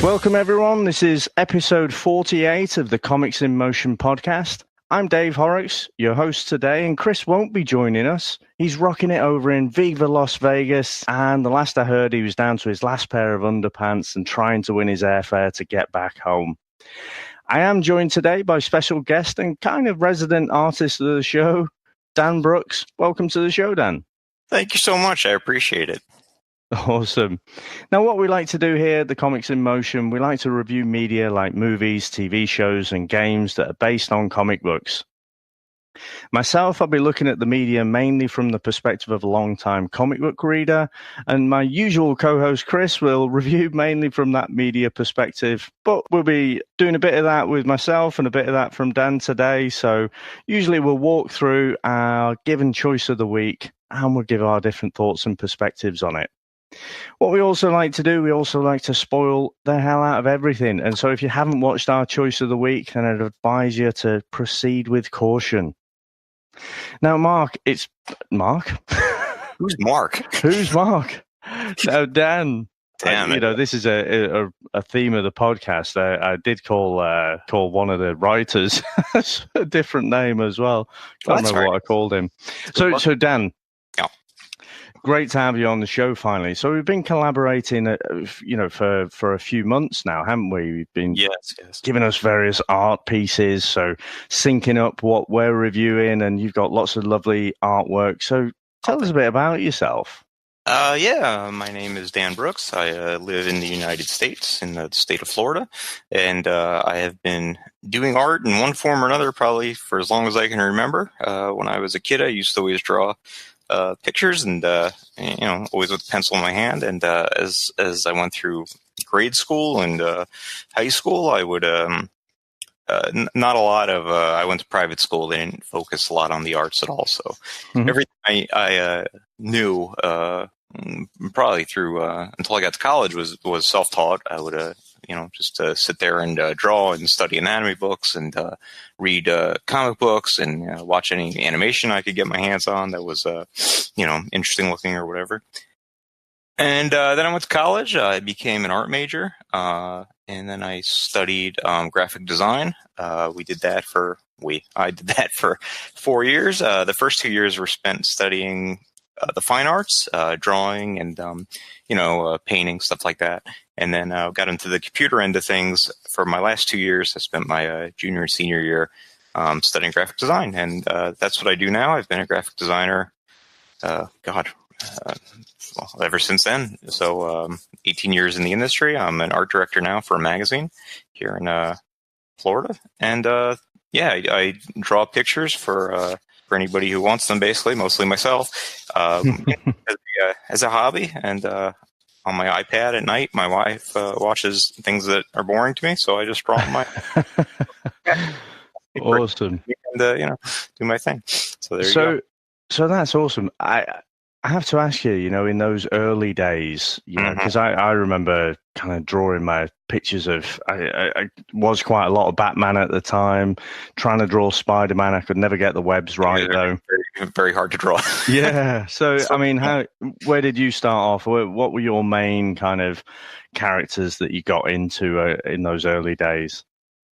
Welcome, everyone. This is episode 48 of the Comics in Motion podcast. I'm Dave Horrocks, your host today, and Chris won't be joining us. He's rocking it over in Viva Las Vegas, and the last I heard, he was down to his last pair of underpants and trying to win his airfare to get back home. I am joined today by special guest and kind of resident artist of the show, Dan Brooks. Welcome to the show, Dan. Thank you so much. I appreciate it. Awesome. Now, what we like to do here at the Comics in Motion, we like to review media like movies, TV shows, and games that are based on comic books. Myself, I'll be looking at the media mainly from the perspective of a long-time comic book reader, and my usual co-host Chris will review mainly from that media perspective, but we'll be doing a bit of that with myself and a bit of that from Dan today. So usually we'll walk through our given choice of the week and we'll give our different thoughts and perspectives on it. What we also like to do, we also like to spoil the hell out of everything. And so if you haven't watched our choice of the week, then I'd advise you to proceed with caution. Now, Mark, it's Mark. Who's Mark? Who's Mark? So, Dan. Damn, this is a theme of the podcast. I did call one of the writers a different name as well. Can't remember what I called him. So Dan. Yeah. Great to have you on the show finally. So we've been collaborating, for a few months now, haven't we? We've been giving us various art pieces, so syncing up what we're reviewing, and you've got lots of lovely artwork. So tell us a bit about yourself. My name is Dan Brooks. I live in the United States, in the state of Florida, and I have been doing art in one form or another probably for as long as I can remember. When I was a kid, I used to always draw pictures and, always with a pencil in my hand. And as I went through grade school and high school, I would not a lot of I went to private school. They didn't focus a lot on the arts at all. So everything I knew probably through until I got to college was self-taught. I would just sit there and draw and study anatomy books and read comic books and watch any animation I could get my hands on that was interesting looking or whatever. And then I went to college. I became an art major, and then I studied graphic design. I did that for 4 years. The first 2 years were spent studying the fine arts, drawing and painting, stuff like that. And then got into the computer end of things for my last 2 years. I spent my junior and senior year studying graphic design, and that's what I do now. I've been a graphic designer, ever since then. So 18 years in the industry. I'm an art director now for a magazine here in Florida, and I draw pictures for anybody who wants them. Basically, mostly myself, as a hobby, and on my iPad at night, my wife watches things that are boring to me, so I just draw my awesome, and do my thing. So there you go. So that's awesome. I have to ask you, in those early days, because I remember kind of drawing my pictures of, I was quite a lot of Batman at the time, trying to draw Spider-Man. I could never get the webs right, though. Very, very hard to draw. Yeah. So, I mean, where did you start off? What were your main kind of characters that you got into in those early days?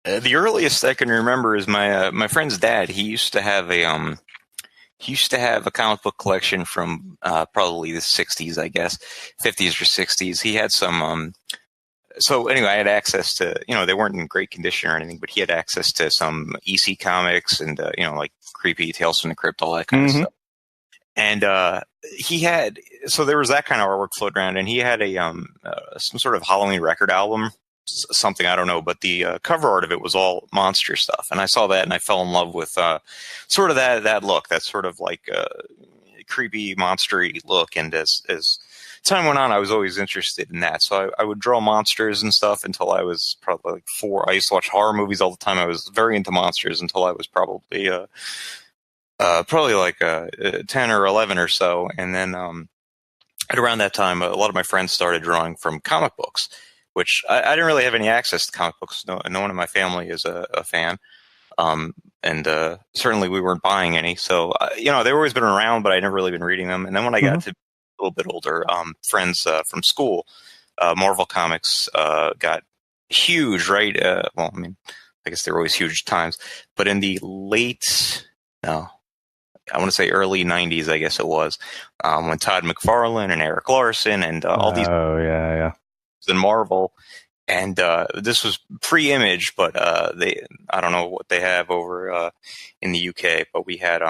The earliest I can remember is my friend's dad. He used to have a comic book collection from probably the 60s, I guess, 50s or 60s. He had some. So anyway, I had access to, they weren't in great condition or anything, but he had access to some EC comics and, like creepy Tales from the Crypt, all that kind of stuff. And so there was that kind of artwork floating around, and he had some sort of Halloween record album, something, I don't know, but the cover art of it was all monster stuff. And I saw that and I fell in love with sort of that look, that sort of like creepy, monstery look. And as time went on, I was always interested in that. So I would draw monsters and stuff until I was probably like 4. I used to watch horror movies all the time. I was very into monsters until I was probably like 10 or 11 or so. And then at around that time, a lot of my friends started drawing from comic books, which I didn't really have any access to comic books. No one in my family is a fan. And certainly we weren't buying any. So, they've always been around, but I'd never really been reading them. And then when I got to a little bit older, friends from school, Marvel Comics got huge, right? Well, I mean, I guess they were always huge at times, but in the no, I want to say early 90s, I guess it was, when Todd McFarlane and Eric Larson and all these Oh, yeah. in Marvel, and this was pre-Image, but I don't know what they have over in the UK, but we had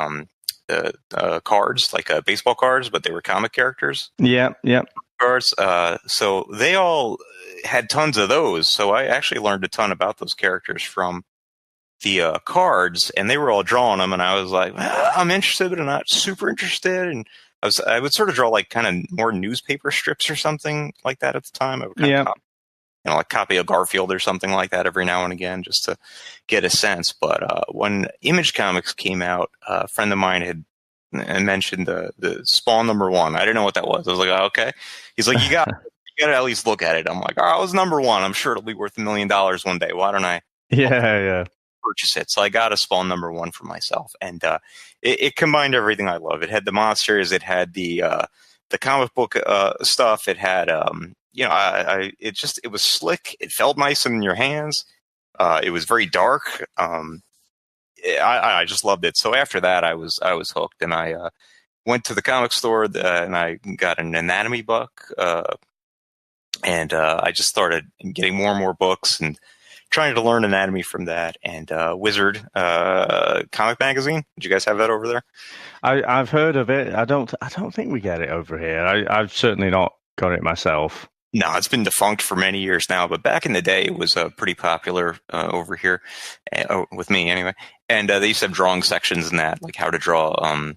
the cards, like baseball cards, but they were comic characters. Yeah. Cards. So they all had tons of those. So I actually learned a ton about those characters from the cards, and they were all drawing them, and I was like, well, I'm interested, but I'm not super interested. And I would sort of draw like kind of more newspaper strips or something like that at the time. I would kind of like copy a Garfield or something like that every now and again just to get a sense. But when Image Comics came out, a friend of mine had mentioned the Spawn #1. I didn't know what that was. I was like, oh, okay. He's like, you got to at least look at it. I'm like, oh, it was #1. I'm sure it'll be worth $1 million one day. Why don't I? Yeah. Purchase it. So I got a Spawn #1 for myself, and it combined everything I love. It had the monsters, it had the comic book stuff. It had it was slick. It felt nice in your hands. It was very dark. I just loved it. So after that, I was hooked, and I went to the comic store and I got an anatomy book, and I just started getting more and more books and trying to learn anatomy from that. And Wizard comic magazine. Did you guys have that over there? I've heard of it. I don't think we get it over here. I've certainly not got it myself. No, it's been defunct for many years now, but back in the day, it was pretty popular over here, with me anyway. And they used to have drawing sections in that, like how to draw. I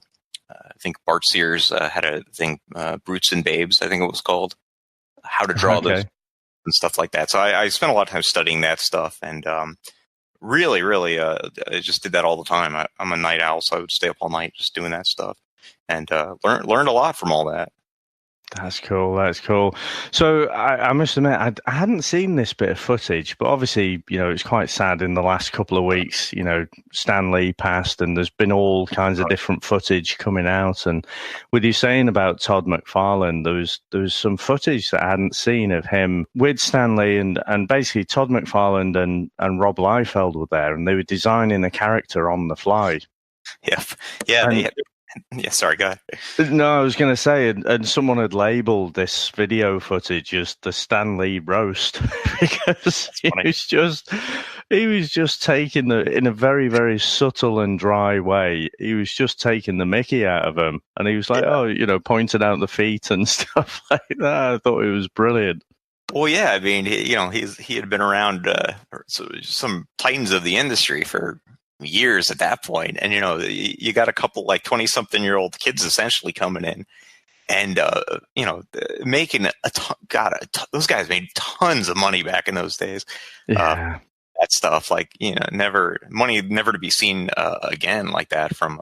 think Bart Sears had a thing, Brutes and Babes, I think it was called, how to draw those and stuff like that. So I spent a lot of time studying that stuff, and really, I just did that all the time. I'm a night owl, so I would stay up all night just doing that stuff, and learned a lot from all that. That's cool. So I must admit, I hadn't seen this bit of footage, but obviously, it's quite sad in the last couple of weeks. Stan Lee passed, and there's been all kinds of different footage coming out. And with you saying about Todd McFarlane, there was some footage that I hadn't seen of him with Stan Lee, and basically Todd McFarlane and Rob Liefeld were there, and they were designing a character on the fly. Yeah. Yeah, sorry, go ahead. No, I was going to say, and someone had labelled this video footage as the Stan Lee roast because he was just taking in a very, very subtle and dry way. He was just taking the mickey out of him, and he was like, pointing out the feet and stuff like that. I thought it was brilliant. Well, yeah, I mean, he had been around some titans of the industry for years at that point, and you got a couple like 20-something-year-old kids essentially coming in, and making those guys made tons of money back in those days. Yeah, that stuff, like never to be seen again like that from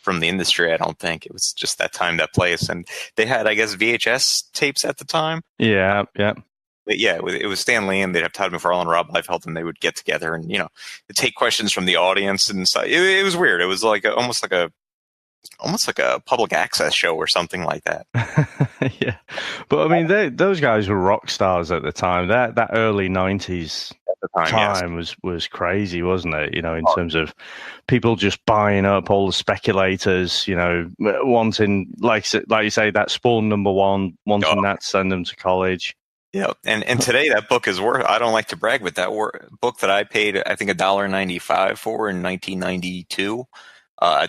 the industry. I don't think it was just that time, that place, and they had, I guess, VHS tapes at the time. Yeah. But yeah, it was Stan Lee, and they'd have Todd McFarlane and Rob Liefeld, and they would get together and take questions from the audience and stuff. It was weird. It was like almost like a public access show or something like that. Yeah, but I mean, those guys were rock stars at the time. That early '90s time was crazy, wasn't it? In terms of people just buying up, all the speculators, wanting, like you say, that Spawn #1, wanting that to send them to college. Yeah, and today that book is worth, I don't like to brag, but that book that I paid, I think, $1.95 for in 1992,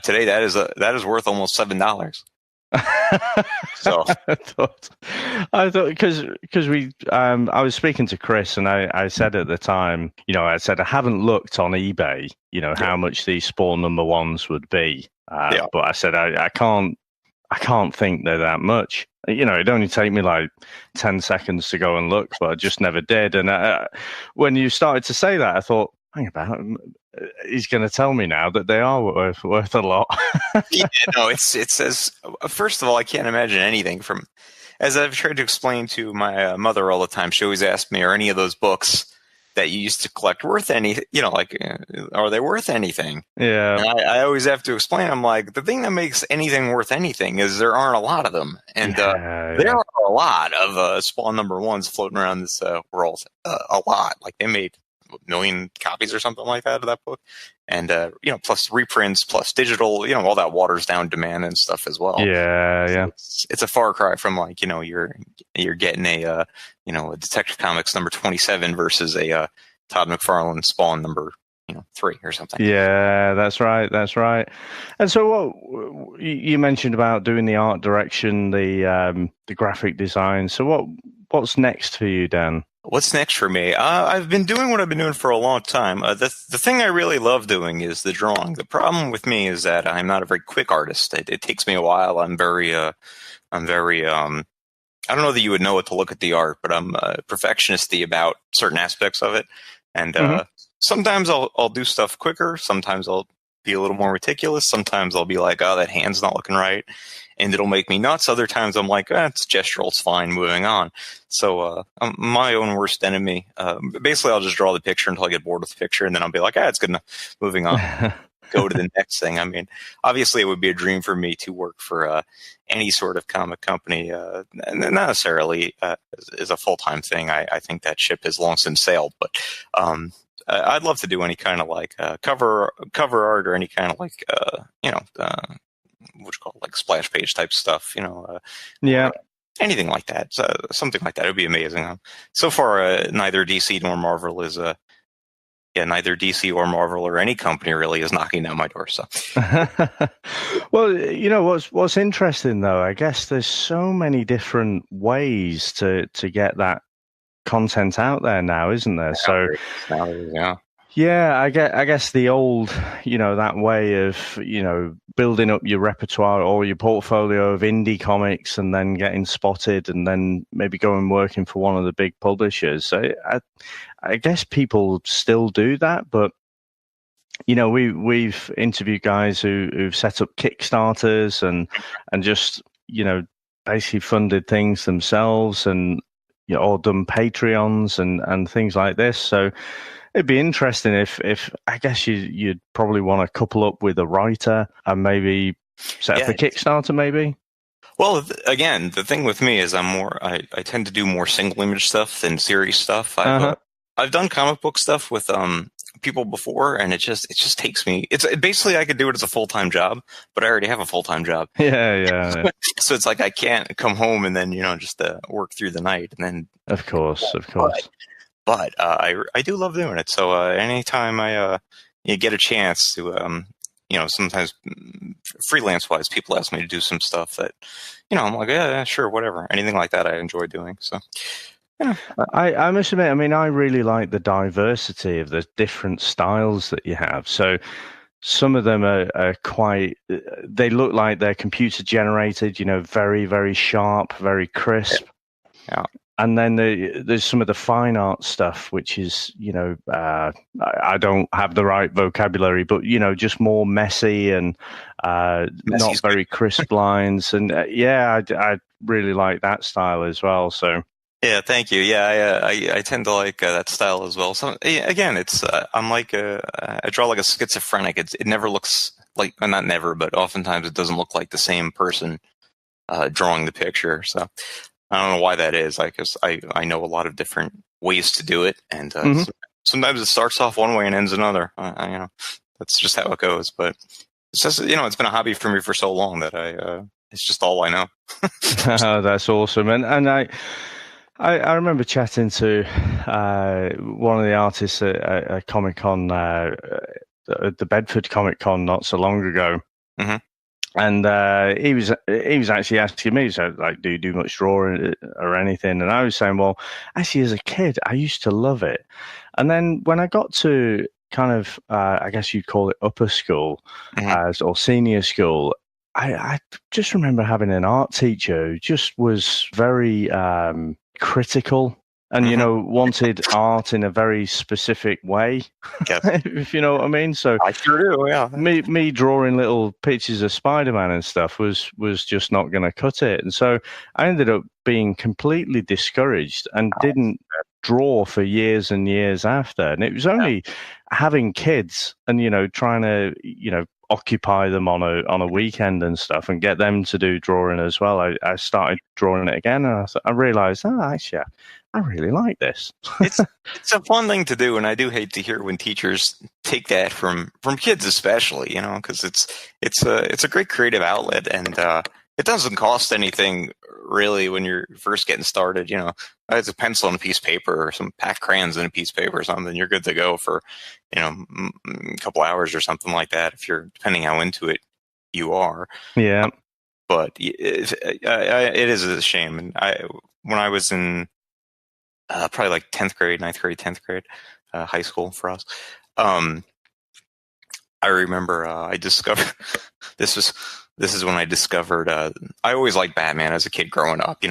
today that is worth almost $7. So I thought because I was speaking to Chris, and I said at the time, I haven't looked on eBay, how much these Spawn #1s would be, but I said I can't think they're that much. It'd only take me like 10 seconds to go and look, but I just never did. And when you started to say that, I thought, hang about, he's going to tell me now that they are worth a lot. It says, first of all, I can't imagine anything from, as I've tried to explain to my mother all the time. She always asked me, are any of those books that you used to collect worth are they worth anything? Yeah. And I always have to explain. I'm like, the thing that makes anything worth anything is there aren't a lot of them, and there are a lot of Spawn #1s floating around this world. A lot. Like they made 1 million copies or something like that of that book, and plus reprints, plus digital. All that waters down demand and stuff as well. Yeah. It's a far cry from like you're getting a Detective Comics #27 versus a Todd McFarlane Spawn number 3 or something. Yeah, that's right. And so, what you mentioned about doing the art direction, the graphic design. So, what's next for you, Dan? What's next for me? I've been doing what I've been doing for a long time. The thing I really love doing is the drawing. The problem with me is that I'm not a very quick artist. It takes me a while. I'm very I don't know that you would know it to look at the art, but I'm perfectionisty about certain aspects of it. And sometimes I'll do stuff quicker. Sometimes I'll be a little more meticulous. Sometimes I'll be like, oh, that hand's not looking right, and it'll make me nuts. Other times I'm like, it's gestural, it's fine, moving on. So I'm my own worst enemy. Basically, I'll just draw the picture until I get bored with the picture, and then I'll be like, it's good enough, moving on. Go to the next thing. I mean, obviously, it would be a dream for me to work for any sort of comic company, not necessarily as a full-time thing. I think that ship has long since sailed, but I'd love to do any kind of like cover art or any kind of like what you call it, like splash page type stuff. Anything like that. Something like that would be amazing. So far, neither DC nor Marvel is neither DC or Marvel or any company really is knocking down my door. So, well, what's interesting though, I guess there's so many different ways to get that content out there now, isn't there? So, yeah, I guess the old, that way of, building up your repertoire or your portfolio of indie comics and then getting spotted and then maybe going working for one of the big publishers. I guess people still do that, but we've interviewed guys who've set up Kickstarters and just basically funded things themselves and or done Patreons and things like this. So it'd be interesting if I guess you'd probably want to couple up with a writer and maybe set up a Kickstarter, maybe. Well, again, the thing with me is I tend to do more single image stuff than series stuff. I've done comic book stuff with people before, and it just takes me. Basically I could do it as a full-time job, but I already have a full-time job. Yeah. So it's like I can't come home and then just work through the night and then. Of course. But I do love doing it. So anytime I get a chance to sometimes freelance wise, people ask me to do some stuff that I'm like, yeah, sure, whatever, anything like that I enjoy doing. So. Yeah. I must admit, I mean, I really like the diversity of the different styles that you have. So some of them are quite, they look like they're computer generated, very, very sharp, very crisp. Yeah. And then there's some of the fine art stuff, which is, I don't have the right vocabulary, but, just more messy and not very crisp lines. And I really like that style as well. So. Yeah, thank you. Yeah, I tend to like that style as well. So again, it's I'm like I draw like a schizophrenic. It never looks like, not never, but oftentimes it doesn't look like the same person drawing the picture. So I don't know why that is. Because I know a lot of different ways to do it, and sometimes it starts off one way and ends another. That's just how it goes. But it's just it's been a hobby for me for so long that it's just all I know. Oh, that's awesome, and I remember chatting to one of the artists at Comic Con, the Bedford Comic Con, not so long ago, and he was actually asking me, so like, do you do much drawing or anything? And I was saying, well, actually, as a kid, I used to love it, and then when I got to kind of, I guess you'd call it upper school, or senior school. I just remember having an art teacher who just was very critical and wanted art in a very specific way. Yes. If you know what I mean. So I sure do. Yeah. Me drawing little pictures of Spider-Man and stuff was just not going to cut it, and so I ended up being completely discouraged and didn't draw for years and years after. And it was only having kids and, trying to, occupy them on a weekend and stuff and get them to do drawing as well. I started drawing it again, and I realized, actually, I really like this. It's a fun thing to do, and I do hate to hear when teachers take that from kids, especially, because it's a great creative outlet, and it doesn't cost anything really when you're first getting started. It's a pencil and a piece of paper, or some pack crayons and a piece of paper or something. You're good to go for a couple hours or something like that, if you're, depending how into it you are. Yeah. But it is a shame. And when I was in probably like 10th grade, 9th grade, 10th grade, high school for us, I remember I discovered this is when I discovered I always liked Batman as a kid growing up.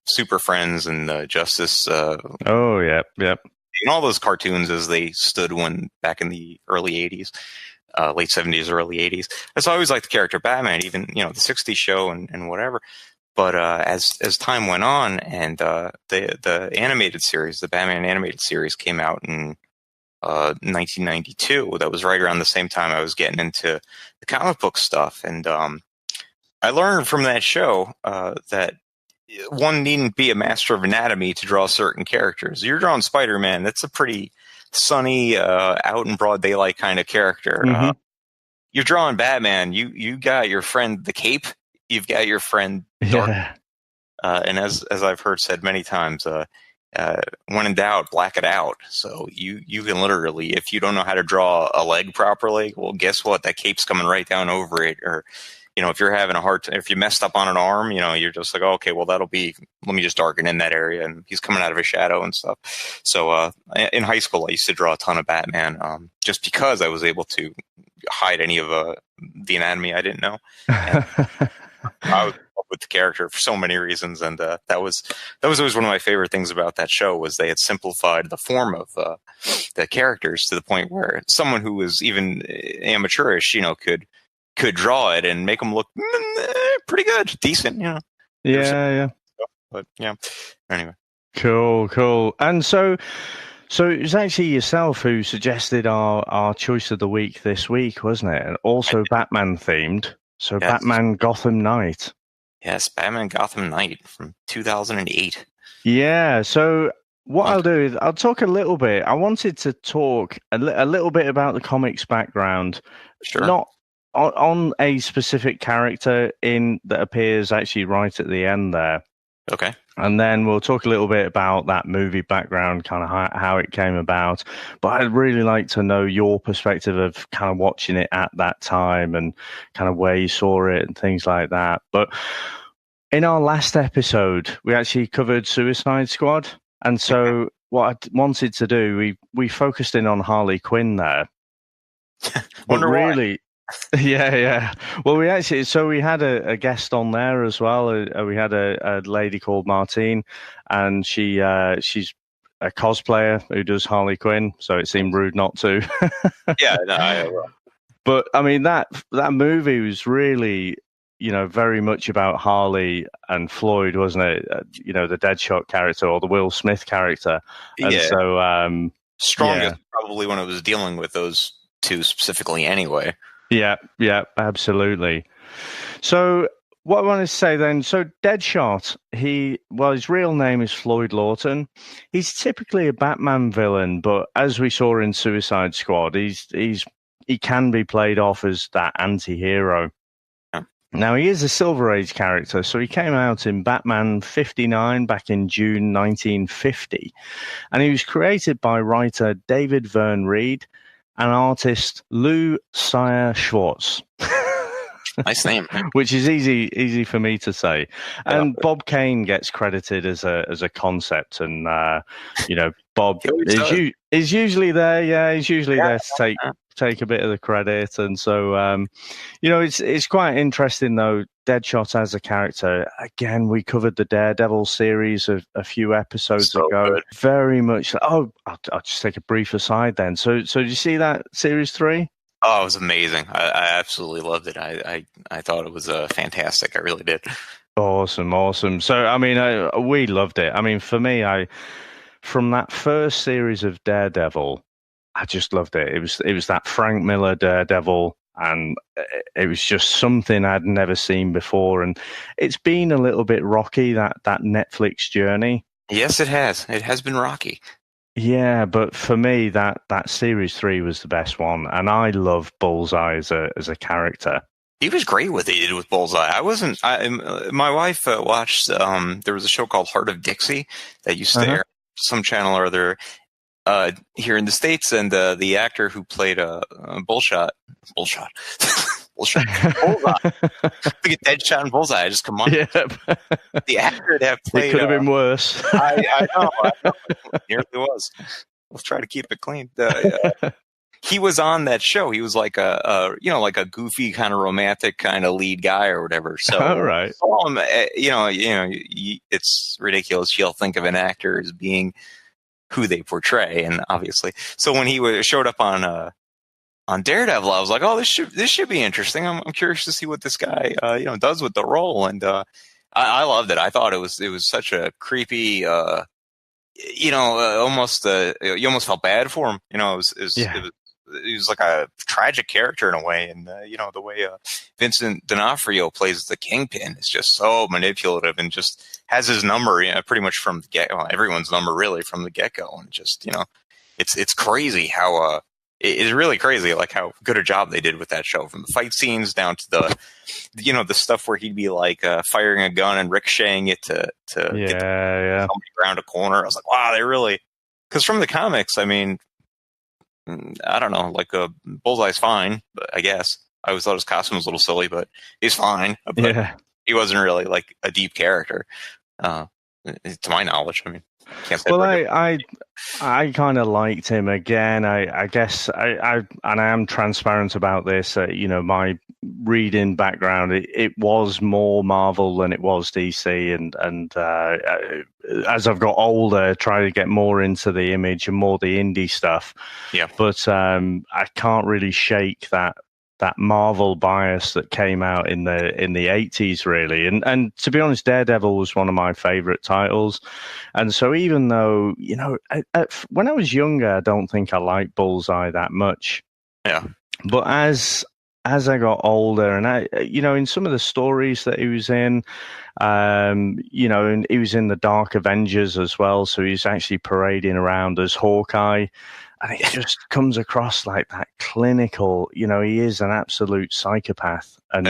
Super Friends and Justice. Oh, yep. And all those cartoons as they stood back in the early 80s, late 70s, early 80s. So I always liked the character Batman, even the 60s show and whatever. But as time went on, and the animated series, the Batman animated series, came out in 1992. That was right around the same time I was getting into the comic book stuff, and I learned from that show that one needn't be a master of anatomy to draw certain characters. You're drawing Spider-Man. That's a pretty sunny, out in broad daylight kind of character. Mm-hmm. You're drawing Batman. You got your friend the Cape. You've got your friend Dark. Yeah. And as I've heard said many times, when in doubt, black it out. So you can literally, if you don't know how to draw a leg properly, well, guess what? That cape's coming right down over it. Or, if you're having a hard time, if you messed up on an arm, you're just like, oh, okay, well, let me just darken in that area. And he's coming out of a shadow and stuff. So in high school, I used to draw a ton of Batman just because I was able to hide any of the anatomy I didn't know. I was in love with the character for so many reasons, and that was always one of my favorite things about that show, was they had simplified the form of the characters to the point where someone who was even amateurish, could draw it and make them look pretty good, decent, Yeah. But yeah, anyway. Cool. And so it was actually yourself who suggested our choice of the week this week, wasn't it? And also Batman themed. So yes. Batman Gotham Knight. Yes, Batman Gotham Knight from 2008. Yeah, so what I'll do is I'll talk a little bit. I wanted to talk a little bit about the comics background. Sure. Not on a specific character that appears actually right at the end there. Okay. And then we'll talk a little bit about that movie background, kind of how it came about. But I'd really like to know your perspective of kind of watching it at that time and kind of where you saw it and things like that. But in our last episode, we actually covered Suicide Squad. And so what I wanted to do, we focused in on Harley Quinn there. Wonder really, yeah. Well, we had a guest on there as well. We had a lady called Martine, and she's a cosplayer who does Harley Quinn. So it seemed rude not to. Yeah, no, but I mean that movie was really, very much about Harley and Floyd, wasn't it? The Deadshot character or the Will Smith character. And so strongest probably when it was dealing with those two specifically anyway. Yeah, absolutely. So what I want to say then, so Deadshot, his real name is Floyd Lawton. He's typically a Batman villain, but as we saw in Suicide Squad, he can be played off as that anti-hero. Yeah. Now, he is a Silver Age character, so he came out in Batman 59 back in June 1950, and he was created by writer David Verne Reed and artist Lou Sire Schwartz. Nice name. Which is easy for me to say. And Bob Kane gets credited as a concept, and Bob is usually there. Yeah, he's usually there to take a bit of the credit, and so it's quite interesting though. Deadshot as a character, again, we covered the Daredevil series a few episodes ago. Good. Very much. I'll just take a brief aside then. So did you see that series 3? Oh, it was amazing. I absolutely loved it. I thought it was fantastic. I really did. Awesome. So, I mean, we loved it. I mean, for me, from that first series of Daredevil, I just loved it. It was that Frank Miller Daredevil, and it was just something I'd never seen before. And it's been a little bit rocky, that Netflix journey. Yes, it has. It has been rocky. Yeah, but for me, that series 3 was the best one, and I love Bullseye as a character. He was great with it. He did with Bullseye. My wife watched. There was a show called Heart of Dixie that used to air some channel or other here in the States, and the actor who played Bullshot, Bullseye. To get Deadshot and Bullseye, I just come on. Yep. The actor that played it could have been worse. I know. It nearly was. We'll try to keep it clean. He was on that show. He was like like a goofy kind of romantic kind of lead guy or whatever. So, all right. It's ridiculous. You'll think of an actor as being who they portray, and obviously, so when he showed up on Daredevil, I was like, oh, this should be interesting. I'm curious to see what this guy does with the role, and I loved it. I thought it was such a creepy. You almost felt bad for him. It was like a tragic character in a way, and the way Vincent D'Onofrio plays the Kingpin is just so manipulative and just has his number, pretty much from the get. Well, everyone's number really from the get go, and just it's crazy how it's really crazy like how good a job they did with that show, from the fight scenes down to the stuff where he'd be like firing a gun and ricocheting it to get somebody around a corner. I was like, wow, they really, because from the comics, I mean, I don't know, like Bullseye's fine, but I guess I always thought his costume was a little silly, but he's fine. But he wasn't really like a deep character, to my knowledge. I mean, can't say. Well, I kind of liked him again. I guess I am transparent about this. My reading background, it was more Marvel than it was DC, and as I've got older, try to get more into the Image and more the indie stuff. Yeah, but I can't really shake that Marvel bias that came out in the 80s, really. And to be honest, Daredevil was one of my favorite titles. And so even though, when I was younger, I don't think I liked Bullseye that much. Yeah. But as I got older, and in some of the stories that he was in, and he was in the Dark Avengers as well. So he's actually parading around as Hawkeye. And it just comes across like that clinical, he is an absolute psychopath and,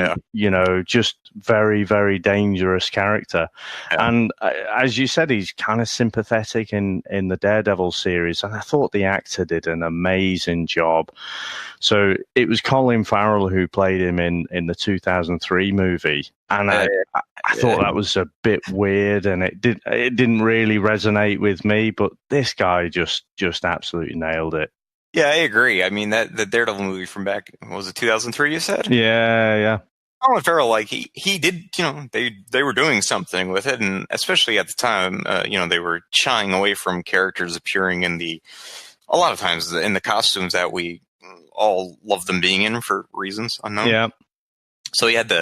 just very, very dangerous character. Yeah. And as you said, he's kind of sympathetic in the Daredevil series. And I thought the actor did an amazing job. So it was Colin Farrell who played him in the 2003 movie. And I thought that was a bit weird, and it didn't really resonate with me. But this guy just absolutely nailed it. Yeah, I agree. I mean, the Daredevil movie from back, was it 2003? You said? Yeah. Colin Farrell, like he did, they were doing something with it, and especially at the time, they were shying away from characters appearing a lot of times in the costumes that we all love them being in for reasons unknown. Yeah. So he had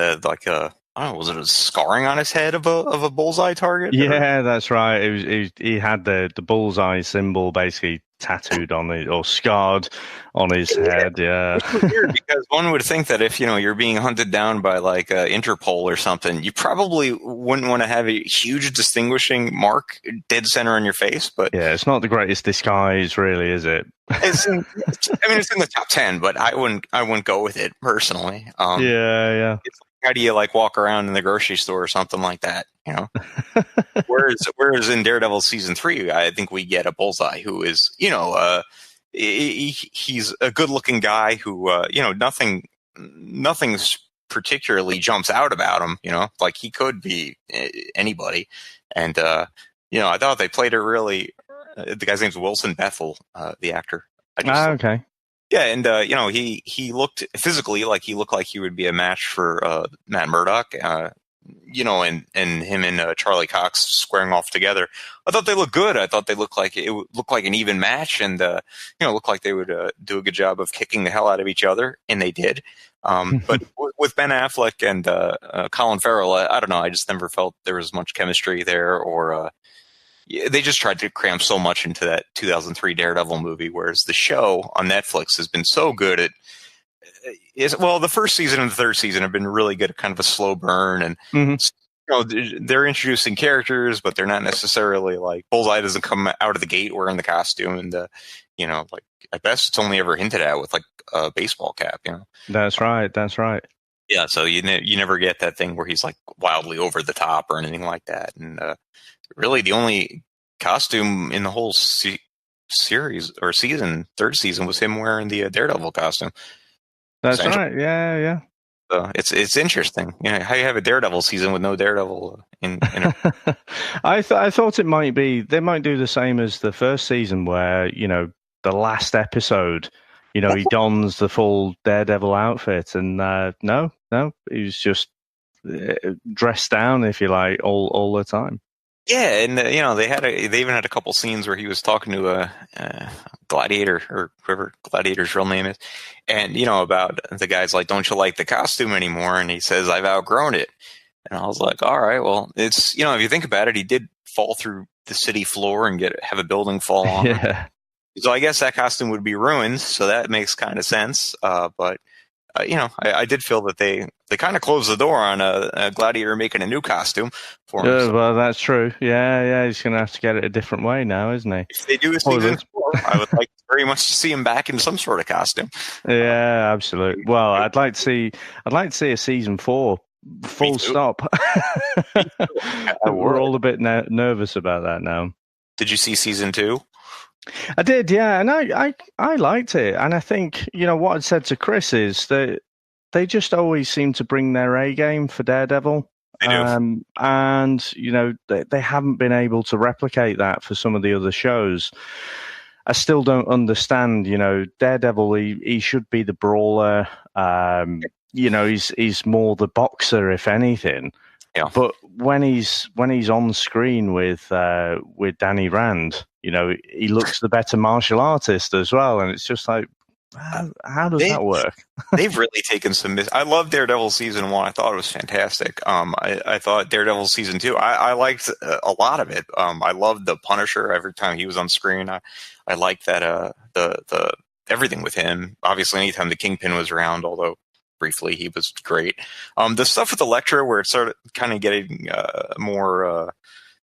I don't know, was it a scarring on his head of a bullseye target? Yeah, that's right. He had the bullseye symbol basically tattooed on it, or scarred on his head. Yeah. It's weird because one would think that if you're being hunted down by like Interpol or something, you probably wouldn't want to have a huge distinguishing mark dead center on your face. But yeah, it's not the greatest disguise, really, is it? It's in the top 10, but I wouldn't go with it personally. Yeah. It's how do you like walk around in the grocery store or something like that, Whereas in Daredevil season 3, I think we get a Bullseye who is, he's a good looking guy who, nothing's particularly jumps out about him, like he could be anybody. And, I thought they played it really, the guy's name's Wilson Bethel, the actor. Okay. Yeah, and he looked physically like he would be a match for Matt Murdock, and him and Charlie Cox squaring off together. I thought they looked good. I thought they looked like an even match, and looked like they would do a good job of kicking the hell out of each other, and they did. But with Ben Affleck and Colin Farrell, I don't know. I just never felt there was much chemistry there, or they just tried to cram so much into that 2003 Daredevil movie, whereas the show on Netflix has been so good at the first season and the third season have been really good at kind of a slow burn, and they're introducing characters, but they're not necessarily like Bullseye doesn't come out of the gate wearing the costume, and like at best it's only ever hinted at with like a baseball cap. That's right. Yeah, so you never get that thing where he's like wildly over the top or anything like that, and really the only costume in the whole series or season, third season, was him wearing the Daredevil costume. That's right. Yeah. So it's interesting, how you have a Daredevil season with no Daredevil in I thought it might be they might do the same as the first season, where the last episode, he dons the full Daredevil outfit, and no, he was just dressed down, if you like, all the time. Yeah, and they even had a couple scenes where he was talking to a gladiator, or whoever Gladiator's real name is, and about the guy's like, "Don't you like the costume anymore?" And he says, "I've outgrown it." And I was like, "All right, well, it's if you think about it, he did fall through the city floor and have a building fall on him. Yeah. So I guess that costume would be ruined. So that makes kind of sense. But I did feel that they kind of closed the door on a gladiator making a new costume for him. Well, that's true. Yeah. He's going to have to get it a different way now, isn't he? If they do a season 4, I would like very much to see him back in some sort of costume. Yeah, absolutely. Well, I'd like to see a season 4. Full stop. We're all a bit nervous about that now. Did you see season 2? I did, yeah, and I liked it, and I think what I'd said to Chris is that they just always seem to bring their A game for Daredevil. They do. And they haven't been able to replicate that for some of the other shows. I still don't understand. Daredevil, he should be the brawler. He's more the boxer, if anything. Yeah. But when he's on screen with Danny Rand, he looks the better martial artist as well, and it's just like, how does that work? They've really taken some. I love Daredevil season 1. I thought it was fantastic. I thought Daredevil season 2. I liked a lot of it. I loved the Punisher every time he was on screen. I liked that the everything with him. Obviously, anytime the Kingpin was around, although briefly he was great. The stuff with Elektra, where it started kind of getting more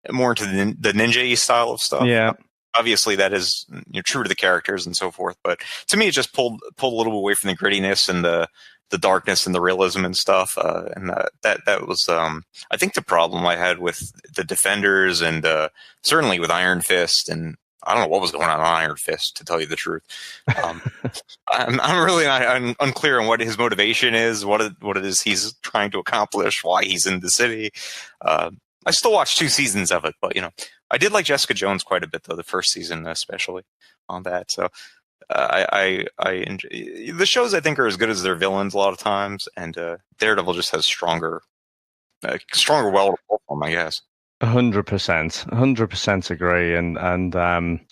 into the ninja style of stuff. Yeah. Obviously, that is true to the characters and so forth, but to me, it just pulled a little away from the grittiness and the darkness and the realism and stuff. And that was, I think, the problem I had with the Defenders, and certainly with Iron Fist. And I don't know what was going on Iron Fist, to tell you the truth. I'm really unclear on what his motivation is, what it is he's trying to accomplish, why he's in the city. I still watched 2 seasons of it, but I did like Jessica Jones quite a bit, though, the first season especially on that. So I enjoy the shows. I think are as good as their villains a lot of times, and Daredevil just has stronger well to pull from, I guess. 100% agree, and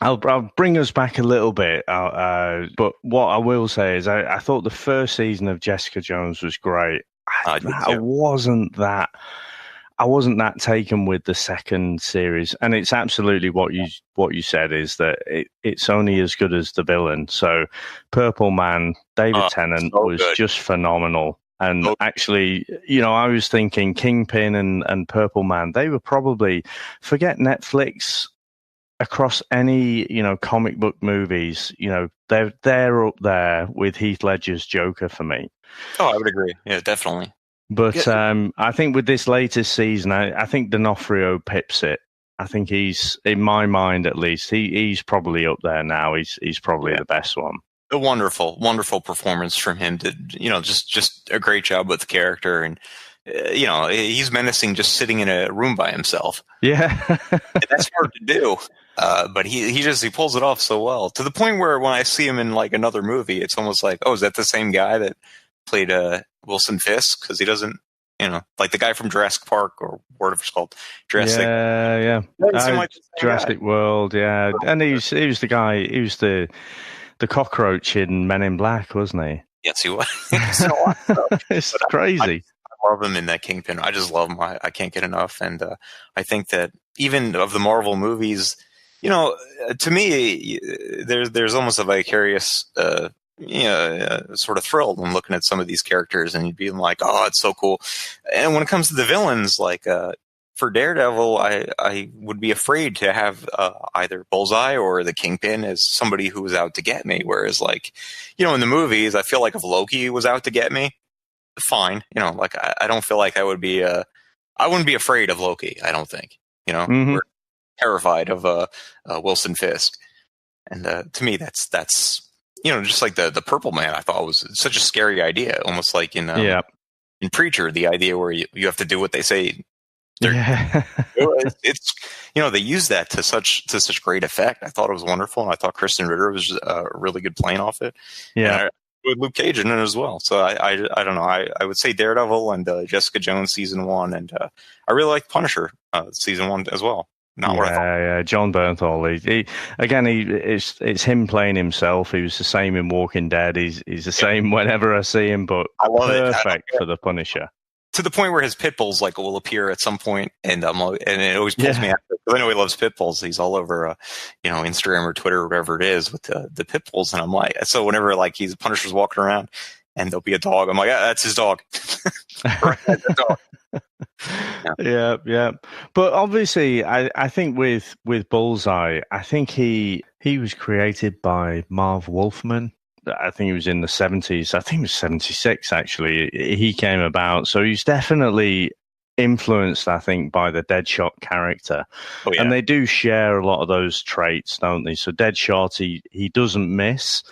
I'll bring us back a little bit. But what I will say is, I thought the first season of Jessica Jones was great. I wasn't that taken with the second series, and it's absolutely what you said, is that it's only as good as the villain. So Purple Man, David Tennant, was just phenomenal. And actually, I was thinking Kingpin and Purple Man, they were probably, forget Netflix, across any, comic book movies, they're up there with Heath Ledger's Joker for me. Oh, I would agree. Yeah, definitely. But I think with this latest season, I think D'Onofrio pips it. I think he's, in my mind at least, he's probably up there now. He's probably the best one. A wonderful, wonderful performance from him. Just a great job with the character, and he's menacing just sitting in a room by himself. Yeah, and that's hard to do. But he pulls it off so well, to the point where when I see him in like another movie, it's almost like, oh, is that the same guy that played Wilson Fisk? Because he doesn't, like the guy from Jurassic Park, or whatever it's called, Jurassic. Yeah. Jurassic World. Yeah, and he was the guy. He was the cockroach in Men in Black, wasn't he? Yes, he was. It's crazy. love him in that Kingpin. I just love him. I can't get enough. And I think that even of the Marvel movies, to me, there's almost a vicarious, sort of thrill when looking at some of these characters and being like, oh, it's so cool. And when it comes to the villains, like for Daredevil, I would be afraid to have either Bullseye or the Kingpin as somebody who was out to get me. Whereas, like, in the movies, I feel like if Loki was out to get me, fine. Like I don't feel like I would be. I wouldn't be afraid of Loki. I don't think. We're terrified of Wilson Fisk, and to me, that's just like the Purple Man. I thought was such a scary idea, almost like in Preacher, the idea where you have to do what they say. It's they use that to such great effect. I thought it was wonderful, and I thought Kristen Ritter was really good playing off it. Yeah, with Luke Cage in it as well. So I don't know. I would say Daredevil and Jessica Jones season 1, and I really like Punisher season 1 as well. Not what I thought. Yeah, John Bernthal. It's him playing himself. He was the same in Walking Dead. He's the same whenever I see him, but I love perfect for the Punisher. To the point where his pit bulls will appear at some point, and it always pulls me out. Because I know he loves pit bulls. He's all over, Instagram or Twitter or whatever it is with the pit bulls, and I'm like, so whenever he's Punisher's walking around, and there'll be a dog, I'm like, that's his dog. That's his dog. Yeah. But obviously, I think with Bullseye, I think he was created by Marv Wolfman. I think he was in the 70s. I think it was 76, actually. He came about. So he's definitely influenced, I think, by the Deadshot character. Oh, yeah. And they do share a lot of those traits, don't they? So Deadshot, he doesn't miss,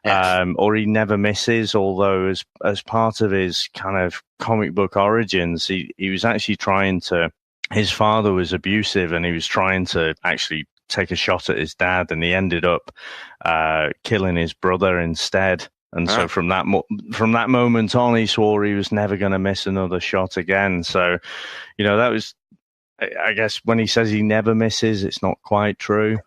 or he never misses, although as part of his kind of comic book origins, he was actually trying to... His father was abusive, and he was trying to actually take a shot at his dad, and he ended up killing his brother instead. And so from that moment on, he swore he was never going to miss another shot again. So, that was, I guess, when he says he never misses, it's not quite true.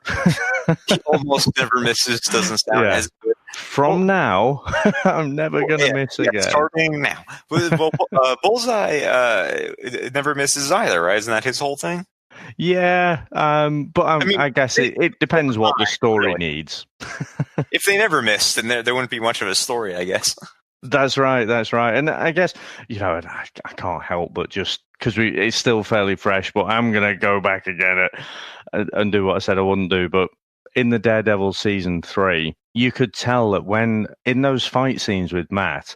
He almost never misses doesn't sound as good. From now, I'm never going to miss again. Starting now. Well, Bullseye never misses either, right? Isn't that his whole thing? Yeah, but I guess it depends what the story needs. If they never missed, then there wouldn't be much of a story, I guess. That's right. And I guess, I can't help but just, because it's still fairly fresh, but I'm going to go back again and do what I said I wouldn't do. But in the Daredevil season 3, you could tell that when, in those fight scenes with Matt,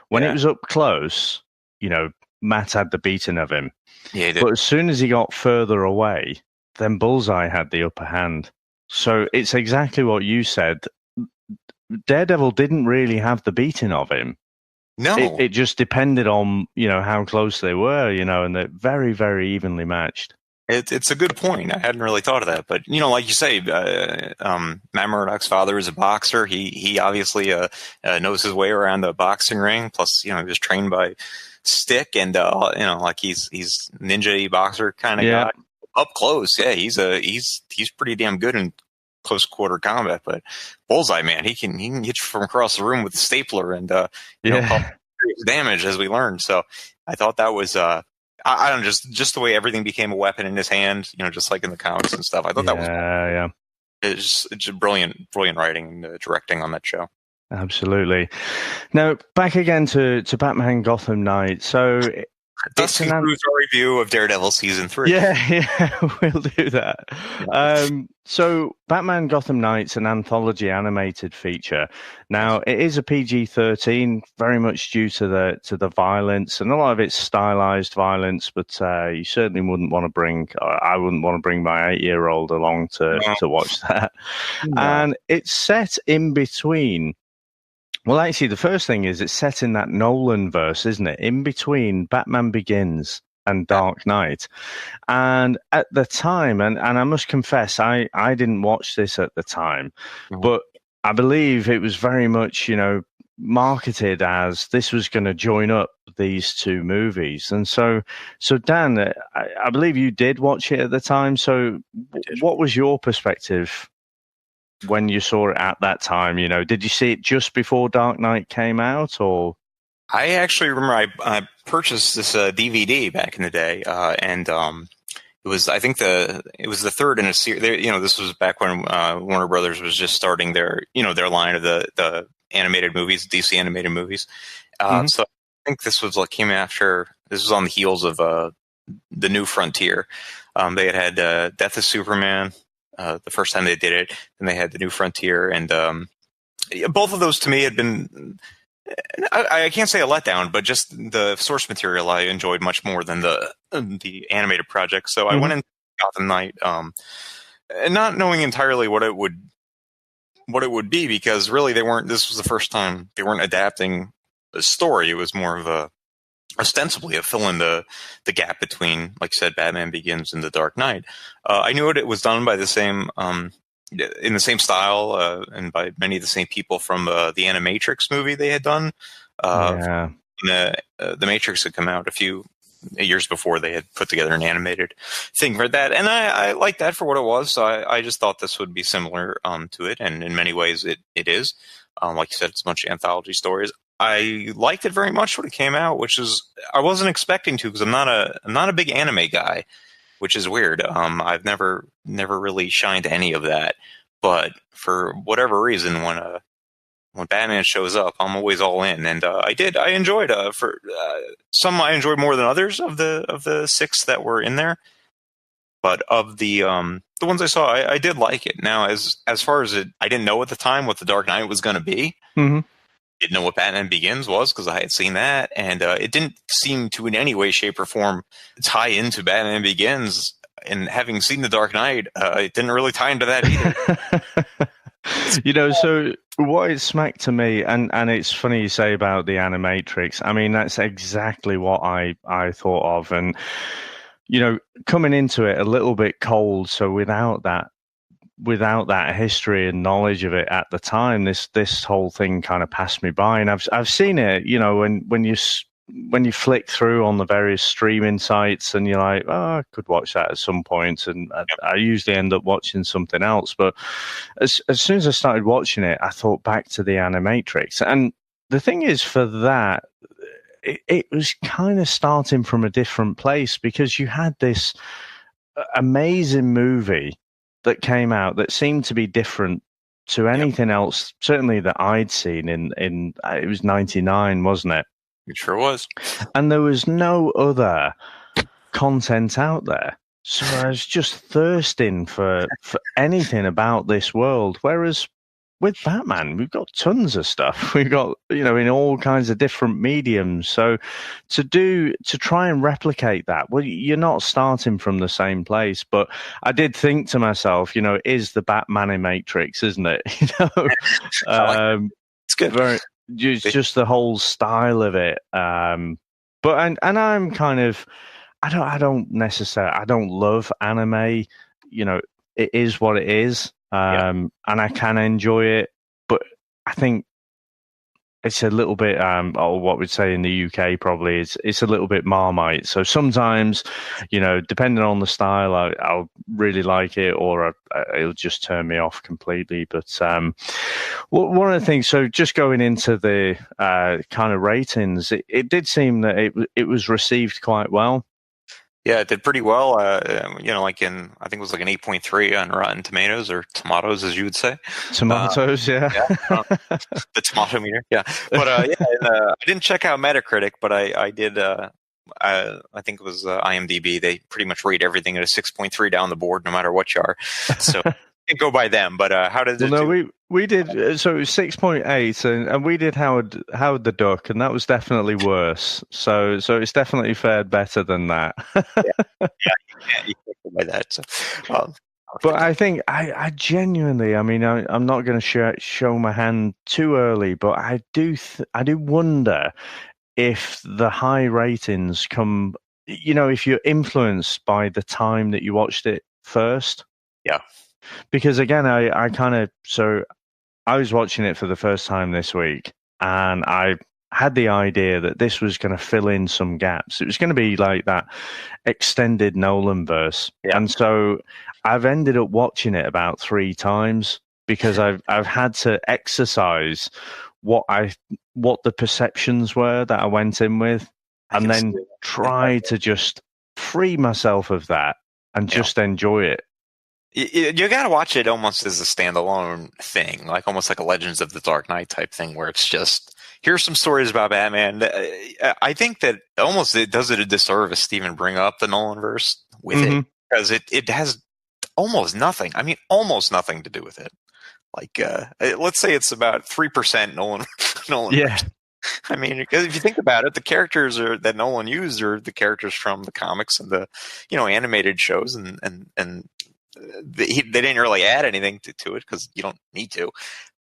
when it was up close, Matt had the beating of him. Yeah, he did. But as soon as he got further away, then Bullseye had the upper hand. So it's exactly what you said. Daredevil didn't really have the beating of him. No. It just depended on, how close they were, and they're very, very evenly matched. It's a good point. I hadn't really thought of that. But, like you say, Matt Murdock's father is a boxer. He obviously knows his way around the boxing ring. Plus, he was trained by Stick, and he's ninja boxer kind of guy. Up close, he's pretty damn good in close quarter combat. But Bullseye, man, he can hit you from across the room with a stapler and cause damage, as we learned. So I thought that was I don't know, just the way everything became a weapon in his hand, just like in the comics and stuff. I thought that was it's just brilliant writing and directing on that show. Absolutely. Now, back again to Batman Gotham Knight. So this concludes our review of Daredevil season 3. Yeah, we'll do that. So Batman Gotham Knight's an anthology animated feature. Now, it is a PG-13, very much due to the violence, and a lot of it's stylized violence, but you certainly wouldn't want to bring, or I wouldn't want to bring my 8-year-old along to watch that. No. And it's set in between. Well, actually, the first thing is it's set in that Nolan verse, isn't it? In between Batman Begins and Dark Knight. And at the time, and I must confess, I didn't watch this at the time, but I believe it was very much, marketed as this was going to join up these two movies. And so Dan, I believe you did watch it at the time. So what was your perspective when you saw it at that time? Did you see it just before Dark Knight came out, or? I actually remember I purchased this DVD back in the day, and it was it was the third in a series. This was back when Warner Brothers was just starting their line of the animated movies, DC animated movies. Mm-hmm. So I think this was came after. This was on the heels of the New Frontier. They had Death of Superman the first time they did it, and they had the New Frontier, and both of those to me had been. I can't say a letdown, but just the source material I enjoyed much more than the animated project. So I went into Gotham Knight, not knowing entirely what it would be, because really this was the first time they weren't adapting the story. It was more of ostensibly a fill in the gap between, like I said, Batman Begins and The Dark Knight. I knew it was done by the same in the same style and by many of the same people from the Animatrix movie they had done. The Matrix had come out a few years before they had put together an animated thing for that, and I liked that for what it was. So I just thought this would be similar to it, and in many ways it is. Like you said, it's a bunch of anthology stories. I liked it very much when it came out, which is I wasn't expecting to, because I'm not a big anime guy, which is weird. I've never really shined to any of that, but for whatever reason, when Batman shows up, I'm always all in, and I enjoyed some I enjoyed more than others of the 6 that were in there, but of the ones I saw, I did like it. Now, as far as it, I didn't know at the time what The Dark Knight was going to be. Mm-hmm. Didn't know what Batman Begins was, because I had seen that, and it didn't seem to in any way, shape, or form tie into Batman Begins. And having seen The Dark Knight, it didn't really tie into that either. So what it smacked to me, and it's funny you say about the Animatrix. I mean, that's exactly what I thought of, and coming into it a little bit cold, so without that history and knowledge of it at the time, this whole thing kind of passed me by. And I've seen it, when you flick through on the various streaming sites, and you're like, oh, I could watch that at some point, and I usually end up watching something else. But as soon as I started watching it, I thought back to the Animatrix. And the thing is, for that, it was kind of starting from a different place, because you had this amazing movie that came out that seemed to be different to anything else, certainly that I'd seen in it was 99, wasn't it? It sure was. And there was no other content out there. So I was just thirsting for anything about this world. Whereas with Batman, we've got tons of stuff. We've got, in all kinds of different mediums. So to try and replicate that, well, you're not starting from the same place. But I did think to myself, it is the Batman Matrix, isn't it? It's good. Just the whole style of it. But I'm kind of, I don't love anime. It is what it is. And I can enjoy it, but I think it's a little bit, what we'd say in the UK probably it's a little bit Marmite. So sometimes, depending on the style, I'll really like it, or it'll just turn me off completely. But one of the things, so just going into the kind of ratings, it did seem that it was received quite well. Yeah, it did pretty well. I think it was like an 8.3 on Rotten Tomatoes, or tomatoes, as you would say. Tomatoes, yeah. The tomato meter, yeah. But I didn't check out Metacritic, but I did. I think it was IMDB. They pretty much rate everything at a 6.3 down the board, no matter what you are. So can't go by them. But how did it? No, we did. So it was 6.8, and we did Howard the Duck, and that was definitely worse. So it's definitely fared better than that. You can't go by that. So, but I think I genuinely, I mean, I'm not going to show my hand too early, but I do wonder if the high ratings come, if you're influenced by the time that you watched it first. Yeah. Because again, I was watching it for the first time this week, and I had the idea that this was going to fill in some gaps. It was going to be like that extended Nolan verse. Yeah. And so I've ended up watching it about 3 times, because I've had to exercise what I what the perceptions were that I went in with, and then try to just free myself of that and just enjoy it. You got to watch it almost as a standalone thing, like almost like a Legends of the Dark Knight type thing, where it's just, here's some stories about Batman. I think that almost it does it a disservice to even bring up the Nolanverse with it, because it has almost nothing. I mean, almost nothing to do with it. Like, let's say it's about 3% Nolan. Yeah. I mean, because if you think about it, the characters that Nolan used are the characters from the comics and the, animated shows, and they didn't really add anything to it because you don't need to.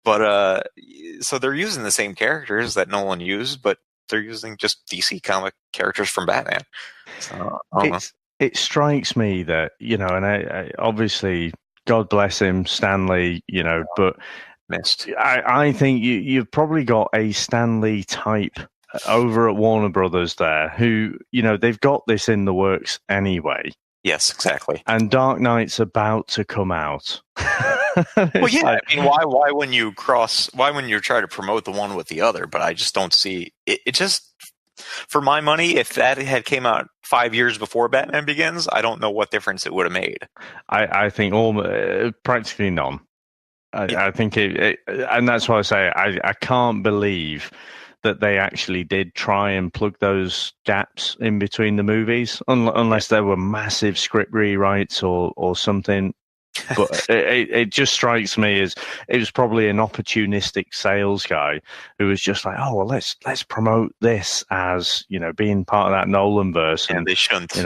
But so they're using the same characters that Nolan used, but they're using just DC comic characters from Batman. So, it strikes me that, and I obviously, God bless him, Stan Lee, but missed. I think you've probably got a Stan Lee type over at Warner Brothers there who, they've got this in the works anyway. Yes, exactly. And Dark Knight's about to come out. Well, yeah. I mean, why when you try to promote the one with the other? But I just don't see it. It just, for my money, if that had came out 5 years before Batman Begins, I don't know what difference it would have made. I think practically none. I think it, and that's why I say I can't believe that they actually did try and plug those gaps in between the movies, unless there were massive script rewrites or something. But it just strikes me as it was probably an opportunistic sales guy who was just like, oh, well, let's promote this as, being part of that Nolanverse. And they shouldn't.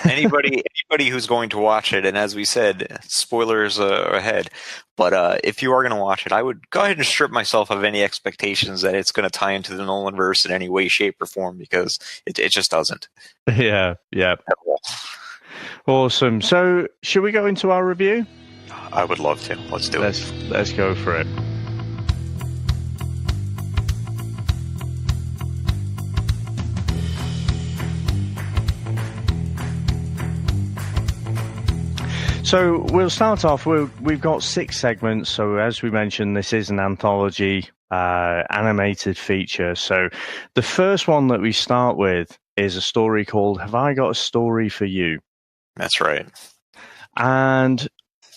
Anybody who's going to watch it, and as we said, spoilers ahead, but if you are going to watch it, I would go ahead and strip myself of any expectations that it's going to tie into the Nolanverse in any way, shape, or form, because it just doesn't. Yeah. Awesome. So, should we go into our review? I would love to. Let's do it. Let's go for it. So we'll start off. We've got 6 segments. So as we mentioned, this is an anthology animated feature. So the first one that we start with is a story called "Have I Got a Story for You?" That's right. And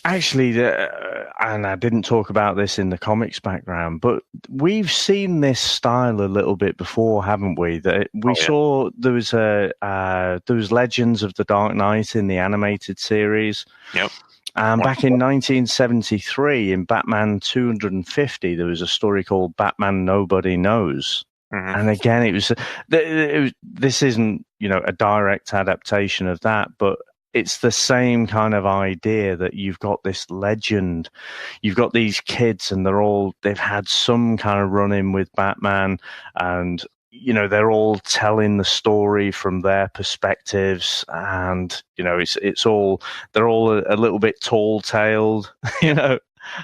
actually, and I didn't talk about this in the comics background, but we've seen this style a little bit before, haven't we? That we saw there was Legends of the Dark Knight in the animated series. Yep. And back in 1973, in Batman 250, there was a story called Batman Nobody Knows. Mm-hmm. And again, this isn't, a direct adaptation of that, but it's the same kind of idea that you've got this legend, you've got these kids, and they've had some kind of run-in with Batman, and they're all telling the story from their perspectives, and they're all a little bit tall-tailed,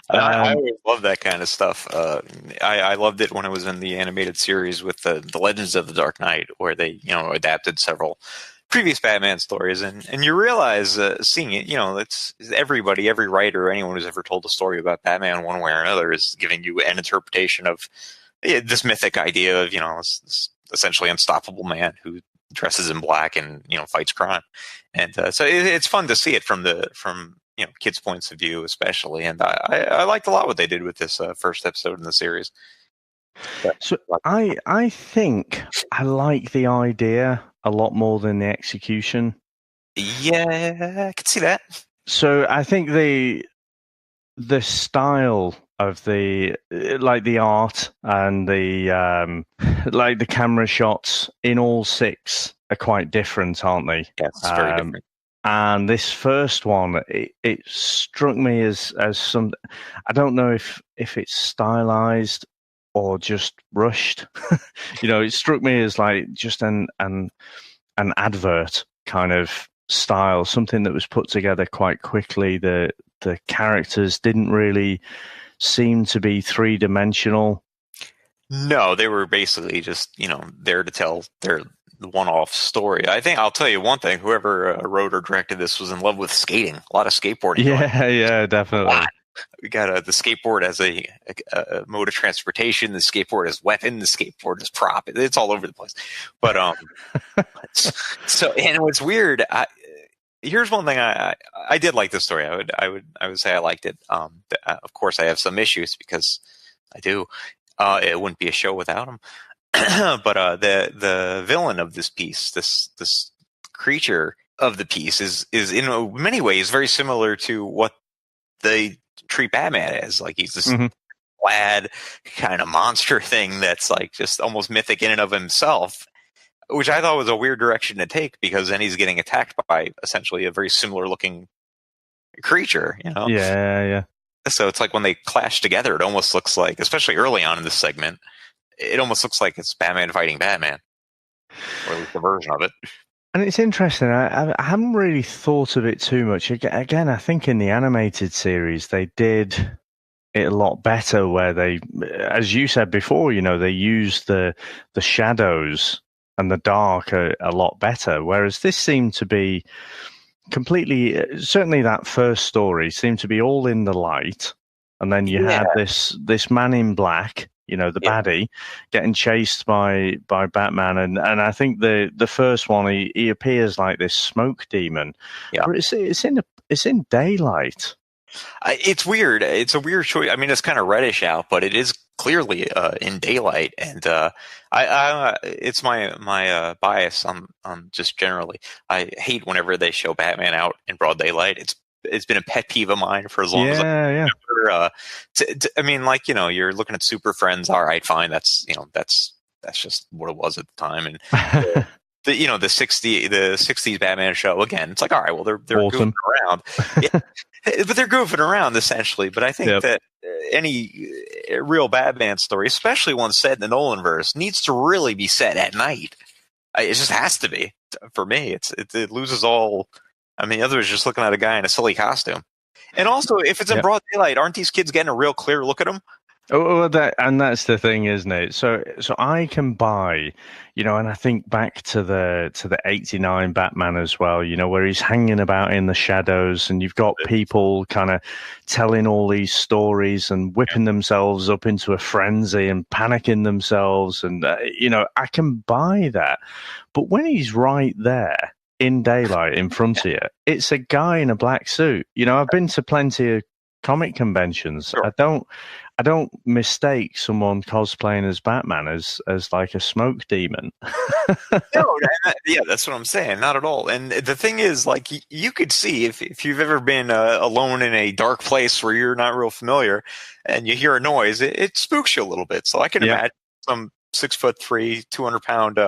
I always love that kind of stuff. I loved it when it was in the animated series with the Legends of the Dark Knight, where they adapted several previous Batman stories, and you realize seeing it, it's every writer, anyone who's ever told a story about Batman one way or another is giving you an interpretation of this mythic idea of this essentially unstoppable man who dresses in black and fights crime, and so it's fun to see it from kids' points of view, especially. And I liked a lot what they did with this first episode in the series. So I think I like the idea a lot more than the execution. Yeah, I could see that. So I think the style of the art and the camera shots in all 6 are quite different, aren't they? Yeah, it's very different. And this first one, it struck me as some. I don't know if it's stylized or just rushed. It struck me as like just an advert kind of style, something that was put together quite quickly. The characters didn't really seem to be 3-dimensional. No, they were basically just there to tell their one-off story. I think I'll tell you one thing: whoever wrote or directed this was in love with skating. A lot of skateboarding. Yeah, definitely. We got the skateboard as a mode of transportation, the skateboard as weapon, the skateboard as prop. It's all over the place. But so, and what's weird, here's one thing I did like this story. I would say I liked it. Of course, I have some issues because I do. It wouldn't be a show without him. But the villain of this piece, this creature of the piece, is in many ways very similar to what they treat Batman as. Like, he's this lad kind of monster thing that's like just almost mythic in and of himself, which I thought was a weird direction to take, because then he's getting attacked by essentially a very similar looking creature, you know? Yeah. So it's like when they clash together, it almost looks like, especially early on in this segment, it almost looks like it's Batman fighting Batman, or at least a version of it. And it's interesting. I haven't really thought of it too much. Again, I think in the animated series, they did it a lot better, where they, as you said before, you know, they used the shadows and the dark a lot better. Whereas this seemed to be completely, certainly that first story seemed to be all in the light. And then you had this man in black, you know, the baddie, getting chased by Batman, and I think the first one he appears like this smoke demon. Yeah, but it's in daylight. It's weird. It's a weird choice. I mean, it's kind of reddish out, but it is clearly in daylight, and it's my bias on just generally. I hate whenever they show Batman out in broad daylight. It's been a pet peeve of mine for as long as I remember. I mean, like, you know, you're looking at Super Friends. All right, fine. That's just what it was at the time. And the 60s Batman show, again, it's like, all right, well, they're awesome. goofing around. Yeah, but they're goofing around essentially. But I think that any real Batman story, especially one set in the Nolanverse, needs to really be set at night. It just has to be. For me, it loses all. I mean, otherwise, just looking at a guy in a silly costume. And also, if it's in broad daylight, aren't these kids getting a real clear look at him? Oh, that's the thing, isn't it? So I can buy, you know, and I think back to the 89 Batman as well, you know, where he's hanging about in the shadows, and you've got people kind of telling all these stories and whipping themselves up into a frenzy and panicking themselves, and you know, I can buy that. But when he's right there in daylight in front of you, it's a guy in a black suit. You know, I've been to plenty of comic conventions. Sure. I don't mistake someone cosplaying as Batman as like a smoke demon. No, that's what I'm saying. Not at all. And the thing is, like, you could see if you've ever been alone in a dark place where you're not real familiar, and you hear a noise, it spooks you a little bit. So I can imagine some 6'3", 200-pound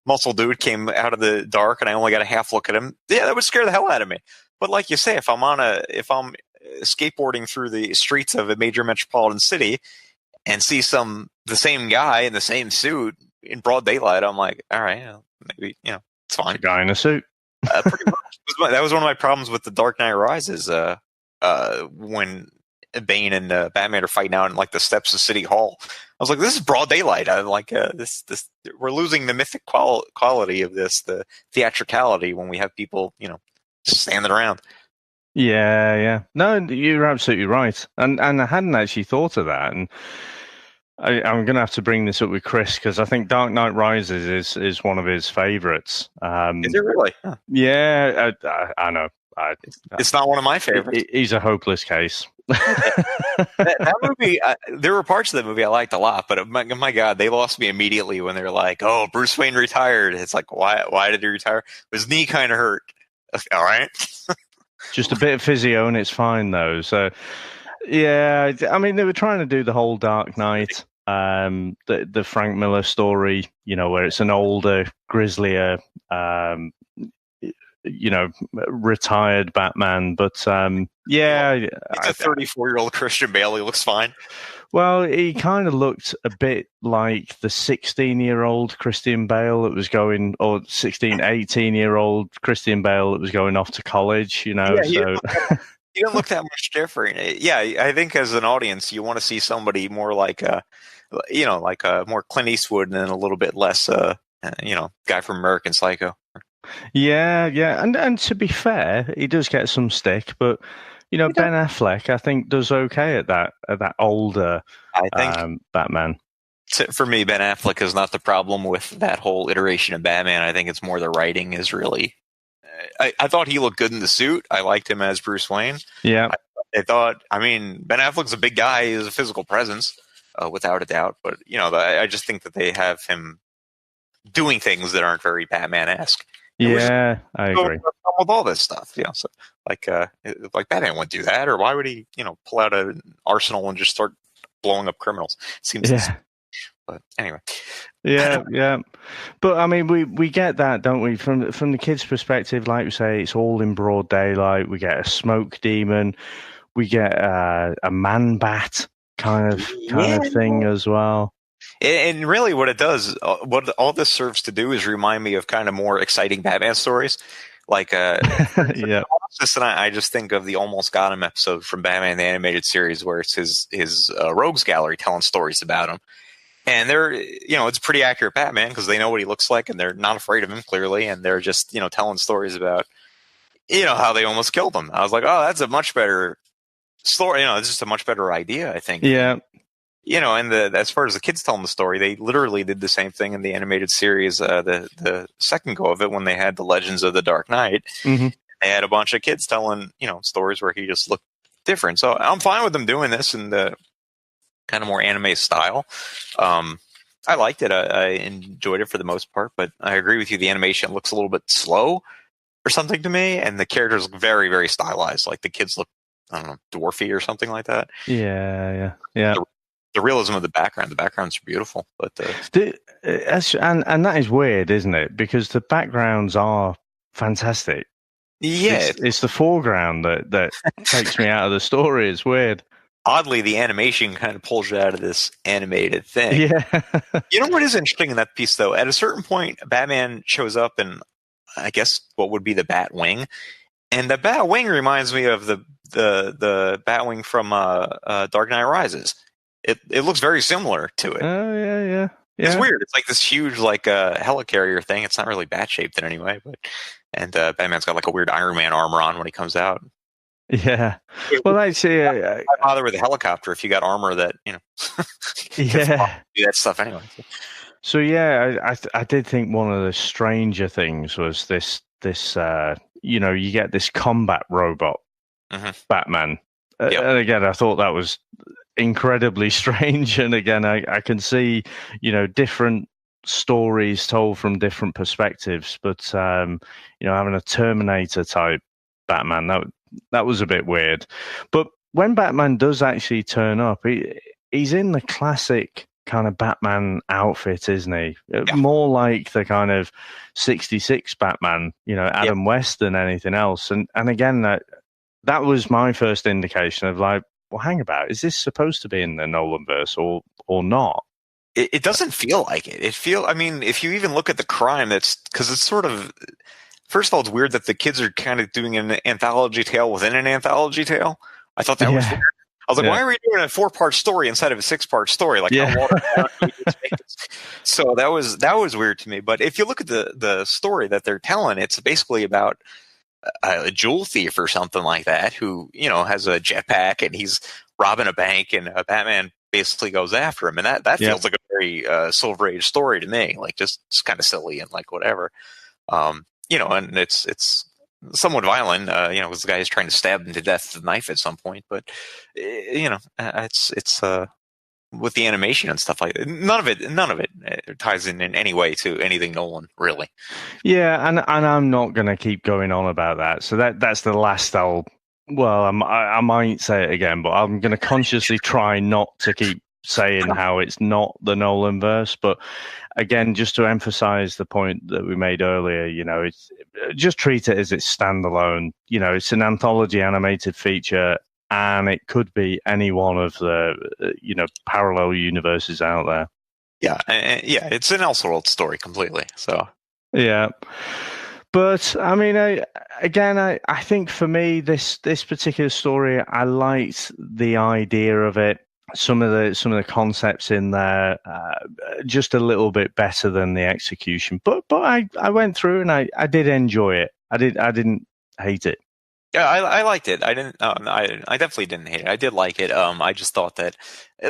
muscle dude came out of the dark, and I only got a half look at him. Yeah, that would scare the hell out of me. But like you say, if I'm skateboarding through the streets of a major metropolitan city and see the same guy in the same suit in broad daylight, I'm like, all right, maybe, you know, it's fine. A guy in a suit. Pretty much. That was one of my problems with The Dark Knight Rises. When Bane and Batman are fighting out in like the steps of City Hall, I was like, this is broad daylight. I'm like, this we're losing the mythic quality of this, the theatricality, when we have people, you know, just standing around. Yeah. No, you're absolutely right. And I hadn't actually thought of that. And I'm going to have to bring this up with Chris, because I think Dark Knight Rises is one of his favorites. Is it really? Huh. Yeah, I know. It's not one of my favorites. He's a hopeless case. that movie, there were parts of the movie I liked a lot, but my God, they lost me immediately when they're like, "Oh, Bruce Wayne retired." It's like, why did he retire? His knee kind of hurt. All right. Just a bit of physio and it's fine, though. So, yeah, I mean, they were trying to do the whole Dark Knight, the Frank Miller story, you know, where it's an older, grislier, you know, retired Batman. But, it's a 34-year-old Christian Bale. He looks fine. Well, he kind of looked a bit like the 16-year-old Christian Bale that was going, or 18-year-old Christian Bale that was going off to college, you know. Yeah, he didn't look that much different. Yeah, I think as an audience, you want to see somebody more like, more Clint Eastwood, and then a little bit less, guy from American Psycho. Yeah, and to be fair, he does get some stick, but Ben Affleck, I think, does okay at that older I think Batman. for me, Ben Affleck is not the problem with that whole iteration of Batman. I think it's more the writing is really. I thought he looked good in the suit. I liked him as Bruce Wayne. Yeah. Ben Affleck's a big guy. He's a physical presence, without a doubt. But, I just think that they have him doing things that aren't very Batman-esque. Yeah, I agree. With all this stuff, so like Batman wouldn't do that, or why would he, pull out an arsenal and just start blowing up criminals? It seems. Yeah. But anyway. Yeah. But I mean, we get that, don't we? From the kids' perspective, like we say, it's all in broad daylight. We get a smoke demon, we get a man bat kind of thing as well. And really, what it does, what all this serves to do, is remind me of kind of more exciting Batman stories. Like, yeah. And I just think of the Almost Got Him episode from Batman the Animated Series, where it's his rogues gallery telling stories about him. And they're, it's pretty accurate Batman because they know what he looks like and they're not afraid of him, clearly. And they're just, telling stories about, how they almost killed him. I was like, oh, that's a much better story. It's just a much better idea, I think. Yeah. And as far as the kids telling the story, they literally did the same thing in the animated series, the second go of it, when they had the Legends of the Dark Knight. Mm-hmm. They had a bunch of kids telling, stories where he just looked different. So I'm fine with them doing this in the kind of more anime style. I liked it. I enjoyed it for the most part, but I agree with you. The animation looks a little bit slow or something to me, and the characters look very, very stylized. Like the kids look, I don't know, dwarfy or something like that. Yeah. The realism of the backgrounds are beautiful, but and that is weird, isn't it? Because the backgrounds are fantastic. Yeah, it's the foreground that takes me out of the story. It's weird. Oddly, the animation kind of pulls you out of this animated thing. Yeah. You know what is interesting in that piece, though? At a certain point, Batman shows up in, I guess, what would be the Batwing, and the Batwing reminds me of the Batwing from Dark Knight Rises. It looks very similar to it. Oh, yeah. It's weird. It's like this huge, like, helicarrier thing. It's not really bat-shaped in any way, and Batman's got like a weird Iron Man armor on when he comes out. Yeah. Well, actually, why bother with a helicopter if you got armor that yeah, do that stuff anyway. So yeah, I did think one of the stranger things was this you get this combat robot, Batman, and again, I thought that was incredibly strange. And again, I can see different stories told from different perspectives, but having a Terminator type Batman, that was a bit weird. But when Batman does actually turn up, he's in the classic kind of Batman outfit, isn't he? Yeah. More like the kind of 66 Batman, Adam West than anything else. And again, that was my first indication of like, well, hang about, is this supposed to be in the Nolanverse or not? It doesn't feel like it. If you even look at the crime, that's because it's sort of, first of all, it's weird that the kids are kind of doing an anthology tale within an anthology tale. I thought that was weird. I was like, why are we doing a 4-part story instead of a 6-part story? Like, how watered down do we need to make this? So that was weird to me. But if you look at the story that they're telling, it's basically about a jewel thief or something like that who, has a jetpack and he's robbing a bank, and Batman basically goes after him. And that feels like a very Silver Age story to me. Like, just kind of silly and like whatever. And it's somewhat violent, because the guy is trying to stab him to death with a knife at some point. But, it's with the animation and stuff like that, none of it ties in any way to anything Nolan, really. Yeah, and I'm not going to keep going on about that. So that's the last I might say it again, but I'm going to consciously try not to keep saying how it's not the Nolanverse. But again, just to emphasize the point that we made earlier, it's just treat it as it's standalone. It's an anthology animated feature, and it could be any one of the parallel universes out there. Yeah, it's an Elseworld story completely. So yeah. But I mean, I think for me, this particular story, I liked the idea of it. Some of the concepts in there, just a little bit better than the execution. But I went through and I did enjoy it. I didn't hate it. Yeah, I liked it. I didn't. I definitely didn't hate it. I did like it. I just thought that,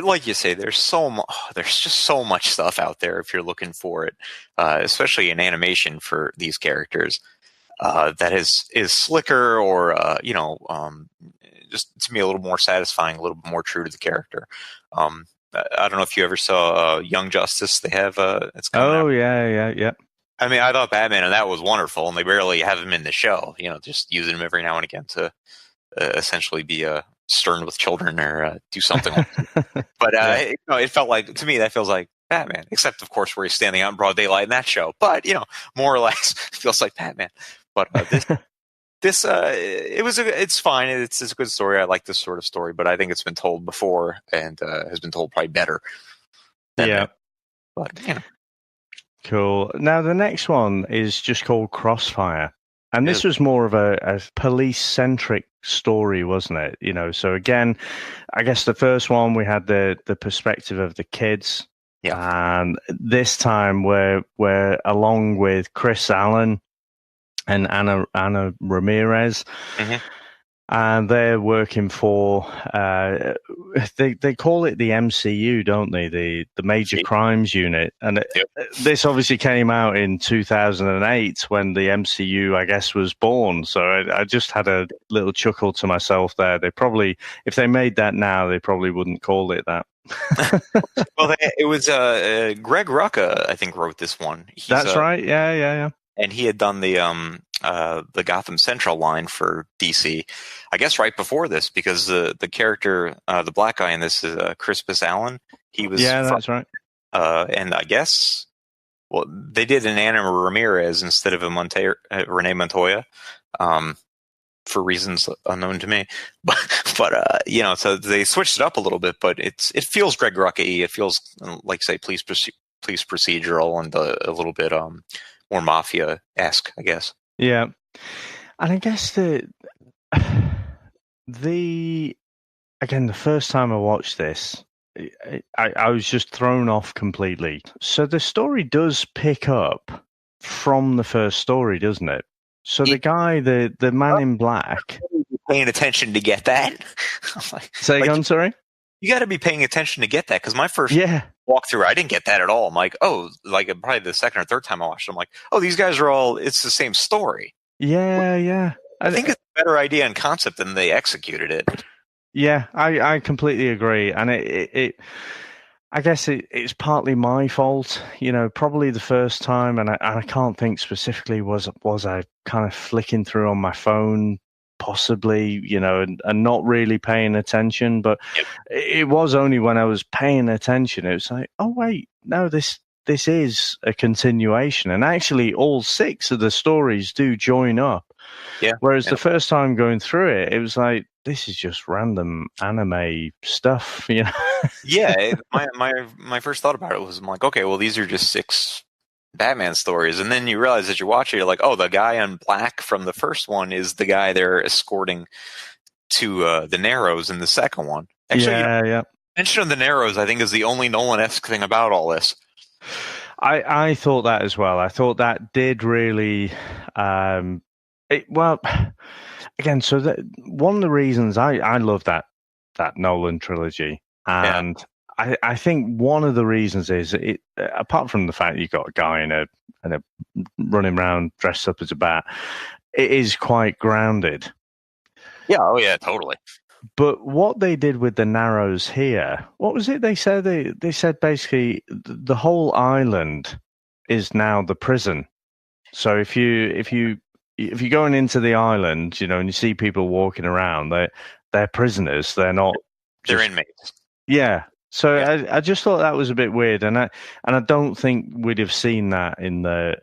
like you say, there's just so much stuff out there if you're looking for it, especially in animation for these characters. That is slicker or just to me a little more satisfying, a little bit more true to the character. I don't know if you ever saw Young Justice. They have it's coming Oh out. yeah. I mean, I thought Batman and that was wonderful, and they barely have him in the show. Just using him every now and again to essentially be stern with children or do something. But Yeah. it felt like to me that feels like Batman, except of course where he's standing out in broad daylight in that show. But more or less, it feels like Batman. But it's fine. It's a good story. I like this sort of story, but I think it's been told before and has been told probably better than Yeah. this. But Cool. Now the next one is just called Crossfire. And this was more of a police-centric story, wasn't it? So again, I guess the first one we had the perspective of the kids. Yeah. And this time we're along with Chris Allen and Anna Ramirez. Mm-hmm. And they're working for they call it the MCU, don't they? The Major Crimes Unit. And this obviously came out in 2008 when the MCU, I guess, was born. So I just had a little chuckle to myself there. They probably, if they made that now, they probably wouldn't call it that. Well, it was Greg Rucka, I think, wrote this one. That's right. Yeah. And he had done the Gotham Central line for DC, I guess, right before this, because the character, the black guy in this is Crispus Allen. He was that's right. And I guess, well, they did an Anna Ramirez instead of a Renee Montoya, for reasons unknown to me. But so they switched it up a little bit, but it feels Greg Rucka-y. It feels like, say, police procedural and a little bit more mafia-esque, I guess. Yeah. And I guess the first time I watched this, I was just thrown off completely. So the story does pick up from the first story, doesn't it? So the guy, the man in black, paying attention to get that. Say again, sorry? You got to be paying attention to get that, because my first walkthrough, I didn't get that at all. I'm like, probably the second or third time I watched it, I'm like, these guys are all, it's the same story. Yeah. I think it's a better idea and concept than they executed it. Yeah, I completely agree. And I guess it's partly my fault, probably the first time, and I can't think specifically, was I kind of flicking through on my phone, possibly, and not really paying attention. But it was only when I was paying attention, it was like, oh wait, no, this is a continuation, and actually all 6 of the stories do join up. Yeah. Whereas the first time going through it, it was like, this is just random anime stuff, Yeah, my first thought about it was, I'm like, okay, well, these are just 6 Batman stories, and then you realize that you watch it, you're like, the guy in black from the first one is the guy they're escorting to the Narrows in the second one. Actually, mention of the Narrows, I think, is the only Nolan-esque thing about all this. I thought that as well. I thought that did really, again. So one of the reasons I love that Nolan trilogy, and I think one of the reasons is apart from the fact you got a guy in a running around dressed up as a bat, it is quite grounded. Yeah. Oh yeah, totally. But what they did with the Narrows here, what was it they said? They said basically the whole island is now the prison. So if you're going into the island, and you see people walking around, they're prisoners. They're not. They're inmates. Yeah. So I just thought that was a bit weird, and I don't think we'd have seen that in the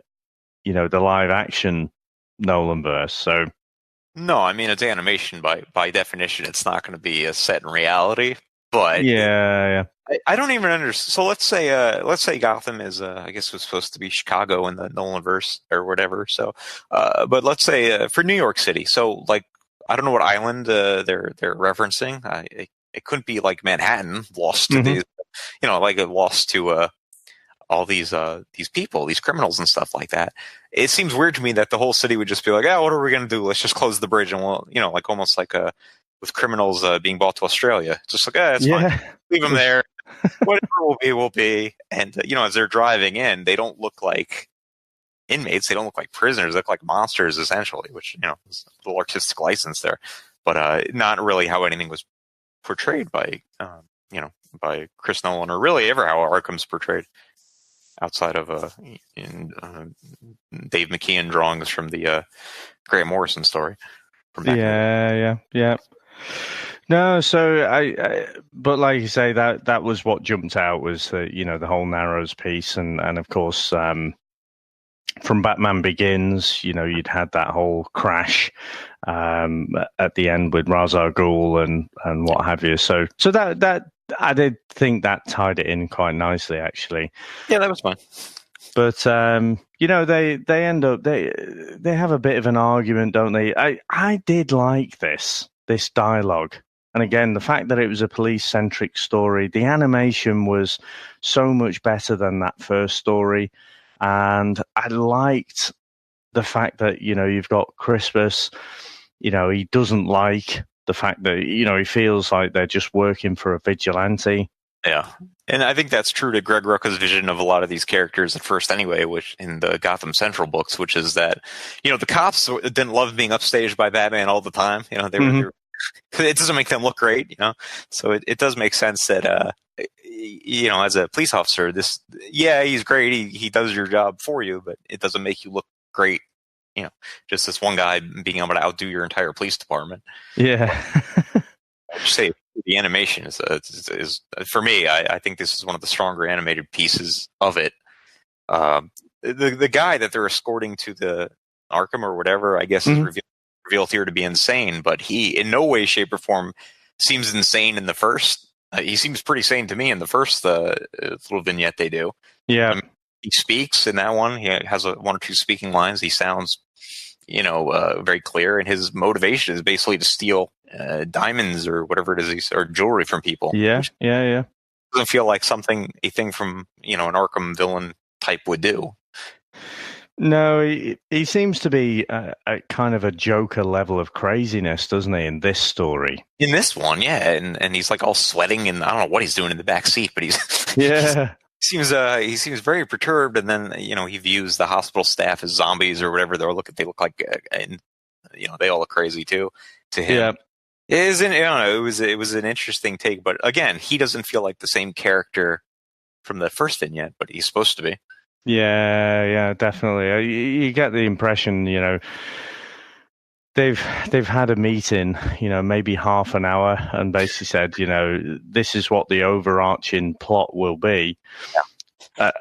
live action Nolan verse. So. No, I mean, it's animation by definition. It's not going to be a set in reality. But yeah. I don't even understand. So let's say Gotham is I guess was supposed to be Chicago in the Nolanverse or whatever. So, but let's say for New York City. So like I don't know what island they're referencing. It couldn't be like Manhattan lost to these, like it lost to all these people, these criminals and stuff like that. It seems weird to me that the whole city would just be like, oh, what are we going to do? Let's just close the bridge, and we'll, like almost like with criminals being bought to Australia. Just like, it's fine. Leave them there. Whatever will be. And, as they're driving in, they don't look like inmates. They don't look like prisoners. They look like monsters, essentially, which, is a little artistic license there. But not really how anything was portrayed by, by Chris Nolan, or really ever how Arkham's portrayed outside of Dave McKeon drawings from the Grant Morrison story. From yeah. No, so but like you say, that was what jumped out, was the whole Narrows piece, and of course from Batman Begins, you'd had that whole crash at the end with Ra's al Ghul and what have you. So that I did think that tied it in quite nicely, actually. Yeah, that was fun. But they end up they have a bit of an argument, don't they? I did like this dialogue. And again, the fact that it was a police-centric story, the animation was so much better than that first story. And I liked the fact that, you've got Crispus, he doesn't like the fact that, he feels like they're just working for a vigilante. Yeah. And I think that's true to Greg Rucka's vision of a lot of these characters at first anyway, which in the Gotham Central books, which is that, the cops didn't love being upstaged by Batman all the time. They were it doesn't make them look great, So it does make sense that, as a police officer, he's great. He does your job for you, but it doesn't make you look great. Just this one guy being able to outdo your entire police department. Yeah. I say the animation is for me. I think this is one of the stronger animated pieces of it. The guy that they're escorting to the Arkham or whatever, I guess, is revealed here to be insane, but he in no way, shape, or form seems insane in the first. He seems pretty sane to me in the first little vignette they do. Yeah. He speaks in that one. He has one or two speaking lines. He sounds, very clear, and his motivation is basically to steal diamonds or whatever it is, or jewelry from people. Yeah. Doesn't feel like a thing from, an Arkham villain type would do. No, he seems to be a kind of a Joker level of craziness, doesn't he, in this story? In this one, yeah, and he's like all sweating, and I don't know what he's doing in the back seat, but he's he seems very perturbed, and then he views the hospital staff as zombies or whatever they look like, and they all look crazy too to him. Yeah. It was an interesting take, but again, he doesn't feel like the same character from the first vignette, but he's supposed to be. Yeah, definitely. You get the impression, they've had a meeting, maybe half an hour, and basically said, this is what the overarching plot will be. Yeah.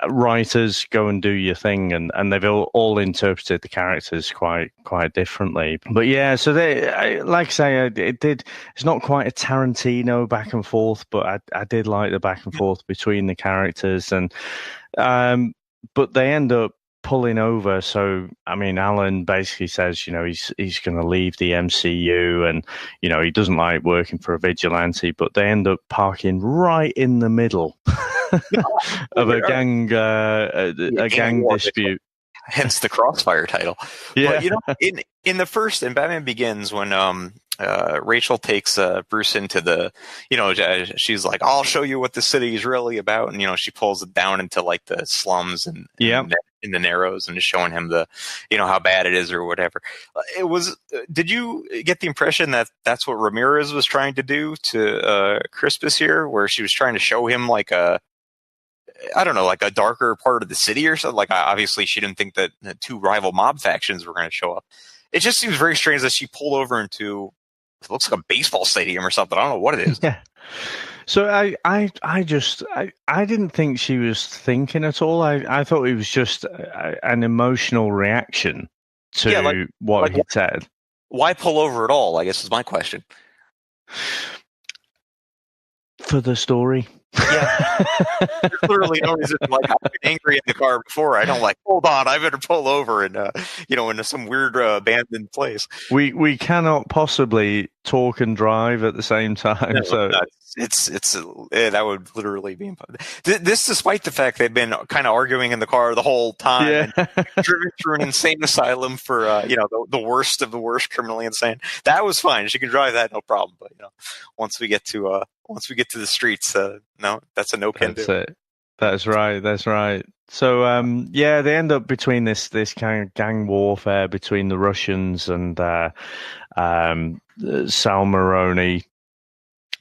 Writers, go and do your thing, and they've all interpreted the characters quite differently. But yeah, so like I say, it's not quite a Tarantino back and forth, but I did like the back and forth between the characters, and but they end up pulling over. So, I mean, Alan basically says, he's going to leave the MCU, and, he doesn't like working for a vigilante, but they end up parking right in the middle of a gang dispute. Hence the Crossfire title. Yeah. But, in the first, in Batman Begins, when Rachel takes Bruce into the, she's like, I'll show you what the city is really about. And, she pulls it down into like the slums and in the Narrows, and is showing him the, how bad it is or whatever. Did you get the impression that that's what Ramirez was trying to do to Crispus here, where she was trying to show him like a darker part of the city or something? Like, obviously she didn't think that the two rival mob factions were going to show up. It just seems very strange that she pulled over into, it looks like a baseball stadium or something. I don't know what it is. Yeah. So I didn't think she was thinking at all. I thought it was just an emotional reaction to what he said. Why pull over at all, I guess, is my question. For the story. Yeah, there's literally no reason. Like, I've been angry in the car before. I don't like, hold on, I better pull over and into some weird abandoned place. We cannot possibly talk and drive at the same time. No, So that would literally be impossible. This, despite the fact they've been kind of arguing in the car the whole time yeah, and driven through an insane asylum for the worst of the worst, criminally insane. That was fine. She can drive that, no problem. But once we get to the streets, no, that's a no can do. that's it. That's right. That's right. So they end up between this kind of gang warfare between the Russians and Sal Maroni,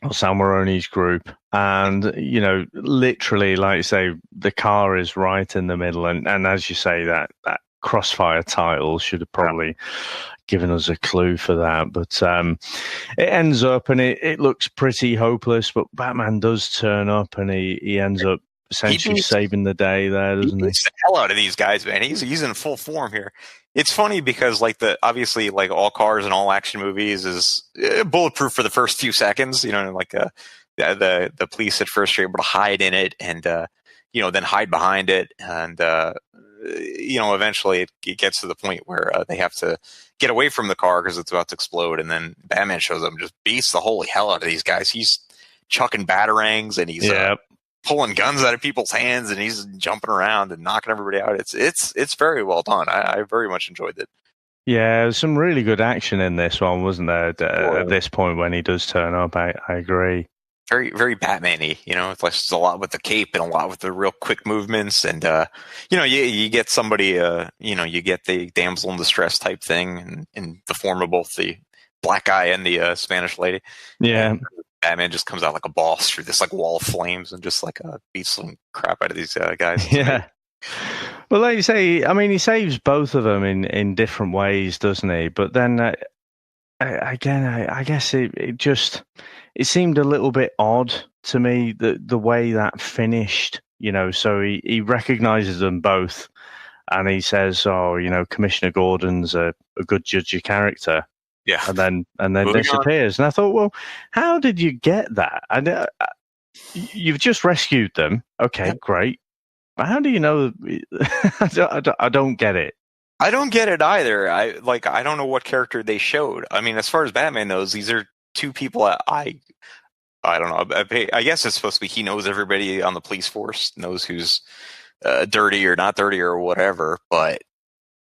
or Sal Maroni's group, and literally, like you say, the car is right in the middle, and as you say, that Crossfire title should have probably given us a clue for that, but it ends up and it looks pretty hopeless, but Batman does turn up and he ends up essentially saving the day there, doesn't he? Beats the hell out of these guys, man. He's in full form here. It's funny because obviously all cars and all action movies is bulletproof for the first few seconds. The police at first are able to hide in it and then hide behind it, and eventually it gets to the point where they have to get away from the car because it's about to explode, and then Batman shows up and just beats the holy hell out of these guys. He's chucking batarangs and he's pulling guns out of people's hands, and he's jumping around and knocking everybody out. It's very well done. I very much enjoyed it. Yeah, there's some really good action in this one, wasn't there? At this point when he does turn up, I agree. Very, very Batman-y, it's like a lot with the cape and a lot with the real quick movements, and you get somebody, you get the damsel in distress type thing in the form of both the black guy and the Spanish lady. Yeah. And Batman just comes out like a boss through this wall of flames and just beats some crap out of these guys. It's amazing. Well, like you say, I mean, he saves both of them in different ways, doesn't he? But then again, I guess it seemed a little bit odd to me the way that finished. So he recognizes them both, and he says, "Oh, Commissioner Gordon's a good judge of character." Yeah, and then disappears. And I thought, well, how did you get that? And you've just rescued them. Okay, great. But how do you know? I don't get it. I don't get it either. I don't know what character they showed. I mean, as far as Batman knows, these are two people I don't know. I guess it's supposed to be he knows everybody on the police force, knows who's dirty or not dirty or whatever, but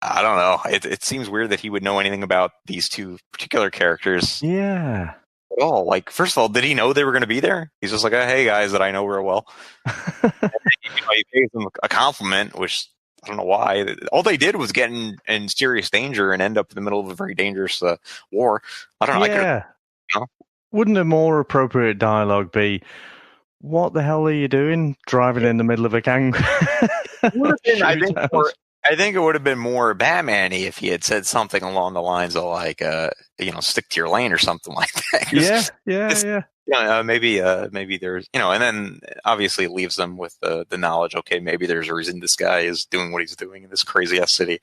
I don't know. It seems weird that he would know anything about these two particular characters. Yeah. At all. First of all, did he know they were going to be there? He's just like, hey, guys that I know real well. And then, he pays them a compliment, which I don't know why. All they did was get in serious danger and end up in the middle of a very dangerous war. I don't know. Yeah. Wouldn't a more appropriate dialogue be, what the hell are you doing driving in the middle of a gang? I think it would have been more Batman-y if he had said something along the lines of stick to your lane or something like that. Yeah. Maybe there's, and then obviously it leaves them with the knowledge, okay, maybe there's a reason this guy is doing what he's doing in this crazy ass city.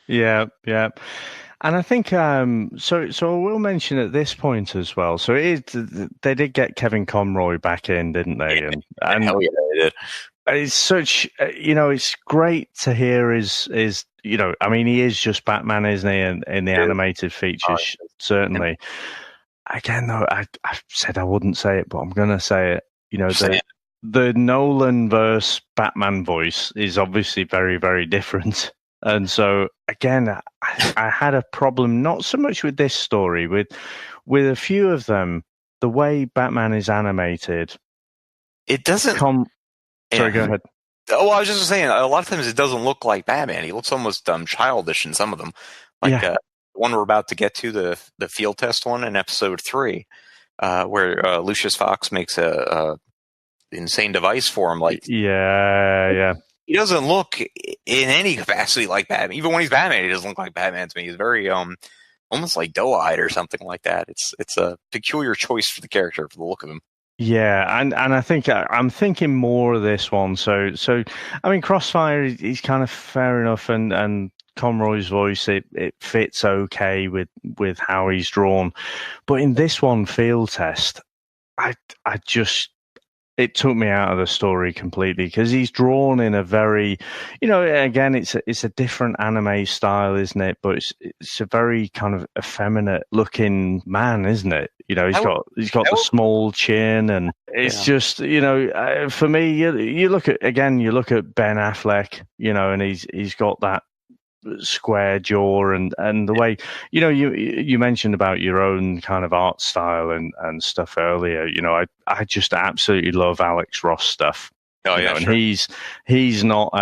Yeah. And I think, so I will mention at this point as well, so they did get Kevin Conroy back in, didn't they? Yeah, and hell yeah, they did. It's such, it's great to hear his, I mean, he is just Batman, isn't he? In the animated features, certainly. Again, though, I said I wouldn't say it, but I'm going to say it. The Nolan verse Batman voice is obviously very, very different. And so, again, I had a problem, not so much with this story, with a few of them, the way Batman is animated. It doesn't... Sorry, go ahead. Oh, I was just saying, a lot of times it doesn't look like Batman. He looks almost childish in some of them. The one we're about to get to, the field test one in episode 3, where Lucius Fox makes a insane device for him. He doesn't look in any capacity like Batman. Even when he's Batman, he doesn't look like Batman to me. He's very almost like doe-eyed or something like that. It's a peculiar choice for the character, for the look of him. Yeah, and I think I'm thinking more of this one. So I mean, Crossfire is kind of fair enough, and Conroy's voice it fits okay with how he's drawn, but in this one, field test, I just it took me out of the story completely because he's drawn in a very, again, it's a different anime style, isn't it? But it's a very kind of effeminate looking man, isn't it? He's got the small chin, and it's just, for me, you look at Ben Affleck, and he's got that square jaw and the way you mentioned about your own kind of art style and stuff earlier. I just absolutely love Alex Ross stuff. And sure. He's not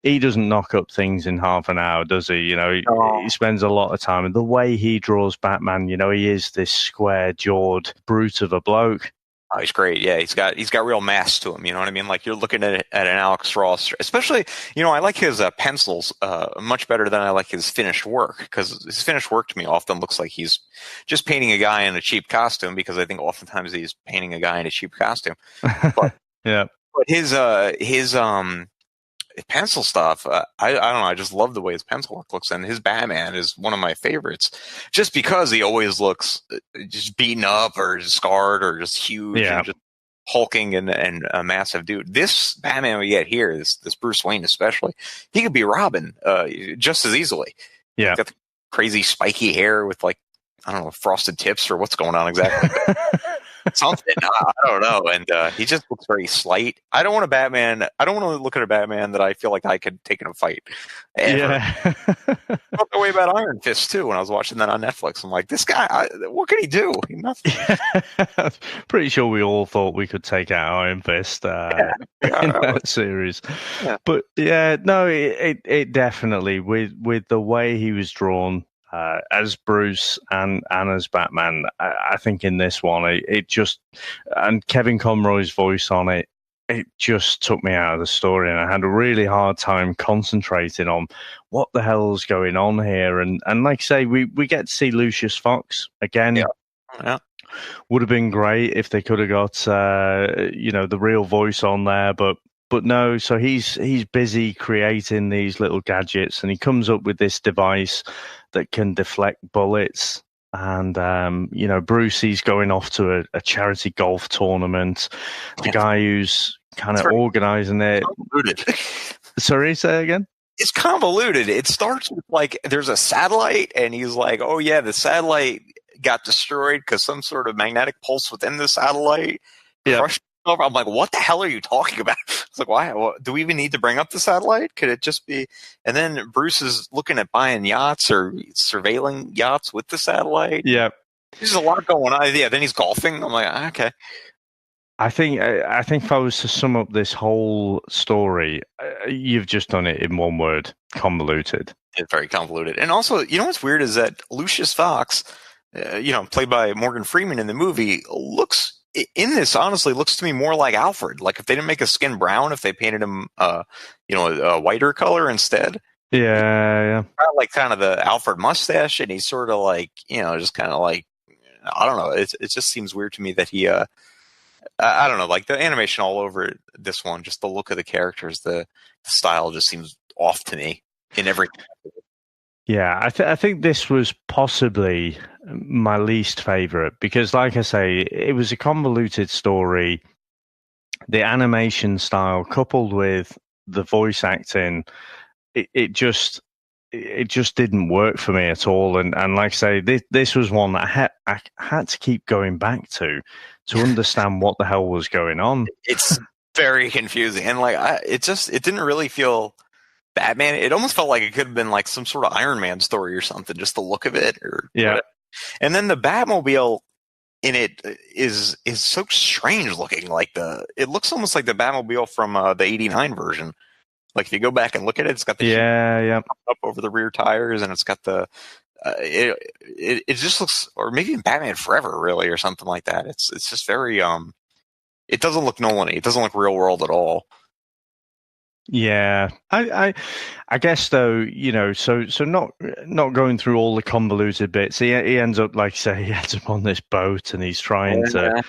he doesn't knock up things in half an hour, does he? He spends a lot of time, and the way he draws Batman, he is this square jawed brute of a bloke. Oh, he's great. Yeah, he's got real mass to him. You know what I mean? Like, you're looking at an Alex Ross, especially. I like his pencils much better than I like his finished work, because his finished work to me often looks like he's just painting a guy in a cheap costume, because I think oftentimes he's painting a guy in a cheap costume. But, yeah. But his pencil stuff, I don't know. I just love the way his pencil work looks, and his Batman is one of my favorites, just because he always looks just beaten up or just scarred or just huge and just hulking and a massive dude. This Batman we get here, this Bruce Wayne especially, he could be Robin just as easily. Yeah, he's got the crazy spiky hair with, like, I don't know, frosted tips or what's going on exactly. Something, I don't know, and he just looks very slight. I don't want to look at a Batman that I feel like I could take in a fight. Ever. Yeah. I felt the way about Iron Fist too when I was watching that on Netflix. I'm like, this guy, what could he do? Nothing. Yeah. Pretty sure we all thought we could take out Iron Fist in that series. Yeah. But yeah, no, it definitely, with the way he was drawn, as Bruce and as Batman, I think in this one, it just, and Kevin Conroy's voice on it just took me out of the story, and I had a really hard time concentrating on what the hell's going on here. And like I say, we get to see Lucius Fox again. Yeah. Would have been great if they could have got the real voice on there, but no. So he's busy creating these little gadgets, and he comes up with this device that can deflect bullets. And Bruce, he's going off to a charity golf tournament. The guy who's kind of organizing it. Sorry, say again? It's convoluted. It starts with, like, there's a satellite, and he's like, oh yeah, the satellite got destroyed because some sort of magnetic pulse within the satellite crushed over. I'm like, what the hell are you talking about? It's like, why? Do we even need to bring up the satellite? Could it just be? And then Bruce is looking at buying yachts or surveilling yachts with the satellite. Yeah, there's a lot going on. Yeah, then he's golfing. I'm like, okay. I think if I was to sum up this whole story, you've just done it in one word: convoluted. It's very convoluted. And also, what's weird is that Lucius Fox, played by Morgan Freeman in the movie, honestly looks to me more like Alfred. Like, if they didn't make his skin brown, if they painted him, a whiter color instead. Yeah. Like, kind of the Alfred mustache, and he's sort of like, just kind of like, I don't know. It just seems weird to me that he, I don't know, like the animation all over this one, just the look of the characters, the style just seems off to me in every. Yeah, I think this was possibly my least favorite because, like I say, it was a convoluted story. The animation style, coupled with the voice acting, it just didn't work for me at all. And like I say, this was one that I had to keep going back to understand what the hell was going on. It's very confusing, and like it didn't really feel Batman. It almost felt like it could have been like some sort of Iron Man story or something, just the look of it. Whatever. And then the Batmobile in it is so strange looking. Like it looks almost like the Batmobile from the '89 version. Like, if you go back and look at it, it's got the up over the rear tires, and it's got the it just looks, or maybe in Batman Forever, really, or something like that. It's just very it doesn't look Nolan-y. It doesn't look real world at all. Yeah, I guess though, so not going through all the convoluted bits. He ends up, like you say, he ends up on this boat, and he's trying to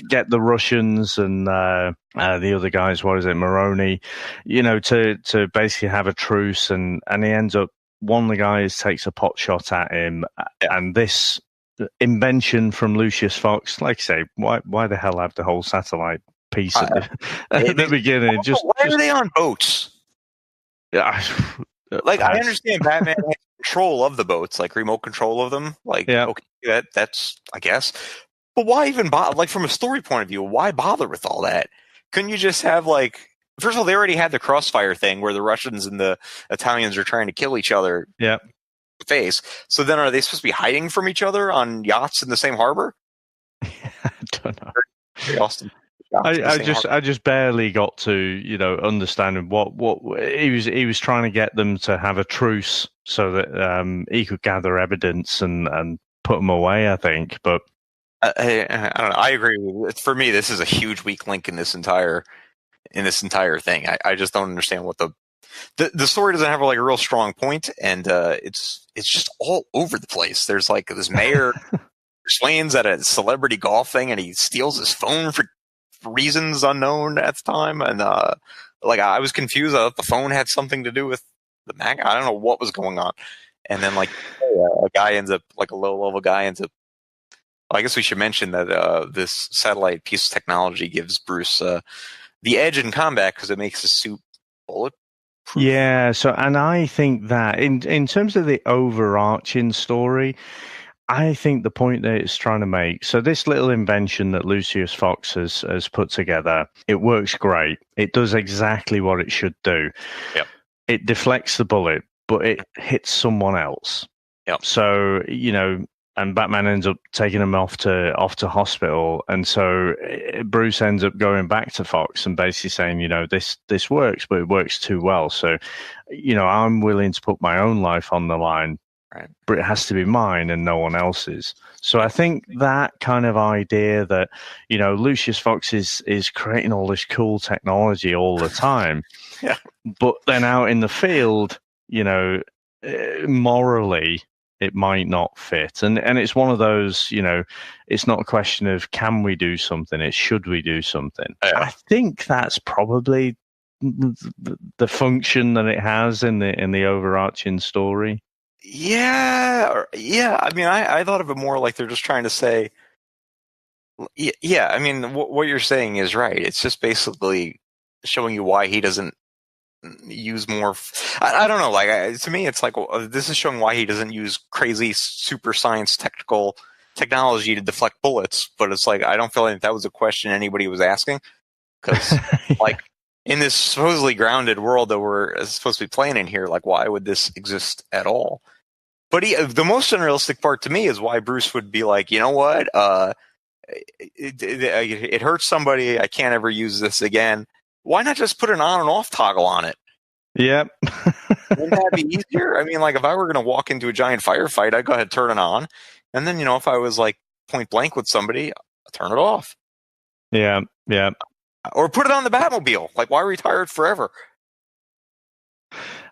get the Russians and the other guys. What is it, Maroni? To basically have a truce, and he ends up. One of the guys takes a pot shot at him, and this invention from Lucius Fox. Like I say, why the hell have the whole satellite piece at the beginning? Why are they on boats? Yeah, like I understand Batman has control of the boats, like remote control of them. Like, okay, that's I guess. But why even bother? Like from a story point of view, why bother with all that? Couldn't you just have like? First of all, they already had the crossfire thing where the Russians and the Italians are trying to kill each other. Yeah. Face. So then, are they supposed to be hiding from each other on yachts in the same harbor? I don't know. Austin. I just barely got to understand what he was trying to get them to have a truce so that he could gather evidence and put them away. I think, but I don't know. I agree. For me, this is a huge weak link in this entire thing. I just don't understand what the story doesn't have like a real strong point, and it's just all over the place. There's like this mayor explains at a celebrity golf thing, and he steals his phone for reasons unknown at the time, and like I was confused. I thought the phone had something to do with the mag. I don't know what was going on, and then like a guy ends up like a low level guy ends up. I guess we should mention that this satellite piece of technology gives Bruce the edge in combat because it makes his suit bulletproof. Yeah, so and I think that in terms of the overarching story, I think the point that it's trying to make, so this little invention that Lucius Fox has put together, it works great. It does exactly what it should do. Yep. It deflects the bullet, but it hits someone else. Yep. So, and Batman ends up taking him off to hospital, and so Bruce ends up going back to Fox and basically saying, this works, but it works too well. So, I'm willing to put my own life on the line, right, but it has to be mine and no one else's. So I think that kind of idea that Lucius Fox is creating all this cool technology all the time, yeah, but then out in the field, morally, it might not fit. And it's one of those, it's not a question of can we do something, it's should we do something. Yeah. I think that's probably the function that it has in the overarching story. Yeah. I mean, I thought of it more like they're just trying to say, yeah, I mean, what you're saying is right. It's just basically showing you why he doesn't use more. I don't know. Like to me, it's like this is showing why he doesn't use crazy super science technology to deflect bullets. But it's like I don't feel like that was a question anybody was asking because, like, in this supposedly grounded world that we're supposed to be playing in here, like, why would this exist at all? But the most unrealistic part to me is why Bruce would be like, you know what? It hurts somebody. I can't ever use this again. Why not just put an on and off toggle on it? Yep. Wouldn't that be easier? I mean, like if I were going to walk into a giant firefight, I'd go ahead and turn it on. And then, if I was like point blank with somebody, I'd turn it off. Yeah. Yeah. Or put it on the Batmobile. Like, why retire it forever?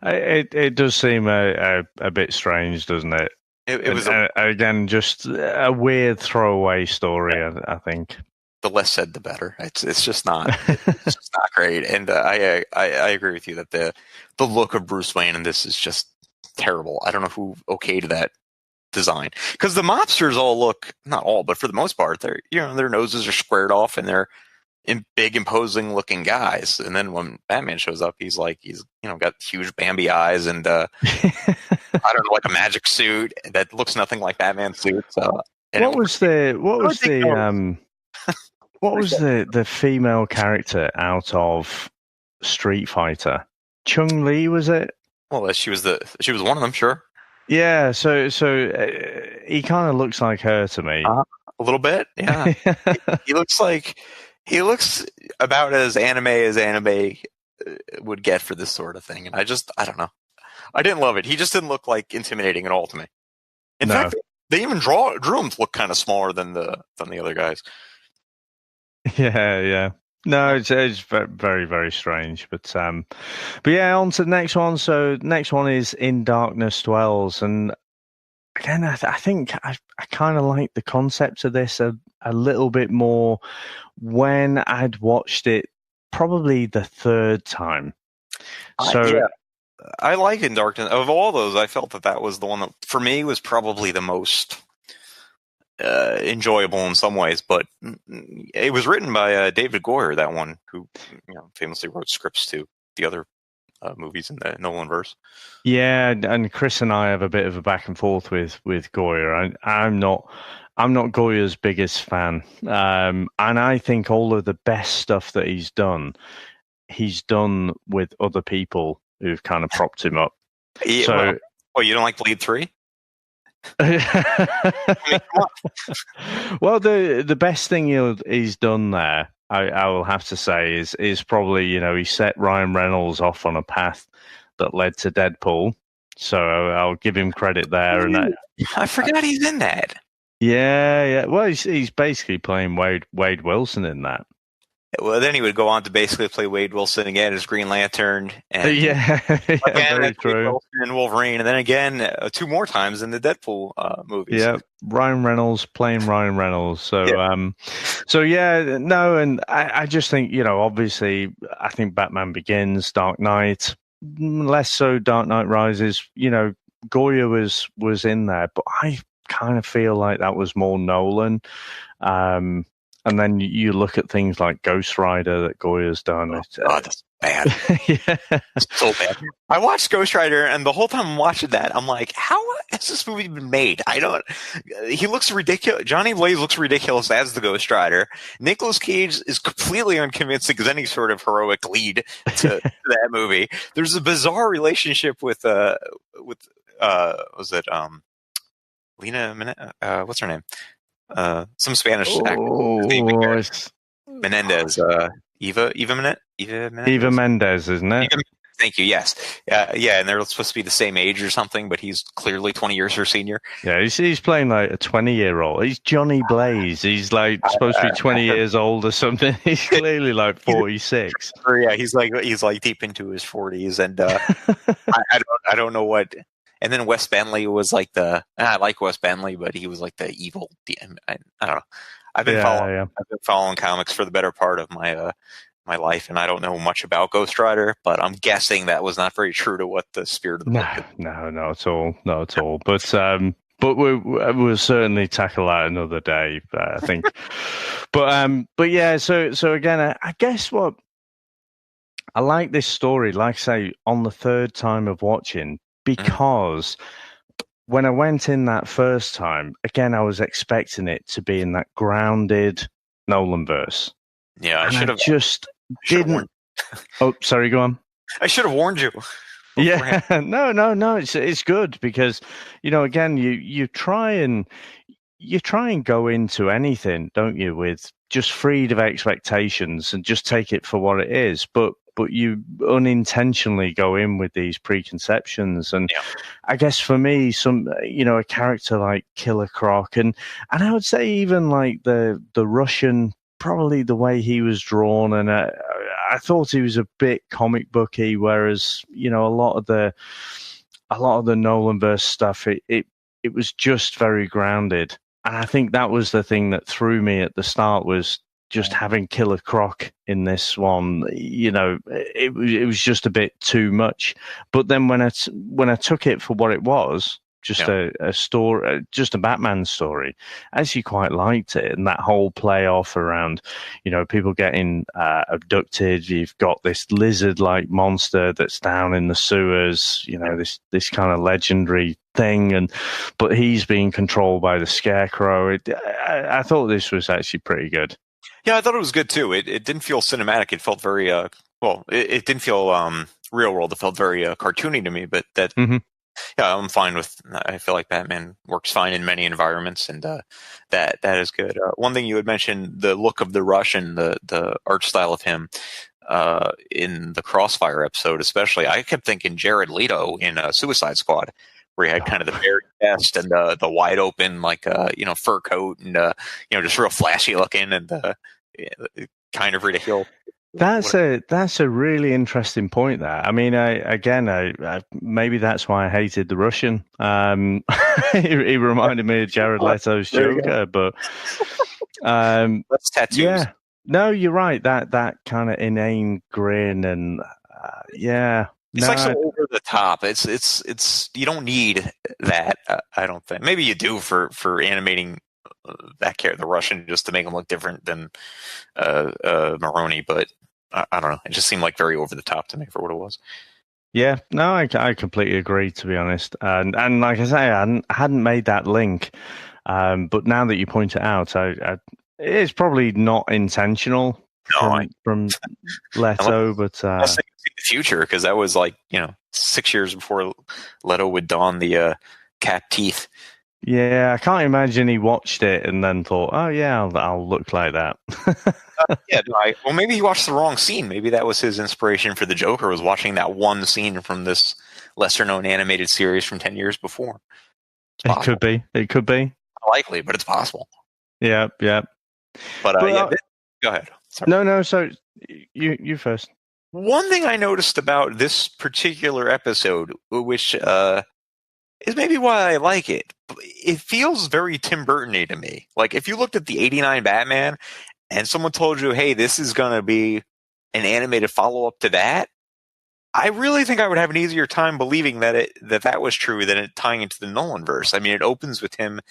It does seem a bit strange, doesn't it? It was again just a weird throwaway story. I think the less said, the better. It's just not it's just not great. And I agree with you that the look of Bruce Wayne in this is just terrible. I don't know who okayed that design because the mobsters all look, not all, but for the most part, they're their noses are squared off and they're big, imposing looking guys. And then when Batman shows up, he's got huge Bambi eyes and I don't know, like a magic suit that looks nothing like Batman's suit. So what was the female character out of Street Fighter? Chun-Li, was it? Well, she was one of them, sure. Yeah, so he kind of looks like her to me. A little bit, yeah. He looks about as anime would get for this sort of thing, and I don't know. I didn't love it. He just didn't look like intimidating at all to me. In fact, they even drew him to look kind of smaller than the other guys. Yeah. No, it's very, very strange. But yeah, on to the next one. So next one is In Darkness Dwells, and again, I think I kind of like the concept of this a little bit more when I'd watched it probably the third time. So I like In Darkness. Of all those, I felt that was the one that for me was probably the most enjoyable in some ways, but it was written by David Goyer, that one, who famously wrote scripts to the other movies in the Nolanverse. Yeah, and Chris and I have a bit of a back and forth with Goyer. I'm not Goyer's biggest fan, and I think all of the best stuff that he's done with other people who've kind of propped him up. Yeah, so, well, you don't like Blade 3? Well, the best thing he's done there, I will have to say, is probably, he set Ryan Reynolds off on a path that led to Deadpool. So I'll give him credit there. And I forgot he's in that. Yeah. Well, he's basically playing Wade Wilson in that. Well, then he would go on to basically play Wade Wilson again as Green Lantern, and again very true. Wilson and Wolverine, and then again 2 more times in the Deadpool movies. Yeah, Ryan Reynolds playing Ryan Reynolds. So, no, and I just think, obviously, I think Batman Begins, Dark Knight, less so Dark Knight Rises. Goyer was in there, but I kind of feel like that was more Nolan. And then you look at things like Ghost Rider that Goyer's done. Oh, God, that's bad. Yeah. It's so bad. I watched Ghost Rider, and the whole time I'm watching that, I'm like, how has this movie been made? He looks ridiculous. Johnny Blaze looks ridiculous as the Ghost Rider. Nicolas Cage is completely unconvincing as any sort of heroic lead to that movie. There's a bizarre relationship with was it Lena Minette? What's her name? Some Spanish actor. Menendez. Eva Menendez, isn't it? Thank you. Yes. And they're supposed to be the same age or something, but he's clearly 20 years her senior. Yeah, he's playing like a 20-year-old. He's Johnny Blaze. He's like supposed to be 20 years old or something. He's clearly like 46. Yeah, he's like deep into his 40s, and I don't know what. And then Wes Bentley was like I like Wes Bentley, but he was like the evil DM. I don't know. I've been following comics for the better part of my my life, and I don't know much about Ghost Rider, but I'm guessing that was not very true to what the spirit of the book is. No, not at all. Not at all. But we'll certainly tackle that another day, I think. but yeah, so again, I guess what I like this story, like I say, on the third time of watching, because when I went in that first time, again, I was expecting it to be in that grounded Nolanverse. Yeah, I should have just didn't. Oh, sorry, go on. I should have warned you. Yeah, no. It's good because, again, you try and go into anything, don't you, with just freed of expectations and just take it for what it is. But you unintentionally go in with these preconceptions. And I guess for me, a character like Killer Croc, and I would say even like the Russian, probably the way he was drawn, and I thought he was a bit comic booky, whereas, a lot of the Nolanverse stuff, it was just very grounded. And I think that was the thing that threw me at the start, was just having Killer Croc in this one. It was just a bit too much. But then when I took it for what it was, just a story, just a Batman story, I actually quite liked it. And that whole play off around, people getting abducted. You've got this lizard-like monster that's down in the sewers, this kind of legendary thing, but he's being controlled by the Scarecrow. I thought this was actually pretty good. Yeah, I thought it was good too. It didn't feel cinematic. It felt very it didn't feel real world. It felt very cartoony to me. But that, I'm fine with. I feel like Batman works fine in many environments, and that is good. One thing you had mentioned, the look of the Russian, the art style of him. In the Crossfire episode, especially, I kept thinking Jared Leto in Suicide Squad, where he had kind of the very vest and the wide open, like fur coat, and just real flashy looking, and kind of ridiculous. That's a really interesting point there. I mean, I maybe that's why I hated the Russian. He reminded me of Jared Leto's Joker, but that's tattoos. Yeah, no, you're right. That kind of inane grin, and It's like so over the top. It's you don't need that. I don't think. Maybe you do for animating the Russian, just to make him look different than Maroni. But I don't know. It just seemed like very over the top to me for what it was. Yeah, no, I completely agree, to be honest. And like I say, I hadn't made that link. But now that you point it out, it's probably not intentional from Leto, but I was thinking the future, because that was like 6 years before Leto would don the cat teeth. Yeah, I can't imagine he watched it and then thought, "Oh yeah, I'll look like that." Well, maybe he watched the wrong scene. Maybe that was his inspiration for the Joker, was watching that one scene from this lesser-known animated series from 10 years before. It could be. It could be. Unlikely, but it's possible. Yeah. But go ahead. Sorry. No. So you first. One thing I noticed about this particular episode, which is maybe why I like it, it feels very Tim Burton-y to me. Like, if you looked at the '89 Batman and someone told you, hey, this is going to be an animated follow-up to that, I really think I would have an easier time believing that was true than it tying into the Nolanverse. I mean, it opens with him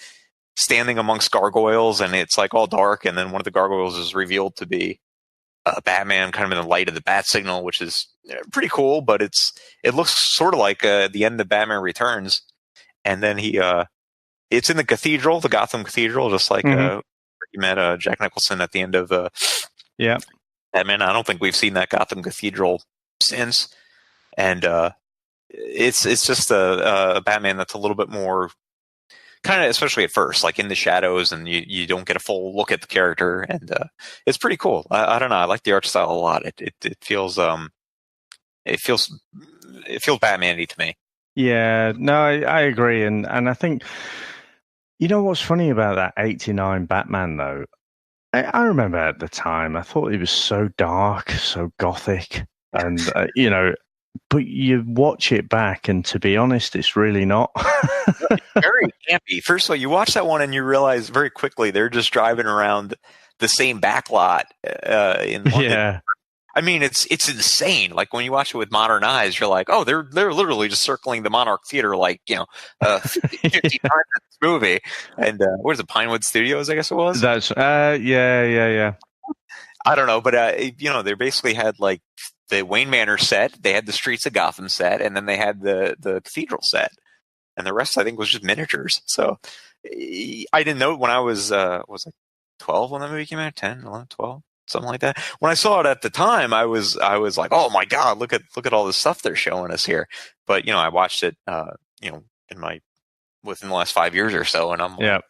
standing amongst gargoyles, and it's like all dark, and then one of the gargoyles is revealed to be Batman, kind of in the light of the bat signal, which is pretty cool, but it looks sort of like the end of Batman Returns. And then it's in the cathedral, the Gotham Cathedral, just like you met Jack Nicholson at the end of Batman. I don't think we've seen that Gotham Cathedral since. And it's just a Batman that's a little bit more kind of, especially at first, like in the shadows, and you don't get a full look at the character, and it's pretty cool. I don't know. I like the art style a lot. It feels Batman-y to me. Yeah, no, I agree, and I think what's funny about that '89 Batman though. I remember at the time I thought it was so dark, so gothic, and but you watch it back, and to be honest, it's really not. Very campy. First of all, you watch that one and you realize very quickly they're just driving around the same backlot in London. Yeah. I mean, it's insane. Like, when you watch it with modern eyes, you're like, oh, they're literally just circling the Monarch Theater like 50 times in this movie. And where's it, Pinewood Studios? I guess it was. That's yeah. I don't know, but they basically had like the Wayne Manor set, they had the Streets of Gotham set, and then they had the Cathedral set, and the rest I think was just miniatures. So I didn't know when I was like 12 when that movie came out, 10, 11, 12. Something like that. When I saw it at the time, I was like, "Oh my God, look at all the stuff they're showing us here." But I watched it, within the last 5 years or so, and I'm like,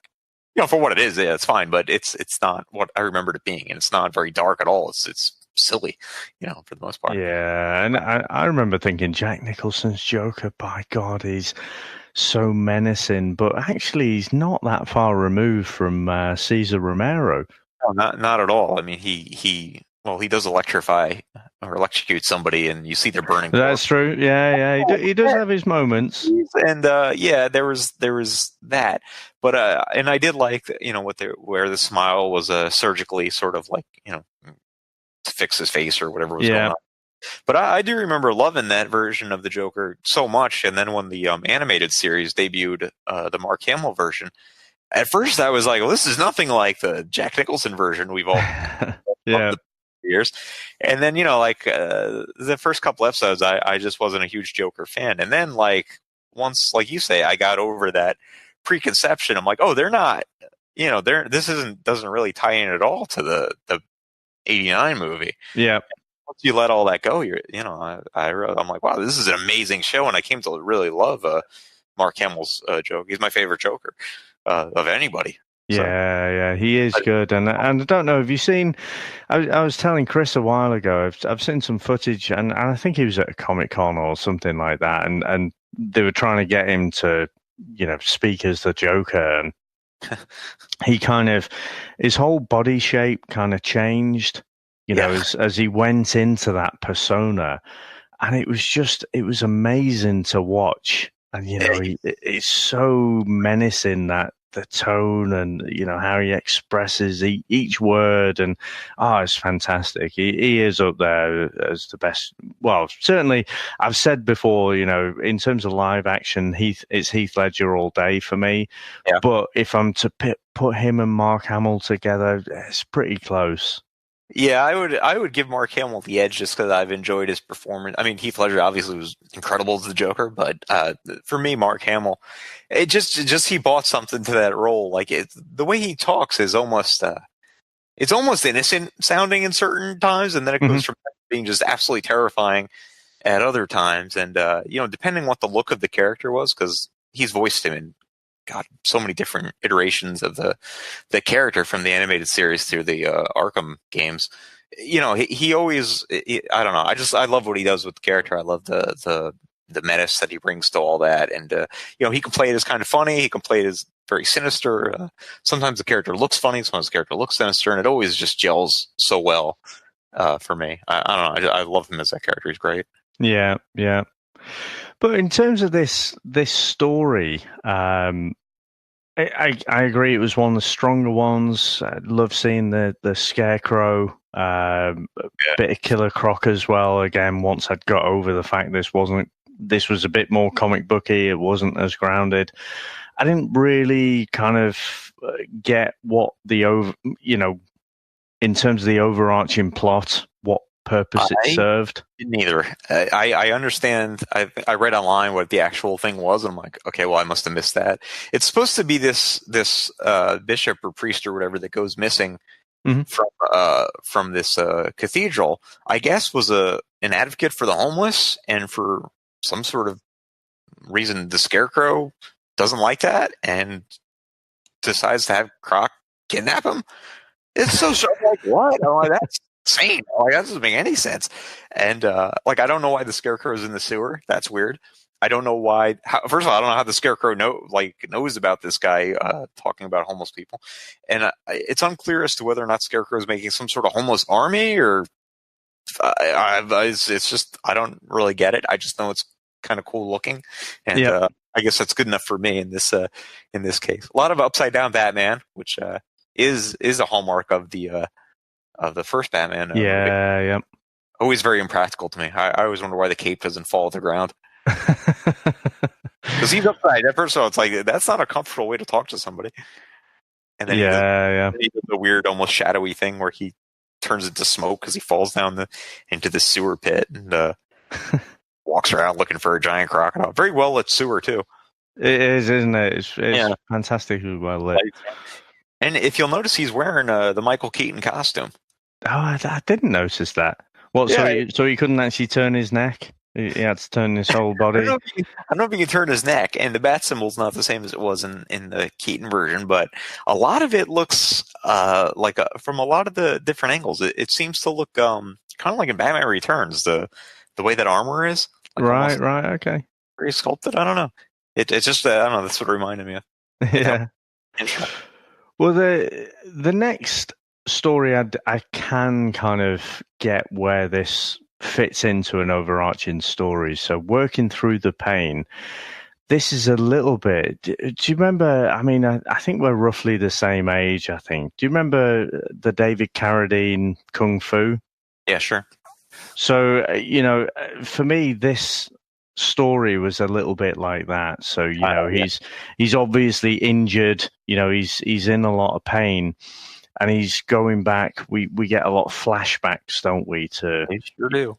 for what it is, yeah, it's fine. But it's not what I remembered it being, and it's not very dark at all. It's silly, for the most part. Yeah, and I remember thinking Jack Nicholson's Joker, by God, he's so menacing, but actually he's not that far removed from Cesar Romero. No, not at all. I mean, he does electrify or electrocute somebody, and you see they're burning. That's true. Yeah. He does have his moments, and there was that. But and I did like where the smile was surgically sort of like to fix his face or whatever was going on. But I do remember loving that version of the Joker so much. And then when the animated series debuted, the Mark Hamill version. At first, I was like, well, this is nothing like the Jack Nicholson version we've all loved the years. And then, the first couple episodes, I just wasn't a huge Joker fan. And then, once, like you say, I got over that preconception. I'm like, oh, they're not, doesn't really tie in at all to the '89 movie. Yeah. Once you let all that go, I'm like, wow, this is an amazing show. And I came to really love Mark Hamill's Joker. He's my favorite Joker. Of anybody. Yeah, he is good, and I don't know. Have you seen? I was telling Chris a while ago. I've seen some footage, and I think he was at a Comic-Con or something like that, and they were trying to get him to, speak as the Joker, and he kind of, his whole body shape kind of changed, as he went into that persona, and it was amazing to watch. And it's so menacing, that the tone and how he expresses each word, and it's fantastic. He is up there as the best. Well, certainly I've said before, in terms of live action, it's Heath Ledger all day for me. Yeah. But if I'm to put him and Mark Hamill together, it's pretty close. Yeah, I would give Mark Hamill the edge just because I've enjoyed his performance. I mean, Heath Ledger obviously was incredible as the Joker, but for me, Mark Hamill, it just he brought something to that role. Like the way he talks is almost it's almost innocent sounding in certain times, and then it goes from being just absolutely terrifying at other times. And depending what the look of the character was, because he's voiced him in so many different iterations of the character from the animated series through the Arkham games. He always, I don't know. I love what he does with the character. I love the menace that he brings to all that. And, he can play it as kind of funny. He can play it as very sinister. Sometimes the character looks funny. Sometimes the character looks sinister, and it always just gels so well for me. I don't know. I love him as that character. He's great. Yeah. Yeah. But in terms of this story, I agree. It was one of the stronger ones. I love seeing the Scarecrow, bit of Killer Croc as well. Again, once I'd got over the fact this was a bit more comic booky, it wasn't as grounded. I didn't really kind of get what in terms of the overarching plot, what purpose it served. Neither. I understand. I read online what the actual thing was, and I'm like, okay, well, I must have missed that. It's supposed to be this bishop or priest or whatever that goes missing from this cathedral. I guess was an advocate for the homeless, and for some sort of reason, the Scarecrow doesn't like that and decides to have Croc kidnap him. It's so like what? I'm like, that's insane. Like, that doesn't make any sense. And I don't know why the Scarecrow is in the sewer. That's weird. I don't know why. First of all, I don't know how the Scarecrow knows about this guy talking about homeless people, and it's unclear as to whether or not Scarecrow is making some sort of homeless army, or it's just I don't really get it. I just know it's kind of cool looking, and I guess that's good enough for me in this case. A lot of upside down Batman, which is a hallmark of the first Batman. Yeah. Always very impractical to me. I always wonder why the cape doesn't fall to the ground. Because he's upside. That person, it's like that's not a comfortable way to talk to somebody. And then he does the weird, almost shadowy thing where he turns into smoke because he falls down into the sewer pit and walks around looking for a giant crocodile. Very well lit sewer too. It is, isn't it? It's fantastically well lit. And if you'll notice, he's wearing the Michael Keaton costume. Oh, I didn't notice that. What? Yeah. So he couldn't actually turn his neck? He had to turn his whole body? I don't know if he can turn his neck, and the bat symbol's not the same as it was in the Keaton version, but a lot of it looks from a lot of the different angles. It seems to look kind of like in Batman Returns, the way that armor is. Right, okay. Very sculpted. I don't know. It's just, I don't know, that's what it reminded me of. Yeah. Well, the next story, I can kind of get where this fits into an overarching story. So working through the pain, this is a little bit. Do you remember? I mean, I think we're roughly the same age. I think. Do you remember the David Carradine Kung Fu? Yeah, sure. So for me, this story was a little bit like that. So he's obviously injured. He's in a lot of pain. And he's going back. We get a lot of flashbacks, don't we? To we sure do.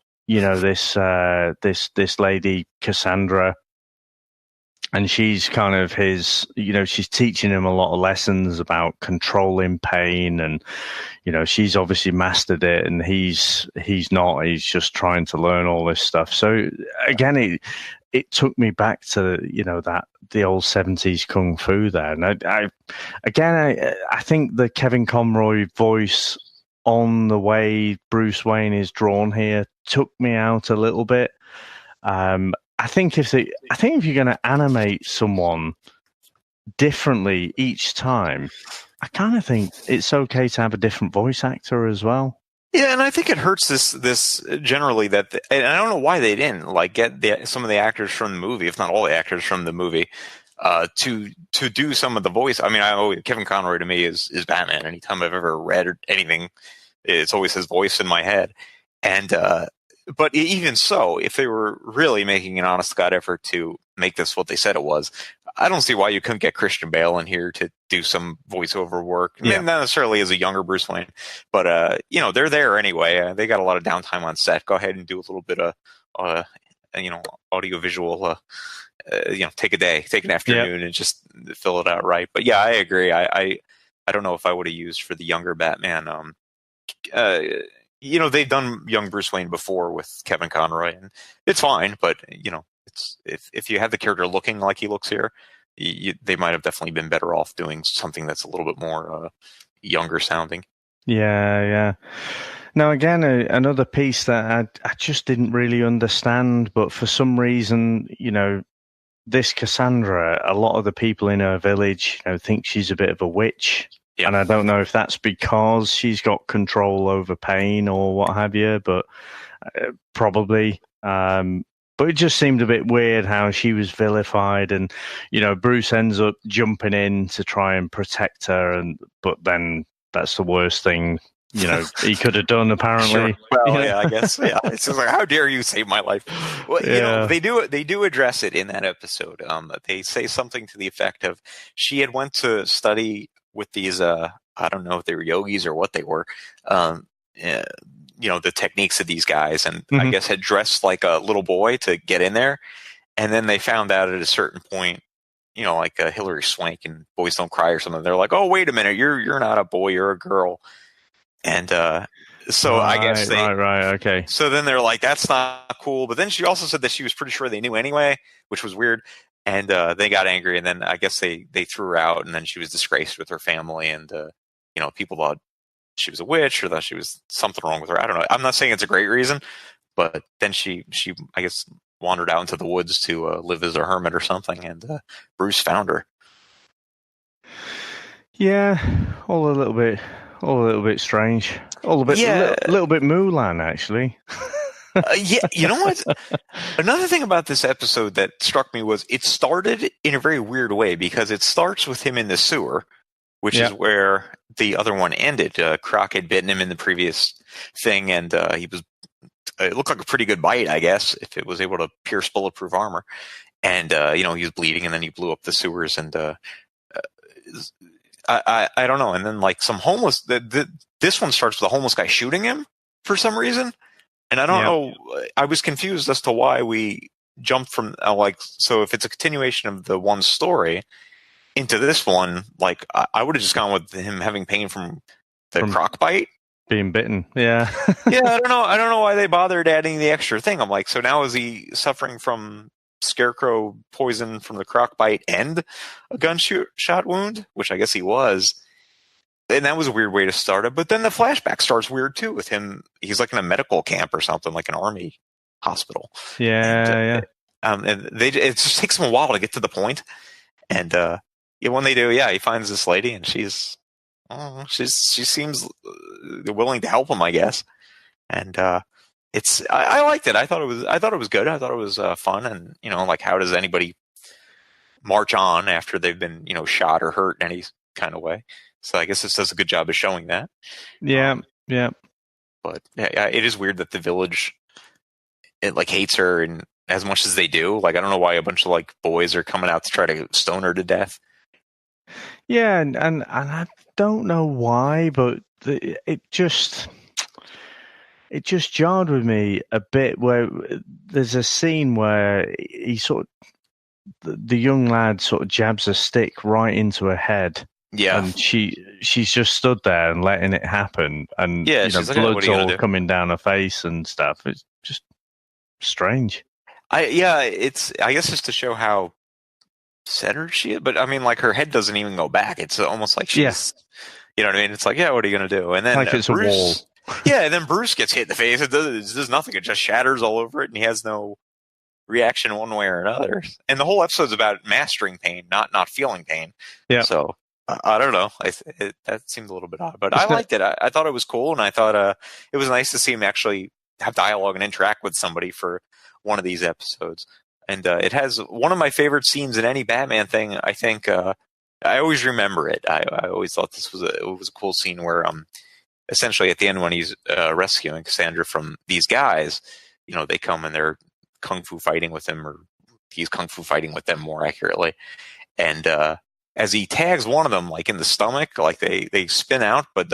This lady Cassandra, and she's kind of his. She's teaching him a lot of lessons about controlling pain, and she's obviously mastered it, and he's not. He's just trying to learn all this stuff. So again, it took me back to the old 70s kung fu there. And I think the Kevin Conroy voice on the way Bruce Wayne is drawn here took me out a little bit. I think if you're going to animate someone differently each time, I kind of think it's okay to have a different voice actor as well. Yeah, and I think it hurts this generally and I don't know why they didn't get some of the actors from the movie, if not all the actors from the movie, to do some of the voice. I mean, Kevin Conroy to me is Batman. Anytime I've ever read anything, it's always his voice in my head. And but even so, if they were really making an honest to God effort to make this what they said it was, I don't see why you couldn't get Christian Bale in here to do some voiceover work. I mean, not necessarily as a younger Bruce Wayne, but they're there anyway. They got a lot of downtime on set. Go ahead and do a little bit of audiovisual. Take an afternoon and just fill it out right. But yeah, I agree. I don't know if I would have used for the younger Batman. They've done young Bruce Wayne before with Kevin Conroy, and it's fine. But it's if you have the character looking like he looks here, they might have definitely been better off doing something that's a little bit more younger sounding. Yeah. Now, again, another piece that I just didn't really understand, but for some reason, this Cassandra, a lot of the people in her village, think she's a bit of a witch. Yeah. And I don't know if that's because she's got control over pain or what have you, but probably. But it just seemed a bit weird how she was vilified, and Bruce ends up jumping in to try and protect her, but then that's the worst thing he could have done, apparently. Sure. Well, yeah, I guess. Yeah, it's just like, how dare you save my life? Well, they do address it in that episode. They say something to the effect of she had went to study with these. I don't know if they were yogis or what they were. The techniques of these guys, and I guess had dressed like a little boy to get in there, and then they found out at a certain point, like Hilary Swank and Boys Don't Cry or something. They're like, oh, wait a minute, you're not a boy, you're a girl. And so I guess right, okay. So then they're like, that's not cool. But then she also said that she was pretty sure they knew anyway, which was weird. And they got angry, and then I guess they threw her out, and then she was disgraced with her family, and people thought she was a witch or that she was something wrong with her. I don't know. I'm not saying it's a great reason, but then she I guess wandered out into the woods to live as a hermit or something, and Bruce found her. Yeah, all a little bit strange. All a bit, little bit Mulan, actually. Yeah, you know what? Another thing about this episode that struck me was it started in a very weird way, because it starts with him in the sewer, which is where the other one ended. Croc had bitten him in the previous thing, and it looked like a pretty good bite, I guess, if it was able to pierce bulletproof armor. And, he was bleeding, and then he blew up the sewers, and I don't know. And then, like, some homeless... this one starts with a homeless guy shooting him for some reason. And I don't know. I was confused as to why we jumped from, so if it's a continuation of the one story into this one, like, I would have just gone with him having pain from croc bite. Being bitten, yeah. Yeah, I don't know. I don't know why they bothered adding the extra thing. I'm like, so now is he suffering from scarecrow poison from the croc bite and a gunshot wound? Which I guess he was. And that was a weird way to start it. But then the flashback starts weird, too, with him. He's like in a medical camp or something, like an army hospital. Yeah, and it just takes him a while to get to the point. And when they do, he finds this lady, and she seems willing to help him, I guess. And I liked it. I thought it was good. I thought it was fun. And like, how does anybody march on after they've been shot or hurt in any kind of way? So I guess this does a good job of showing that. Yeah. But it is weird that the village hates her, and as much as they do. Like, I don't know why a bunch of boys are coming out to try to stone her to death. Yeah, and I don't know why, but it just jarred with me a bit. Where there's a scene where he the young lad sort of jabs a stick right into her head. Yeah, and she's just stood there and letting it happen, and blood's all coming down her face and stuff. It's just strange. I guess just to show how centered she is, but I mean, her head doesn't even go back. It's almost like she's, you know what I mean? It's like, what are you gonna do? And then it's Bruce, a wall. And then Bruce gets hit in the face. It does nothing. It just shatters all over it, and he has no reaction one way or another. And the whole episode's about mastering pain, not feeling pain. Yeah. So I don't know. That seemed a little bit odd, but I liked it. I thought it was cool, and I thought it was nice to see him actually have dialogue and interact with somebody for one of these episodes. And it has one of my favorite scenes in any Batman thing. I think I always remember it. I always thought this was it was a cool scene where essentially at the end when he's rescuing Cassandra from these guys, they come and they're kung fu fighting with him, or he's kung fu fighting with them more accurately. And as he tags one of them, like in the stomach, like they spin out, but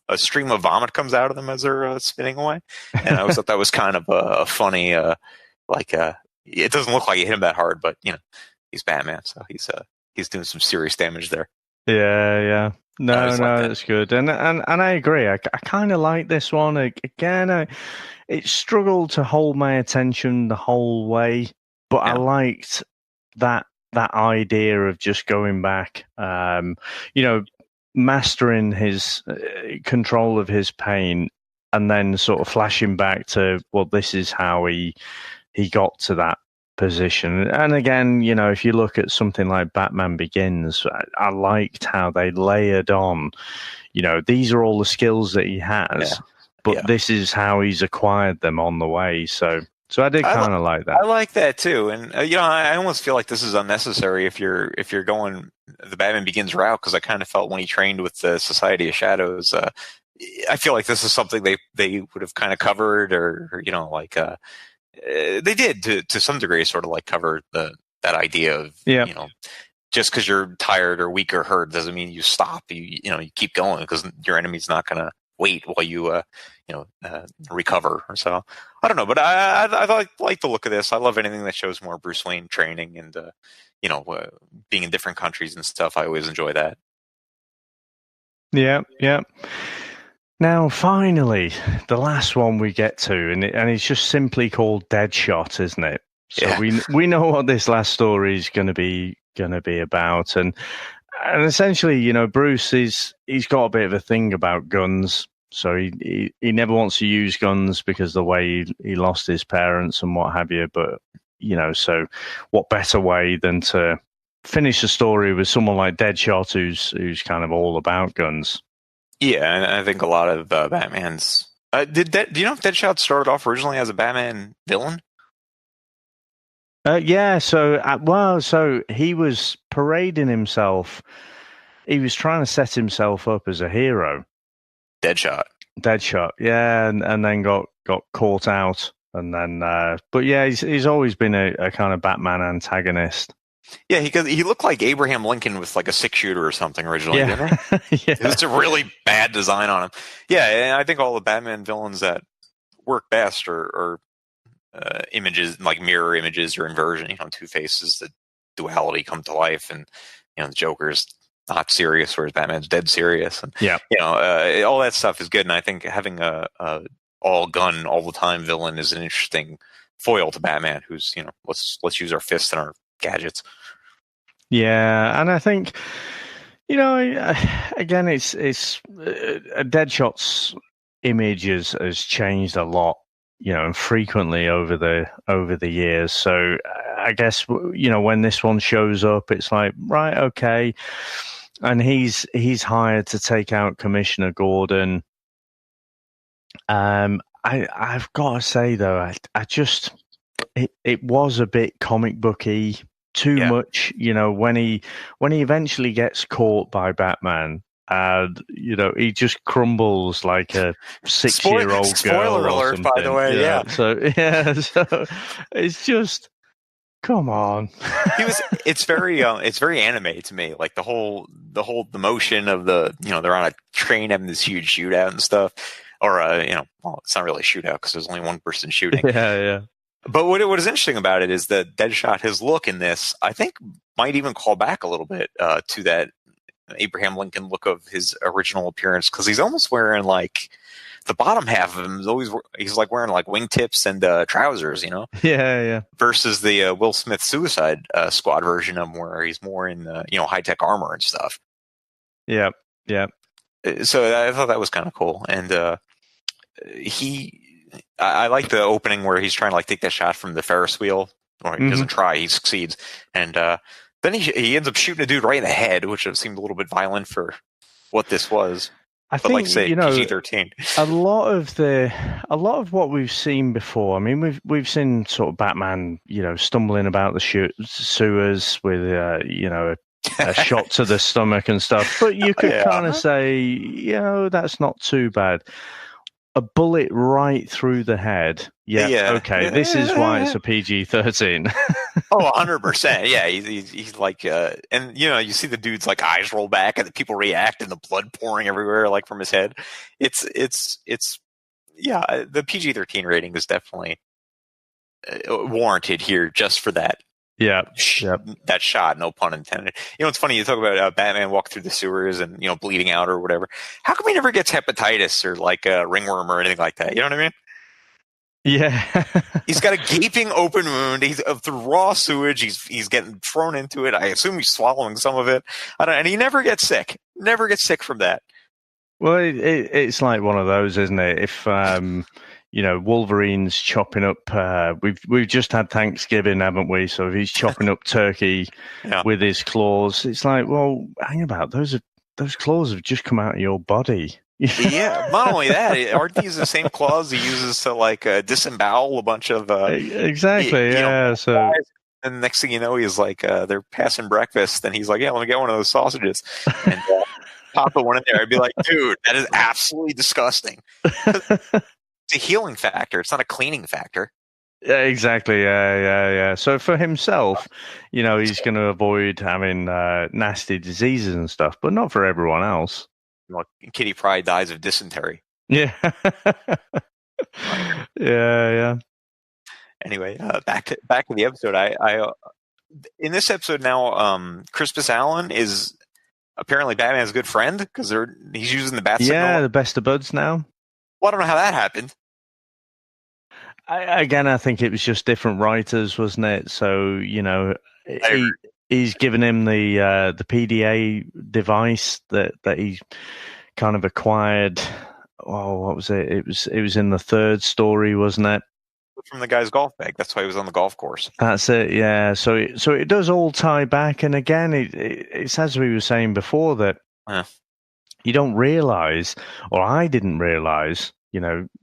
a stream of vomit comes out of them as they're spinning away. And I always thought that was kind of a funny, it doesn't look like he hit him that hard, but he's Batman, so he's doing some serious damage there. Yeah. No, that's good, and I agree. I kind of like this one. Again, it struggled to hold my attention the whole way, but I liked that idea of just going back, mastering his control of his pain, and then sort of flashing back to, well, this is how he got to that position. And again, if you look at something like Batman Begins, I liked how they layered on, these are all the skills that he has, but this is how he's acquired them on the way. So I did kind of like that. I like that too, and I almost feel like this is unnecessary if you're going the Batman Begins route, because I kind of felt when he trained with the Society of Shadows, I feel like this is something they would have kind of covered, or they did to some degree, sort of like cover that idea of just because you're tired or weak or hurt doesn't mean you stop. You keep going, because your enemy's not going to wait while you recover. So I don't know, but I like the look of this. I love anything that shows more Bruce Wayne training and being in different countries and stuff. I always enjoy that. Yeah. Now, finally, the last one we get to, and it's just simply called Deadshot, isn't it? So we know what this last story is going to be about, and essentially, Bruce he's got a bit of a thing about guns. So he never wants to use guns because the way he lost his parents and what have you. But so what better way than to finish the story with someone like Deadshot, who's kind of all about guns. Yeah, and I think a lot of Batman's. Do you know if Deadshot started off originally as a Batman villain? Yeah. So he was parading himself. He was trying to set himself up as a hero. Deadshot. Yeah, and then got caught out, and then. But yeah, he's always been a kind of Batman antagonist. Yeah, he looked like Abraham Lincoln with like a 6-shooter or something originally, didn't he? It's a really bad design on him. Yeah, and I think all the Batman villains that work best are images, like mirror images or inversion. Two-Face is the duality come to life, and the Joker's not serious, whereas Batman's dead serious. And all that stuff is good. And I think having a all gun all the time villain is an interesting foil to Batman, who's let's use our fists and our gadgets. Yeah, and I think again, it's Deadshot's image has changed a lot, and frequently over the years. So I guess when this one shows up, it's like, right, okay, and he's hired to take out Commissioner Gordon. I've got to say though, I just it was a bit comic booky. Too much, when he eventually gets caught by Batman, and he just crumbles like a 6-year-old girl. Spoiler alert, by the way. Yeah. So it's just, come on. It's very anime to me. Like the motion of they're on a train having this huge shootout and stuff, or it's not really a shootout because there's only one person shooting. Yeah. But what is interesting about it is that Deadshot, his look in this, I think, might even call back a little bit to that Abraham Lincoln look of his original appearance, because he's almost wearing like the bottom half of him he's like wearing like wingtips and trousers, Yeah. Versus the Will Smith Suicide Squad version of him, where he's more in high tech armor and stuff. Yeah. So I thought that was kind of cool, and I like the opening where he's trying to like take that shot from the Ferris wheel, or he doesn't try, he succeeds, and then he ends up shooting a dude right in the head, which seemed a little bit violent for what this was. I but like think, say PG-13. a lot of what we've seen before. I mean, we've seen sort of Batman, stumbling about the sewers with, a shot to the stomach and stuff. But you could kind of say, that's not too bad. A bullet right through the head. Yeah. Okay. This is why it's a PG-13. Oh, 100%. Yeah, he's like, and you see the dude's like eyes roll back, and the people react, and the blood pouring everywhere, like from his head. It's yeah. The PG-13 rating is definitely warranted here, just for that. Yeah. That shot, no pun intended. It's funny, you talk about Batman walk through the sewers and bleeding out or whatever. How come he never gets hepatitis or like a ringworm or anything like that? You know what I mean? Yeah. He's got a gaping open wound. He's through raw sewage. He's getting thrown into it. I assume he's swallowing some of it. And he never gets sick. Never gets sick from that. Well, it's like one of those, isn't it? If Wolverine's chopping up. We've just had Thanksgiving, haven't we? So if he's chopping up turkey with his claws, it's like, well, hang about. Those claws have just come out of your body. Yeah, not only that, aren't these the same claws he uses to like disembowel a bunch of exactly? So, and the next thing you know, he's like they're passing breakfast, and he's like, "Yeah, let me get one of those sausages," and pop the one in there. I'd be like, "Dude, that is absolutely disgusting." It's a healing factor. It's not a cleaning factor. Yeah, exactly. Yeah. So for himself, he's going to avoid having nasty diseases and stuff, but not for everyone else. Kitty Pryde dies of dysentery. Yeah. Yeah. Anyway, back to the episode. I in this episode now, Crispus Allen is apparently Batman's good friend because he's using the bat signal. Yeah, the best of buds now. Well, I don't know how that happened. I think it was just different writers, wasn't it? So he's given him the PDA device that he kind of acquired. Oh, what was it? It was in the third story, wasn't it? From the guy's golf bag. That's why he was on the golf course. That's it. Yeah. So it does all tie back, and again, it's as we were saying before that you don't realize, or I didn't realize,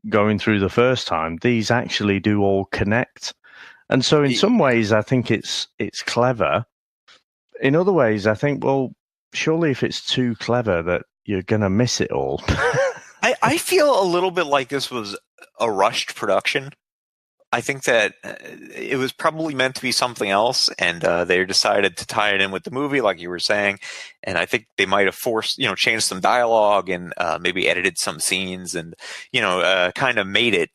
going through the first time, these actually do all connect. And so in some ways, I think it's clever. In other ways, I think, well, surely if it's too clever that you're going to miss it all. I feel a little bit like this was a rushed production. I think that it was probably meant to be something else, and they decided to tie it in with the movie, like you were saying. And I think they might have changed some dialogue and maybe edited some scenes and, kind of made it,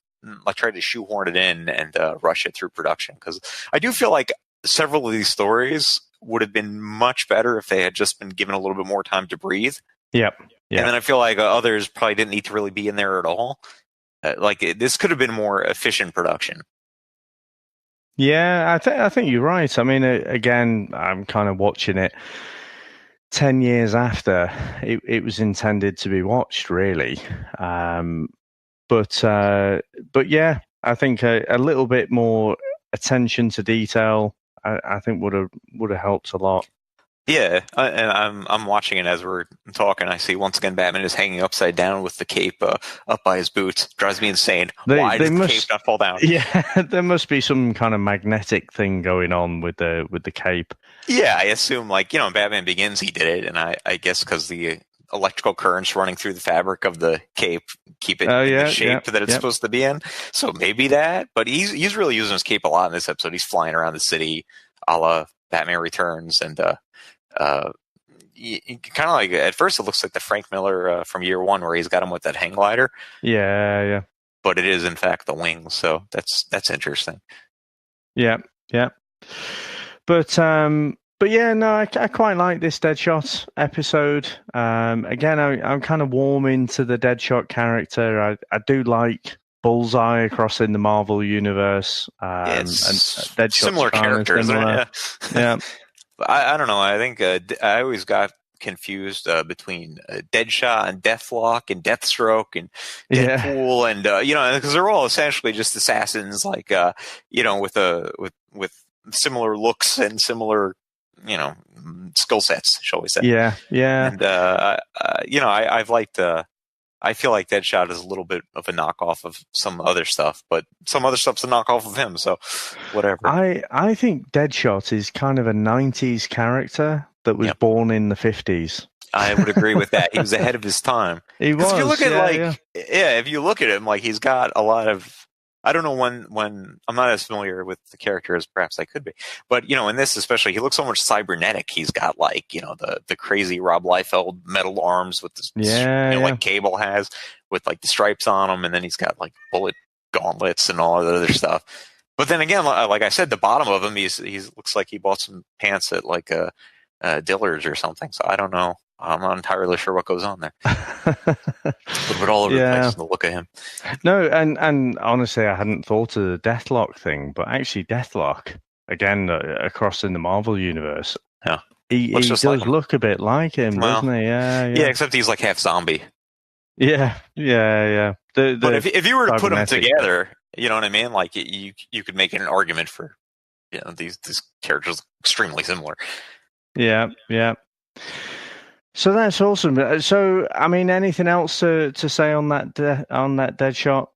like tried to shoehorn it in and rush it through production. Because I do feel like several of these stories would have been much better if they had just been given a little bit more time to breathe. Yep. And then I feel like others probably didn't need to really be in there at all. This could have been more efficient production. Yeah, I think you're right. I mean, again, I'm kind of watching it 10 years after it was intended to be watched, really. But yeah, I think a little bit more attention to detail, I think would have helped a lot. Yeah, and I'm watching it as we're talking. I see once again Batman is hanging upside down with the cape up by his boots. Drives me insane. Why does the cape not fall down? Yeah, there must be some kind of magnetic thing going on with the cape. Yeah, I assume Batman Begins he did it, and I guess because the electrical currents running through the fabric of the cape keep it in the shape that it's supposed to be in. So maybe that, but he's really using his cape a lot in this episode. He's flying around the city, a la Batman Returns, and kind of like at first it looks like the Frank Miller from Year One where he's got him with that hang glider. Yeah. But it is in fact the wings, so that's interesting. Yeah. But yeah, no, I quite like this Deadshot episode. Again, I'm kind of warm into the Deadshot character. I do like Bullseye across in the Marvel universe. And Deadshot's similar characters, similar. Yeah. I don't know. I think I always got confused between Deadshot and Deathlock and Deathstroke and Deadpool and because they're all essentially just assassins, with similar looks and similar skill sets, shall we say? Yeah. And I've liked I feel like Deadshot is a little bit of a knockoff of some other stuff, but some other stuff's a knockoff of him, so whatever. I think Deadshot is kind of a 90s character that was born in the 50s. I would agree with that. He was ahead of his time. He was. If you look at if you look at him, like he's got a lot of. I don't know when I'm not as familiar with the character as perhaps I could be, but in this especially, he looks so much cybernetic. He's got like the crazy Rob Liefeld metal arms with this like Cable has with like the stripes on them, and then he's got like bullet gauntlets and all that other stuff. But then again, like I said, the bottom of him, he looks like he bought some pants at like Dillard's or something. So I don't know. I'm not entirely sure what goes on there. A little bit all over the place in the look of him. No, and honestly, I hadn't thought of the Deathlock thing, but actually Deathlock, again, across in the Marvel universe, he does look a bit like him, doesn't he? Yeah, except he's like half zombie. Yeah. But if you were to put them together, you know what I mean? Like you could make an argument for these characters extremely similar. Yeah. So that's awesome. So, I mean, anything else to say on that Deadshot?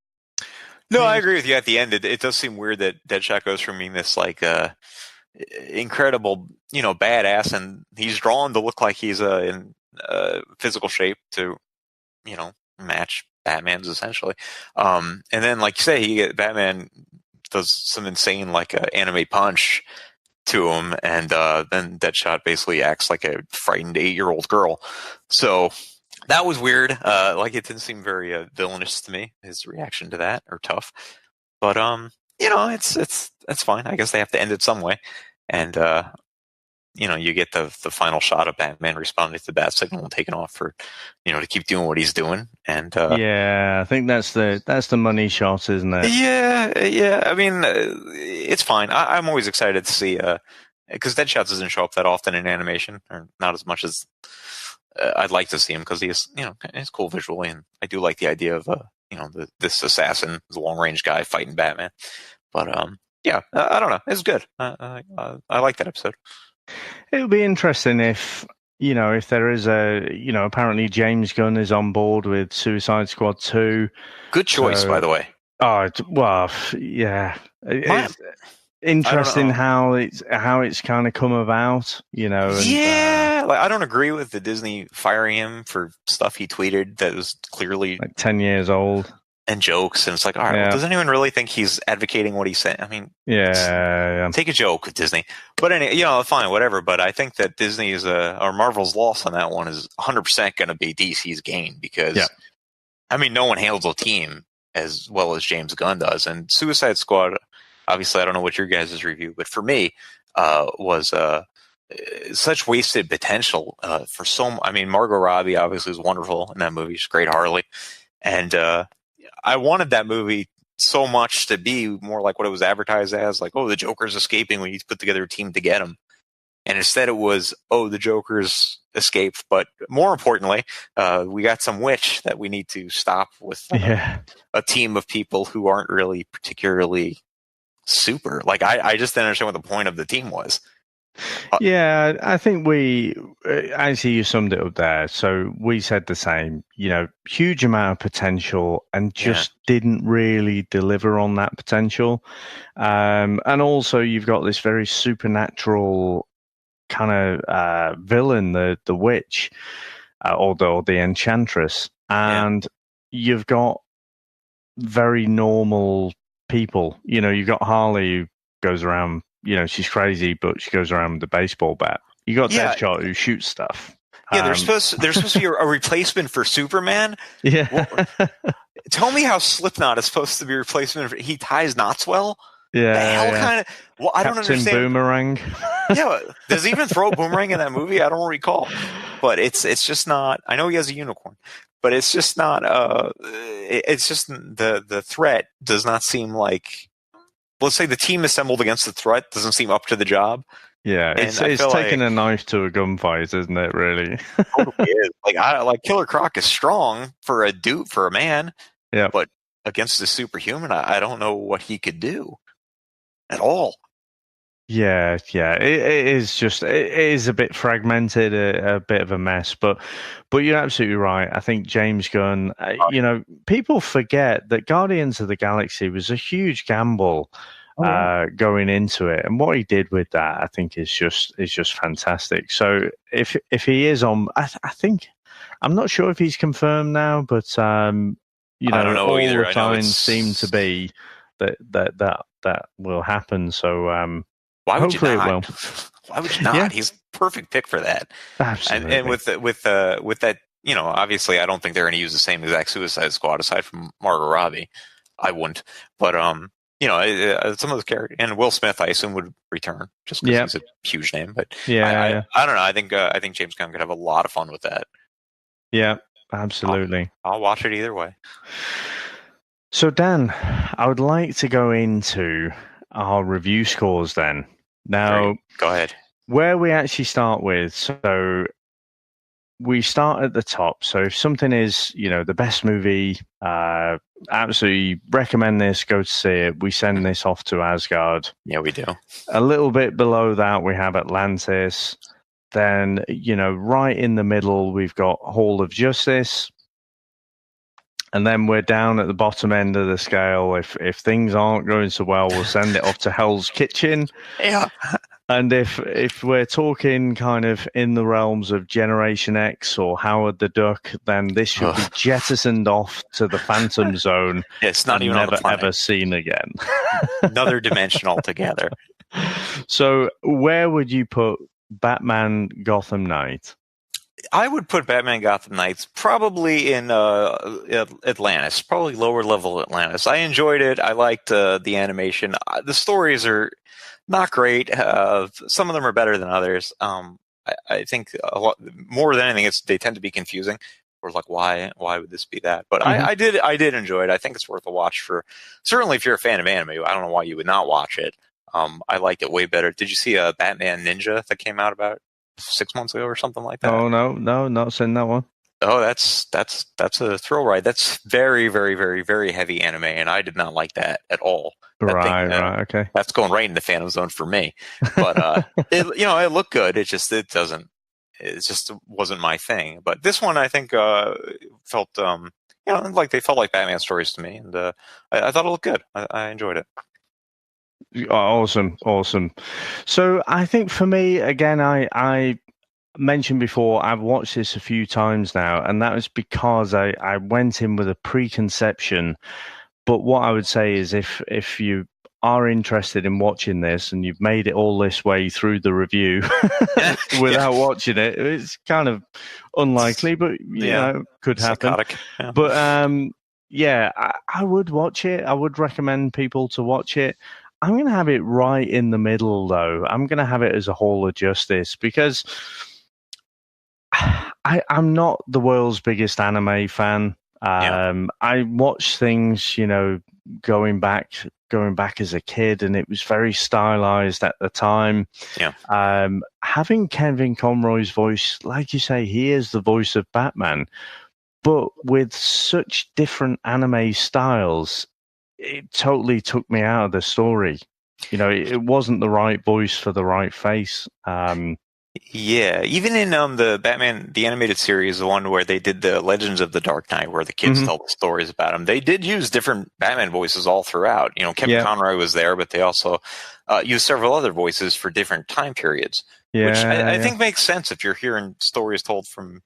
No, I agree with you. At the end, it does seem weird that Deadshot goes from being this like incredible, badass, and he's drawn to look like he's in physical shape to, match Batman's essentially. And then, like you say, Batman does some insane like anime punch to him, and then Deadshot basically acts like a frightened 8-year-old girl. So that was weird. Like it didn't seem very villainous to me, his reaction to that, or tough. But it's fine. I guess they have to end it some way, and you get the final shot of Batman responding to the bat signal and taking off for to keep doing what he's doing. And I think that's the money shot, isn't it? Yeah. I mean, it's fine. I'm always excited to see because Deadshot doesn't show up that often in animation, or not as much as I'd like to see him, because he's he's cool visually, and I do like the idea of this assassin, the long range guy fighting Batman. But I don't know. It's good. I like that episode. It would be interesting if there is apparently James Gunn is on board with Suicide Squad 2. Good choice, by the way. Oh, well, yeah. It's interesting how it's kind of come about, And, I don't agree with the Disney firing him for stuff he tweeted that was clearly like 10 years old. And jokes, and it's like, all right, well, does anyone really think he's advocating what he's saying? I mean, take a joke with Disney. But anyway, fine, whatever. But I think that Disney's or Marvel's loss on that one is 100% going to be DC's gain, because I mean, no one handles a team as well as James Gunn does. And Suicide Squad, obviously, I don't know what your guys' review, but for me, was such wasted potential for so. I mean, Margot Robbie obviously was wonderful in that movie. She's a great Harley, and I wanted that movie so much to be more like what it was advertised as, like, oh, the Joker's escaping, we need to put together a team to get him. And instead it was, oh, the Joker's escaped, but more importantly, we got some witch that we need to stop with a team of people who aren't really particularly super. Like, I just didn't understand what the point of the team was. Yeah, I think actually you summed it up there. So we said the same, huge amount of potential, and just didn't really deliver on that potential. And also you've got this very supernatural kind of villain, the witch, or the enchantress. And you've got very normal people. You've got Harley, who goes around, she's crazy, but she goes around with a baseball bat. You got Deadshot, who shoots stuff. Yeah, there's supposed to be a replacement for Superman. Yeah. Well, tell me how Slipknot is supposed to be a replacement for, he ties knots well? Yeah. The hell kind of, well, I don't understand. Boomerang. Yeah, does he even throw a boomerang in that movie? I don't recall. But it's just not, I know he has a unicorn, but it's just not, it's just the threat does not seem like, let's say the team assembled against the threat doesn't seem up to the job. Yeah, it's taking a knife to a gunfight, isn't it? Really, totally is. Like Killer Croc is strong for a man. Yeah, but against the superhuman, I don't know what he could do at all. Yeah. It is just it is a bit fragmented, a bit of a mess. But you're absolutely right. I think James Gunn. People forget that Guardians of the Galaxy was a huge gamble Oh yeah. going into it, and what he did with that, I think, is just fantastic. So if he is on, I think I'm not sure if he's confirmed now, but I don't know all either. the I know signs seem to be that will happen. So why would you hopefully it not? will. Why would you not? Yeah, He's perfect pick for that. absolutely. And with that, obviously, I don't think they're going to use the same exact Suicide Squad aside from Margot Robbie. I wouldn't, but some of those characters and Will Smith, I assume, would return just because he's a huge name. But Yeah. I don't know. I think James Gunn could have a lot of fun with that. Yeah, absolutely. I'll watch it either way. So Dan, I would like to go into our review scores then. Now, Great. Go ahead. Where we actually start with, so we start at the top. So if something is, the best movie, absolutely recommend this, go to see it. We send this off to Asgard. Yeah, we do. A little bit below that, we have Atlantis. Then, right in the middle, we've got Hall of Justice. And then we're down at the bottom end of the scale. If things aren't going so well, we'll send it off to Hell's Kitchen. Yeah. And if we're talking kind of in the realms of Generation X or Howard the Duck, then this should be jettisoned off to the Phantom Zone. It's not even never on the planet. Ever seen again. Another dimension altogether. So where would you put Batman Gotham Knight? I would put Batman Gotham Knights probably in Atlantis, probably lower level Atlantis. I enjoyed it. I liked the animation. The stories are not great. Some of them are better than others. I think a lot more than anything, they tend to be confusing. Or like, why would this be that? But I did enjoy it. I think it's worth a watch certainly if you're a fan of anime. I don't know why you would not watch it. I liked it way better. Did you see a Batman Ninja that came out about 6 months ago or something like that? Oh no, not seen that one. Oh, that's a thrill ride. That's very, very, very, very heavy anime, and I did not like that at all. Right, okay. That's going right into Phantom Zone for me. But it looked good. It just wasn't my thing. But this one, I think, felt like they felt like Batman stories to me, and I thought it looked good. I enjoyed it. Awesome. So I think for me, again, I mentioned before, I've watched this a few times now, and that was because I went in with a preconception. But what I would say is if you are interested in watching this and you've made it all this way through the review without watching it, it's kind of unlikely, but could happen. Yeah. But I would watch it. I would recommend people to watch it. I'm going to have it right in the middle, though. I'm going to have it as a Hall of Justice because I'm not the world's biggest anime fan. I watch things, going back as a kid, and it was very stylized at the time. Yeah. Having Kevin Conroy's voice, like you say, he is the voice of Batman, but with such different anime styles, it totally took me out of the story. It wasn't the right voice for the right face. Yeah, even in the Batman, the animated series, the one where they did the Legends of the Dark Knight, where the kids tell the stories about him, they did use different Batman voices all throughout. Kevin Conroy was there, but they also used several other voices for different time periods, which I think makes sense if you're hearing stories told from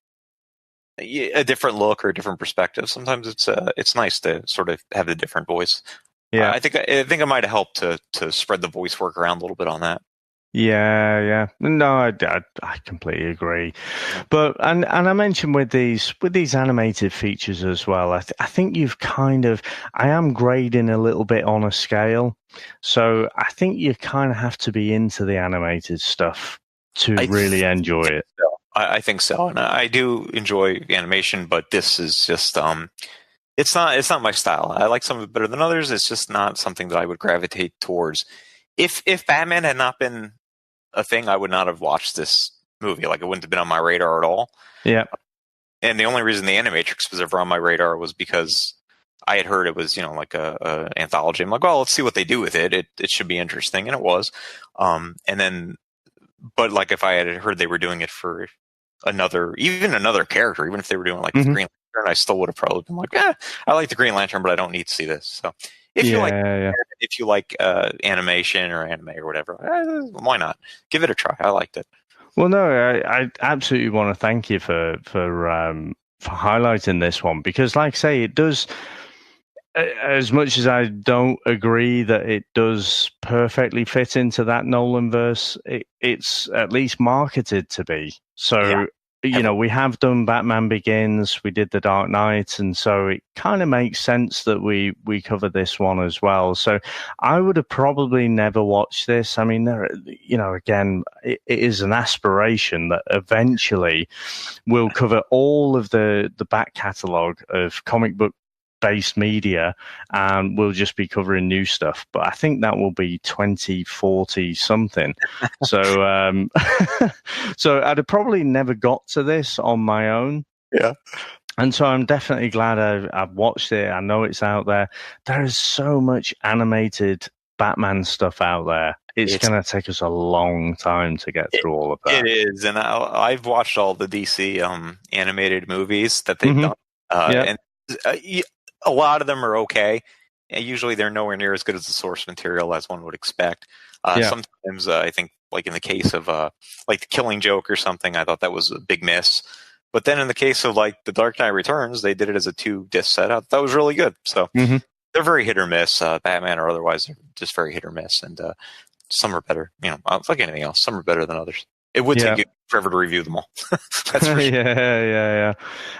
a different look or a different perspective. Sometimes it's nice to sort of have a different voice. Yeah, I think it might have helped to spread the voice work around a little bit on that. Yeah. No, I completely agree. But and I mentioned with these animated features as well, I think you've I am grading a little bit on a scale. So I think you kind of have to be into the animated stuff to really enjoy it. So. I think so. And I do enjoy animation, but this is just it's not my style. I like some of it better than others. It's just not something that I would gravitate towards. If Batman had not been a thing, I would not have watched this movie. Like, it wouldn't have been on my radar at all. Yeah. And the only reason the Animatrix was ever on my radar was because I had heard it was, like a anthology. I'm like, well, let's see what they do with it. It should be interesting, and it was. And then, but like if I had heard they were doing it for even another character, even if they were doing like the Hmm. Green Lantern, I still would have probably been like, yeah, I like the Green Lantern, but I don't need to see this. So if you like, Yeah, if you like animation or anime or whatever, why not give it a try? I liked it. well, no, I absolutely want to thank you for highlighting this one because, like I say, it does. As much as I don't agree that it does perfectly fit into that Nolan verse, it's at least marketed to be. Yeah, So, heavily. we have done Batman Begins, we did The Dark Knight, and so it kind of makes sense that we cover this one as well. So, I would have probably never watched this. I mean, again, it is an aspiration that eventually we'll cover all of the back catalogue of comic book based media and we'll just be covering new stuff, but I think that will be 2040 something. So so I'd have probably never got to this on my own. Yeah. And so I'm definitely glad I've watched it. I know it's out there. There is so much animated Batman stuff out there. It's It's going to take us a long time to get it, through all of it that. is, and I've watched all the DC animated movies that they've Hmm. done, Yeah. and a lot of them are okay. And usually, they're nowhere near as good as the source material as one would expect. Yeah. Sometimes, I think, like in the case of like the Killing Joke or something, I thought that was a big miss. But then in the case of like The Dark Knight Returns, they did it as a 2 disc set. That was really good. So Hmm. they're very hit or miss. Batman or otherwise, they're just very hit or miss, and some are better. Like anything else, some are better than others. It would Yeah. take you forever to review them all. That's Yeah, for sure. yeah.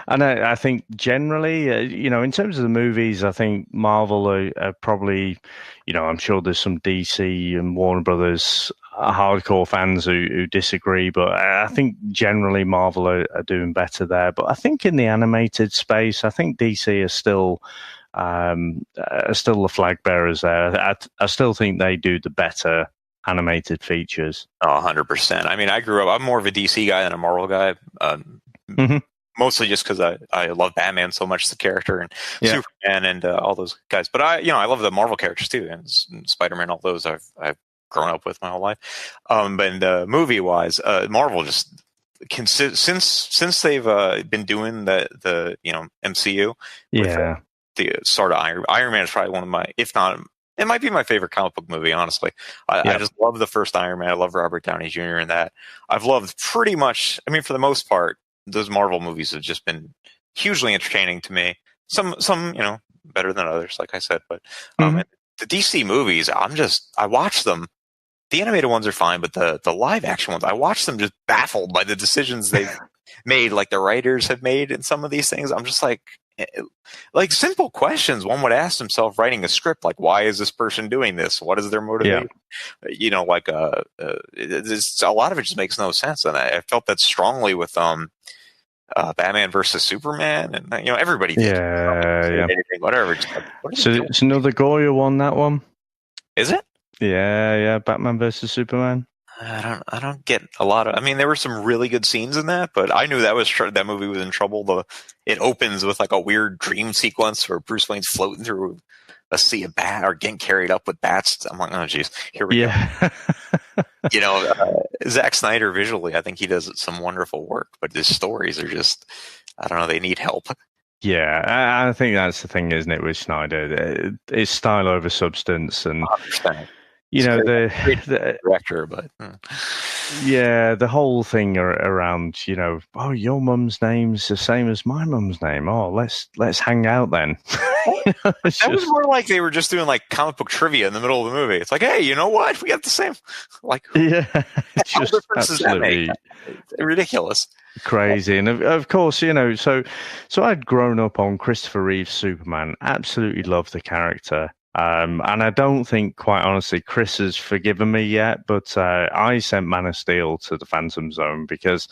And I think generally, in terms of the movies, I think Marvel are probably, I'm sure there's some DC and Warner Brothers hardcore fans who disagree, but I think generally Marvel are doing better there. But I think in the animated space, I think DC are still the flag bearers there. I still think they do the better animated features. Oh, 100%. I mean, I grew up, I'm more of a DC guy than a Marvel guy. Hmm. Mostly just because I love Batman so much, the character, and Yeah. Superman and all those guys. But I love the Marvel characters too, and Spider-Man, all those I've grown up with my whole life. And movie wise, Marvel just since they've been doing the MCU with Yeah. the sort of Iron Man is probably one of my, if not, it might be my favorite comic book movie, honestly. I Yeah. just love the first Iron Man. I love Robert Downey Jr. in that. I've loved pretty much, I mean, for the most part, those Marvel movies have just been hugely entertaining to me. Some, better than others, like I said. But Mhm. and the DC movies, I watch them. The animated ones are fine, but the live action ones, I watch them just baffled by the decisions they've made, like the writers have made in some of these things. I'm just like simple questions one would ask himself writing a script, like why is this person doing this? What is their Yeah. motivation? A lot of it just makes no sense, and I felt that strongly with Batman versus Superman, and everybody did. Yeah. Anything, whatever. Just like, what are they So doing? it's another Goya one, that one. Is it? Yeah. Batman versus Superman. I don't get a lot of. I mean, there were some really good scenes in that, but I knew that movie was in trouble. It opens with like a weird dream sequence where Bruce Wayne's floating through a sea of bat or getting carried up with bats. I'm like, oh geez, here we go. Yeah. Zack Snyder visually, I think he does some wonderful work, but his stories are just, I don't know, they need help. Yeah, I think that's the thing, isn't it, with Snyder? It's style over substance, and 100%. the Director, but the whole thing around, oh, your mum's name's the same as my mum's name. Oh, let's hang out then. that was more like they were just doing like comic book trivia in the middle of the movie. It's like, hey, you know what? We got the same. Like, yeah, how just difference does that make? absolutely It's ridiculous. crazy. And of course, so I'd grown up on Christopher Reeve's Superman, absolutely loved the character. And I don't think, quite honestly, Chris has forgiven me yet, but I sent Man of Steel to the Phantom Zone because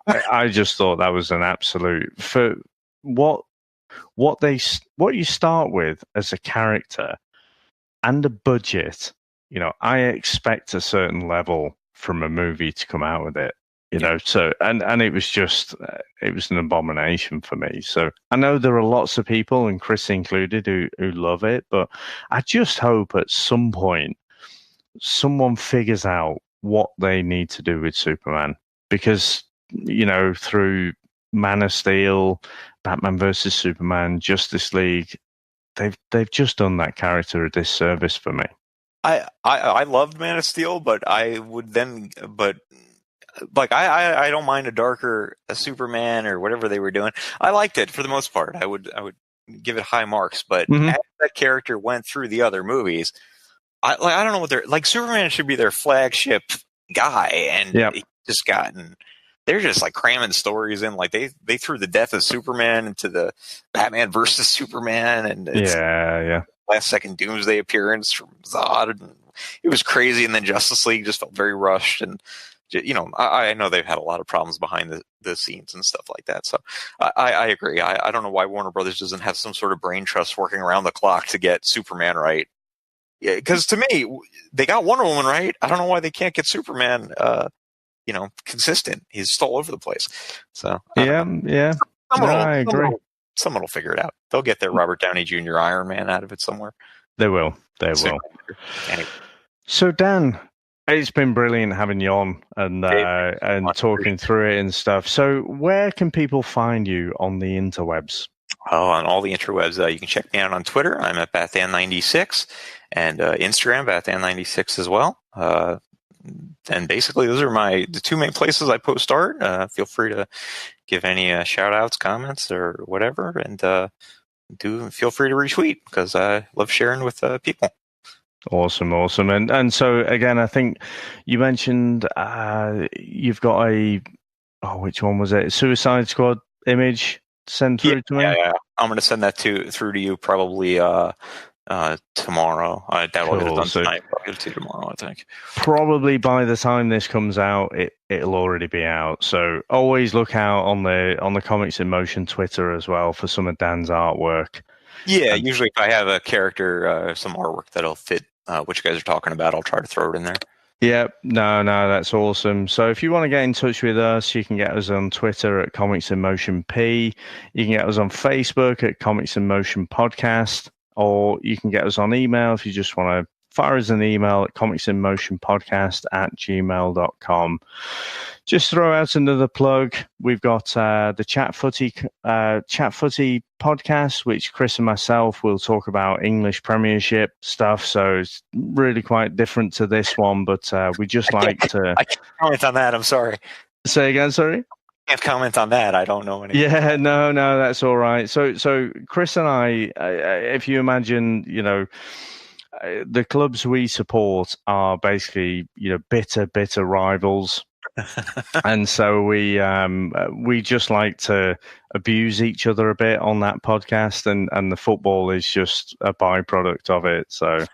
I just thought that was an absolute, for what you start with as a character and a budget. I expect a certain level from a movie to come out with it. You know, so and it was just it was an abomination for me. So I know there are lots of people, and Chris included, who love it, but I just hope at some point someone figures out what they need to do with Superman, because you know, through Man of Steel, Batman versus Superman, Justice League, they've just done that character a disservice for me. I loved Man of Steel, but I don't mind a darker Superman or whatever they were doing. I liked it for the most part. I would give it high marks, but as that character went through the other movies, I don't know what Superman should be their flagship guy, and he just they're just like cramming stories in. Like they threw the death of Superman into the Batman versus Superman, and last second Doomsday appearance from Zod, and it was crazy. And then Justice League just felt very rushed, and you know, I know they've had a lot of problems behind the scenes and stuff like that. So I agree. I don't know why Warner Brothers doesn't have some sort of brain trust working around the clock to get Superman right. Yeah, because to me, they got Wonder Woman right. I don't know why they can't get Superman, consistent. He's just all over the place. So I agree. Someone will figure it out. They'll get their Robert Downey Jr. Iron Man out of it somewhere. They will. Anyway. So Dan, it's been brilliant having you on and talking through it and stuff. So where can people find you on the interwebs? Oh, on all the interwebs, you can check me out on Twitter. I'm at Bathan96, and Instagram, Bathan96 as well. And basically, those are the two main places I post art. Feel free to give any shout-outs, comments, or whatever, and feel free to retweet, because I love sharing with people. Awesome. And so, again, I think you mentioned you've got which one was it? Suicide Squad image send through to me? Yeah. I'm going to send that through to you probably tomorrow. I doubt I'll get it done tonight, but I'll get it to you tomorrow, I think. Probably by the time this comes out, it'll already be out. So always look out on the Comics in Motion Twitter as well for some of Dan's artwork. Yeah, usually if I have a character, some artwork that'll fit what you guys are talking about, I'll try to throw it in there. Yep. No, that's awesome. So if you want to get in touch with us, you can get us on Twitter at Comics in Motion P. You can get us on Facebook at Comics in Motion Podcast, or you can get us on email if you just want to fire us an email at comicsinmotionpodcast@gmail.com. Just throw out another plug. We've got the Chat Footy podcast, which Chris and myself will talk about English Premiership stuff. So it's really quite different to this one, but we just like to... I can't comment on that. I'm sorry. Say again, sorry? I can't comment on that. I don't know anything. Yeah, no, that's all right. So Chris and I, if you imagine, you know, the clubs we support are basically, you know, bitter rivals. And so we just like to abuse each other a bit on that podcast, and the football is just a byproduct of it. So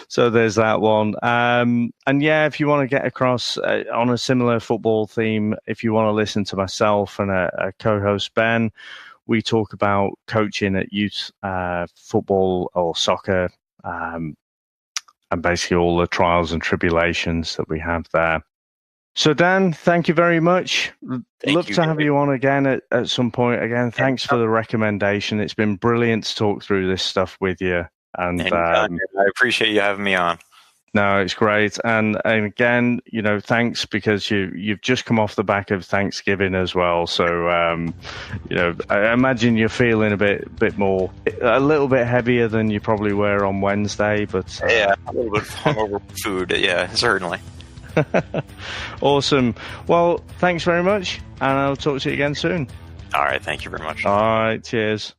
so there's that one. And yeah, if you want to get across on a similar football theme, if you want to listen to myself and a co-host Ben, we talk about coaching at youth football or soccer, and basically all the trials and tribulations that we have there. So, Dan, thank you very much. Love to have you on again at some point. Again, thanks for the recommendation. It's been brilliant to talk through this stuff with you. And I appreciate you having me on. No, it's great. And again, you know, thanks, because you've just come off the back of Thanksgiving as well. So, you know, I imagine you're feeling a little bit heavier than you probably were on Wednesday. But yeah, a little bit hungover food. Yeah, certainly. Awesome. Well, thanks very much, and I'll talk to you again soon. All right. Thank you very much. All right. Cheers.